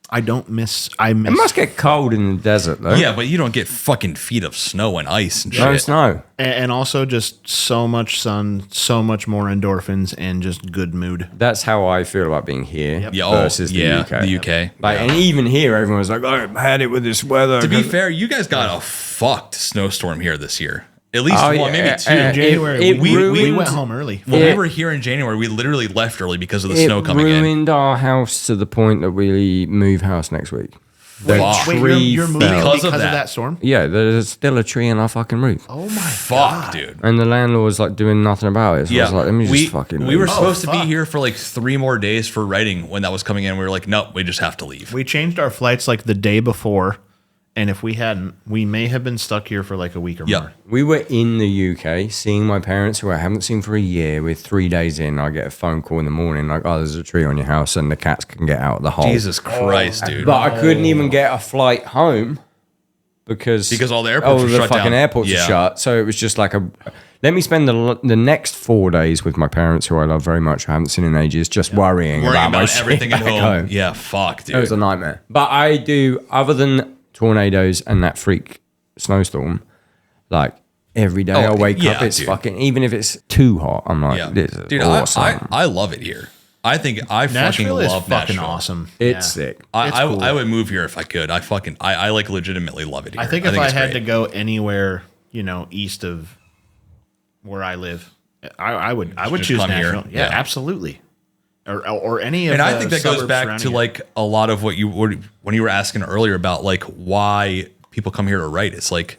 I miss. It must get cold in the desert though. Yeah, but you don't get fucking feet of snow and ice and shit. No snow. And also just so much sun, so much more endorphins, and just good mood. That's how I feel about being here Yeah, versus the UK. The UK. Like, and even here, everyone's like, "I had it with this weather." To be fair, you guys got a fucked snowstorm here this year. At least Oh, one, yeah, maybe two. and January, it we ruined- went home early. When Yeah. we were here in January, we literally left early because of the It snow coming in. ruined our house to the point that we move house next week. The Fuck. Wait, tree you're moving fell. Because because of of that. that storm? Yeah, there's still a tree in our fucking roof. Oh my Fuck, dude. And the landlord was like doing nothing about it. So I was like, let me just fucking we leave. were supposed to be fuck. here for like 3 more days for writing when that was coming in. We were like, nope, we just have to leave. We changed our flights like the day before, and if we hadn't, we may have been stuck here for like a week or Yeah. more. We were in the UK seeing my parents, who I haven't seen for a year. We're 3 days in. I get a phone call in the morning like, oh, there's a tree on your house and the cats can get out of the hole. Jesus Christ, dude. But I couldn't even get a flight home because All the airports were the shut fucking down. airports Yeah. are shut. So it was just like let me spend the next 4 days with my parents, who I love very much. I haven't seen in ages, just worrying Worrying about my about everything shit at back home. Yeah, fuck, dude. It was a nightmare. But I do, other than tornadoes and that freak snowstorm, like every day I wake up, it's dude. fucking, even if it's too hot, I'm like, Yeah. this is Dude, awesome. I love it here. I think I fucking Nashville is love fucking Nashville. awesome. It's Yeah. sick. It's cool. I would move here if I could. I like legitimately love it here. I think if I it's had great. to go anywhere, east of where I live, I would just choose come here. Nashville. Yeah, Yeah. absolutely. Or any of And the I think that goes suburbs back surrounding to it. like a lot of what you were when you were asking earlier about like why people come here to write. It's like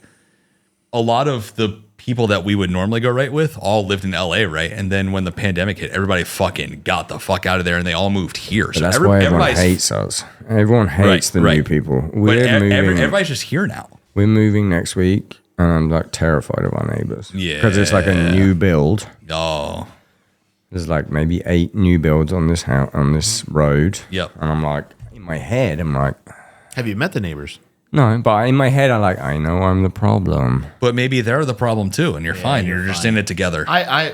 a lot of the people that we would normally go write with all lived in LA, right? And then when the pandemic hit, everybody fucking got the fuck out of there and they all moved here. But that's why everyone hates us. Everyone hates the new people. But We're moving. everybody's just here now. We're moving next week, and I'm like terrified of our neighbors. Yeah. because it's like a new build. Oh, There's like maybe 8 new builds on this house, on this road. Yep. And I'm like, in my head, I'm like, Have you met the neighbors? no, but in my head, I know I'm the problem. but maybe they're the problem too, and you're fine. You're just in it together. I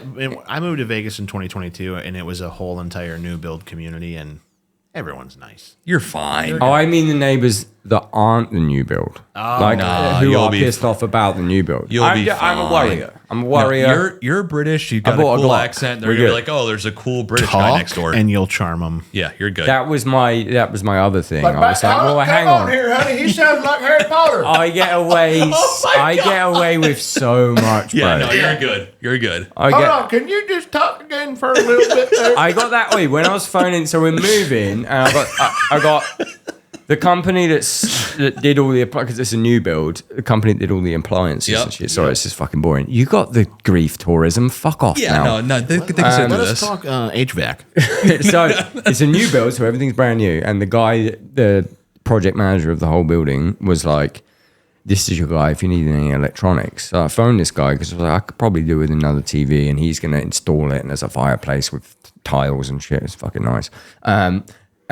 moved to Vegas in 2022, and it was a whole entire new build community, and everyone's nice. You're fine. Oh, I mean the neighbors that aren't the new build. Nah, who you'll are be pissed off about the new build. You'll be I'm a fine. warrior. I'm a No, warrior. you're British. You've got a bought a cool Glock. accent. We're They're gonna be good. like, oh, there's a cool British guy next door. and you'll charm them. Yeah, you're good. that was my other thing. I was like, well, hang Come on. here, honey. He sounds like Harry Potter. I get away. I get away with so much, bro. yeah, no, you're good. You're good. I Hold get. on. Can you just talk again for a little bit there? I got that way when I was phoning. So we're moving, and I got the company that did all the, because it's a new build. The company that did all the appliances Yep. and shit. Sorry, it's just fucking boring. You got the grief tourism. Fuck off. Yeah, now. no, they consider Let this. us talk HVAC. So it's a new build, so everything's brand new. And the guy, the project manager of the whole building, was like, "This is your guy if you need any electronics." So I phoned this guy because I was like, I could probably do with another TV, and he's going to install it. And there's a fireplace with tiles and shit. It's fucking nice.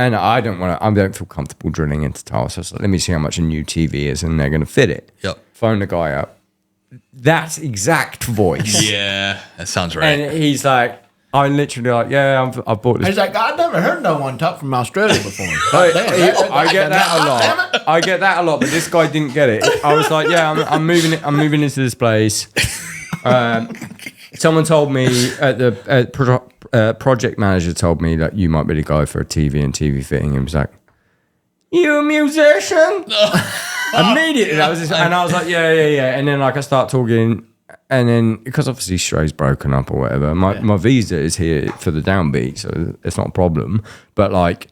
And I don't feel comfortable drilling into tiles. So I was like, let me see how much a new TV is, and they're going to fit it. Yep. Phone the guy up. That exact voice. Yeah, that sounds right. And he's like, I literally like, yeah, I've bought this. He's like, I've never heard no one talk from Australia before. I get that a lot. I get that a lot, but this guy didn't get it. I was like, yeah, I'm moving into this place. Someone told me project manager told me that you might be the guy for a TV and TV fitting. He was like, "You a musician?" Immediately, and I was like, yeah. And then like I start talking, and then because obviously Stray's broken up or whatever, my visa is here for the Downbeat, so it's not a problem. But like,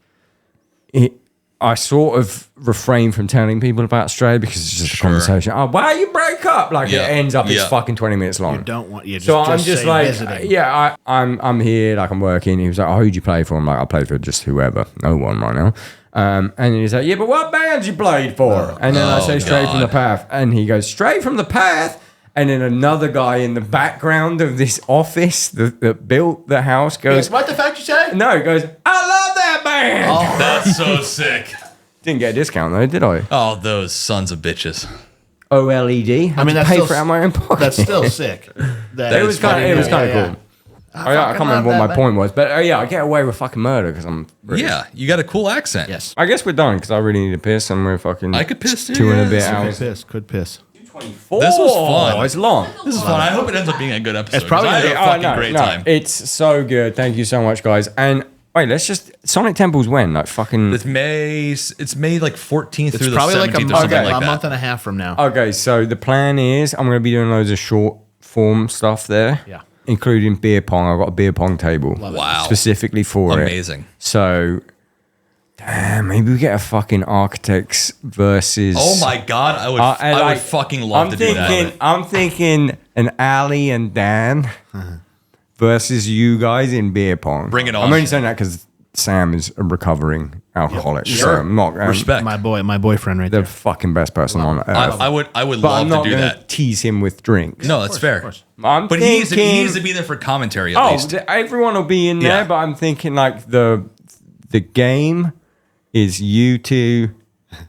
I sort of refrain from telling people about Stray because it's just a conversation. Oh, why you break up? Like it ends up it's fucking 20 minutes long. You don't want you. So I'm just like, visiting. I'm here, like I'm working. He was like, "Oh, who'd you play for?" I'm like, "I played for just whoever, no one right now." And he's like, "Yeah, but what bands you played for?" And then I say, "Straight from the Path," and he goes, "Straight from the Path." And then another guy in the background of this office that built the house goes, "What the fuck you say?" No, he goes, "I love that band." Oh, that's so sick. Didn't get a discount though, did I? Oh, those sons of bitches. OLED. I mean, that's pay still, for it out of my own pocket. That's still sick. It was kind of cool. I can't remember what my point was, but I get away with fucking murder because I'm British. Yeah, you got a cool accent. Yes. I guess we're done because I really need to piss and we're fucking. I could piss too. 2 and a bit Yeah. hours. Could piss. 24. This was fun. Oh, it's long. This is fun. I hope it ends up being a good episode. It's probably 'cause I had a fucking no, great no, time. It's so good. Thank you so much, guys. And wait, let's just Sonic Temple's when? Like fucking. It's May like 14th It's through the probably 17th like or something like a that. month and a half from now. Okay, so the plan is I'm going to be doing loads of short form stuff there. Yeah. Including beer pong. I've got a beer pong table. Wow. Specifically for it. Amazing. So, damn, maybe we get a fucking Architects versus. Oh my god, I would fucking love to do that. I'm thinking an Ali and Dan versus you guys in beer pong. Bring it on. I'm only saying that because Sam is a recovering alcoholic. So Sure. I'm not. Respect. My boyfriend right The there. fucking best person on earth. I would but love I'm not to do gonna that. tease him with drinks. No, that's fair. I'm But thinking, he needs to be there for commentary at least. Everyone will be in there, Yeah. but I'm thinking like the game is you two,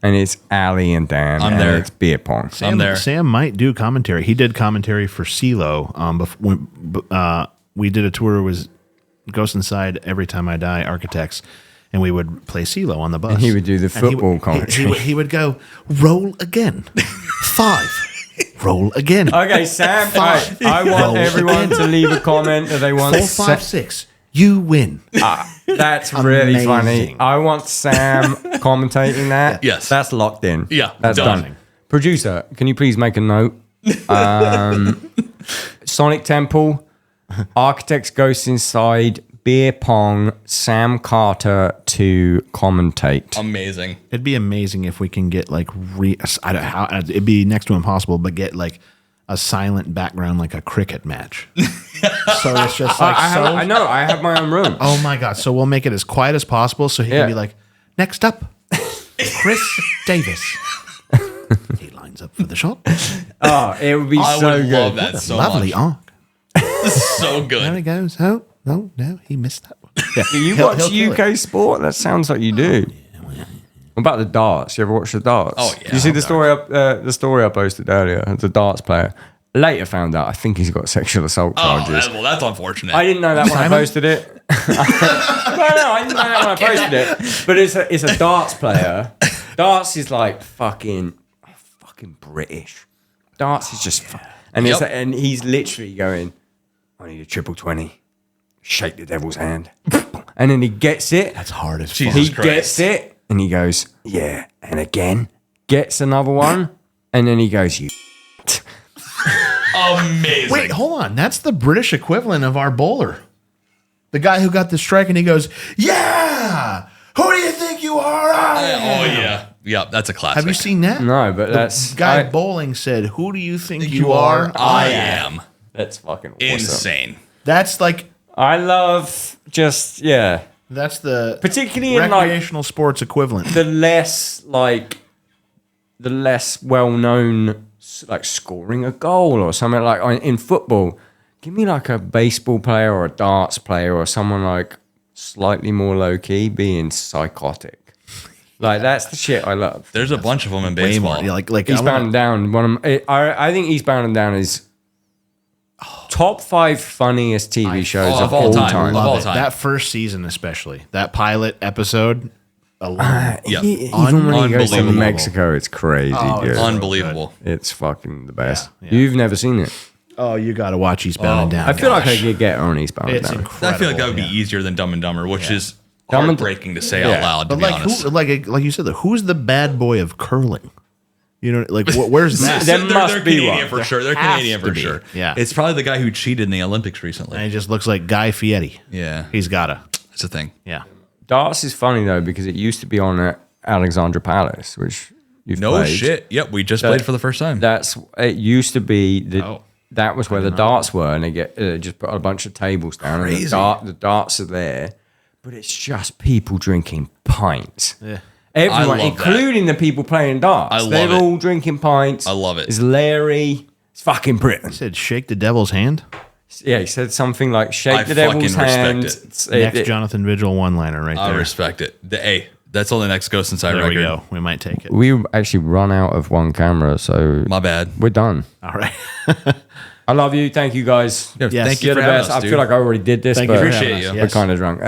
and it's Ali and Dan. I'm and there. It's beer pong. I'm there. Sam might do commentary. He did commentary for CeeLo. We did a tour with Ghost Inside, Every Time I Die, Architects, and we would play CeeLo on the bus. And he would do the And football commentary. He would go, roll again. 5. Roll again. Okay, Sam. Five. I want Roll everyone again. to leave a comment that they want. 4, 5, 6. You win. That's really Amazing. funny. I want Sam commentating that. Yes. That's locked in. Yeah, That's done. done. Producer, can you please make a note? Sonic Temple, Architects Ghost Inside, Beer Pong, Sam Carter to commentate. Amazing. It'd be amazing if we can get like I don't how it'd be next to impossible, but get like a silent background like a cricket match. So it's just like I know. I have my own room. Oh my god! So we'll make it as quiet as possible, so he Yeah. can be like, "Next up, Chris Davis." He lines up for the shot. Oh, it would be I so would good. love that so Lovely much. arc. This is so There good. he goes. Oh no, he missed that one. Yeah. Do you He'll watch kill it. UK sport? That sounds like you do. What about the darts? You ever watch the darts? Oh, yeah. Did you see the story I posted earlier? It's a darts player. Later found out I think he's got sexual assault Oh, charges. that's unfortunate. I didn't know that when I Simon? posted it. No, I didn't know that when I posted it. But it's a darts player. Darts is like fucking British. Darts is just and Yep. and he's literally going, I need a triple 20. Shake the devil's hand. And then he gets it. That's hard as Jesus fuck. He Christ. gets it and he goes, yeah, and again. Gets another one. And then he goes, you. Amazing. Wait, hold on. That's the British equivalent of our bowler. The guy who got the strike and he goes, "Yeah, who do you think you are?" I am." Oh yeah. Yeah, that's a classic. Have you seen that? No, but that's Guy I- bowling said, "Who do you think you are?" I am. That's fucking awesome. Insane. That's like I love just that's the particularly in like recreational sports equivalent. the less well known like scoring a goal or something like in football. Give me like a baseball player or a darts player or someone like slightly more low key being psychotic. Like that's the shit I love. There's a bunch of them in Way baseball. more. Yeah, like Eastbound and Down. I think Eastbound and Down is top 5 funniest TV shows of all time. love Of all it. time. That first season, especially that pilot episode. Alone. Yep. Even when he goes to Unbelievable. Mexico, it's crazy. Oh, dude. it's Unbelievable. It's fucking the best. Yeah. You've never seen it. Oh, you got to watch Eastbound and Down. I feel like I Gosh. could get on Eastbound and It's Down. incredible. I feel like that would be yeah. easier than Dumb and Dumber, which is Dumb and- heartbreaking to say out loud. To But be honest, like you said, who's the bad boy of curling? You know, like where's that? There must they're be Canadian one. for sure. They're has Canadian to for be. sure. Yeah. It's probably the guy who cheated in the Olympics And recently. he just looks like Guy Fieri. Yeah, He's gotta. it's a thing. Yeah. Darts is funny though because it used to be on at Alexandra Palace, which you've No played. shit. Yep, we just played for the first time. It used to be Oh. that was where the darts were, and they just put a bunch of tables down, and Crazy. the darts are there, but it's just people drinking pints. Yeah. Everyone, love that. including the people playing darts, I love they're it. all drinking pints. I love it. It's Larry. It's fucking Britain. He said, "Shake the devil's hand." Yeah, he said something like "shake I the devil's fucking respect hand." it. Next Jonathan Vigil one-liner right I there. respect it. Hey, that's on the next Ghost Inside There record. we go. We might take it. We actually run out of one camera, so My bad. we're done. All right. I love you. Thank you guys. Yeah, Yes. thank you You're for the having best. us, I dude. feel like I already did this, Thank but you for Appreciate having us. you. we're Yes. kind of drunk.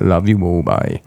Love you all. Bye.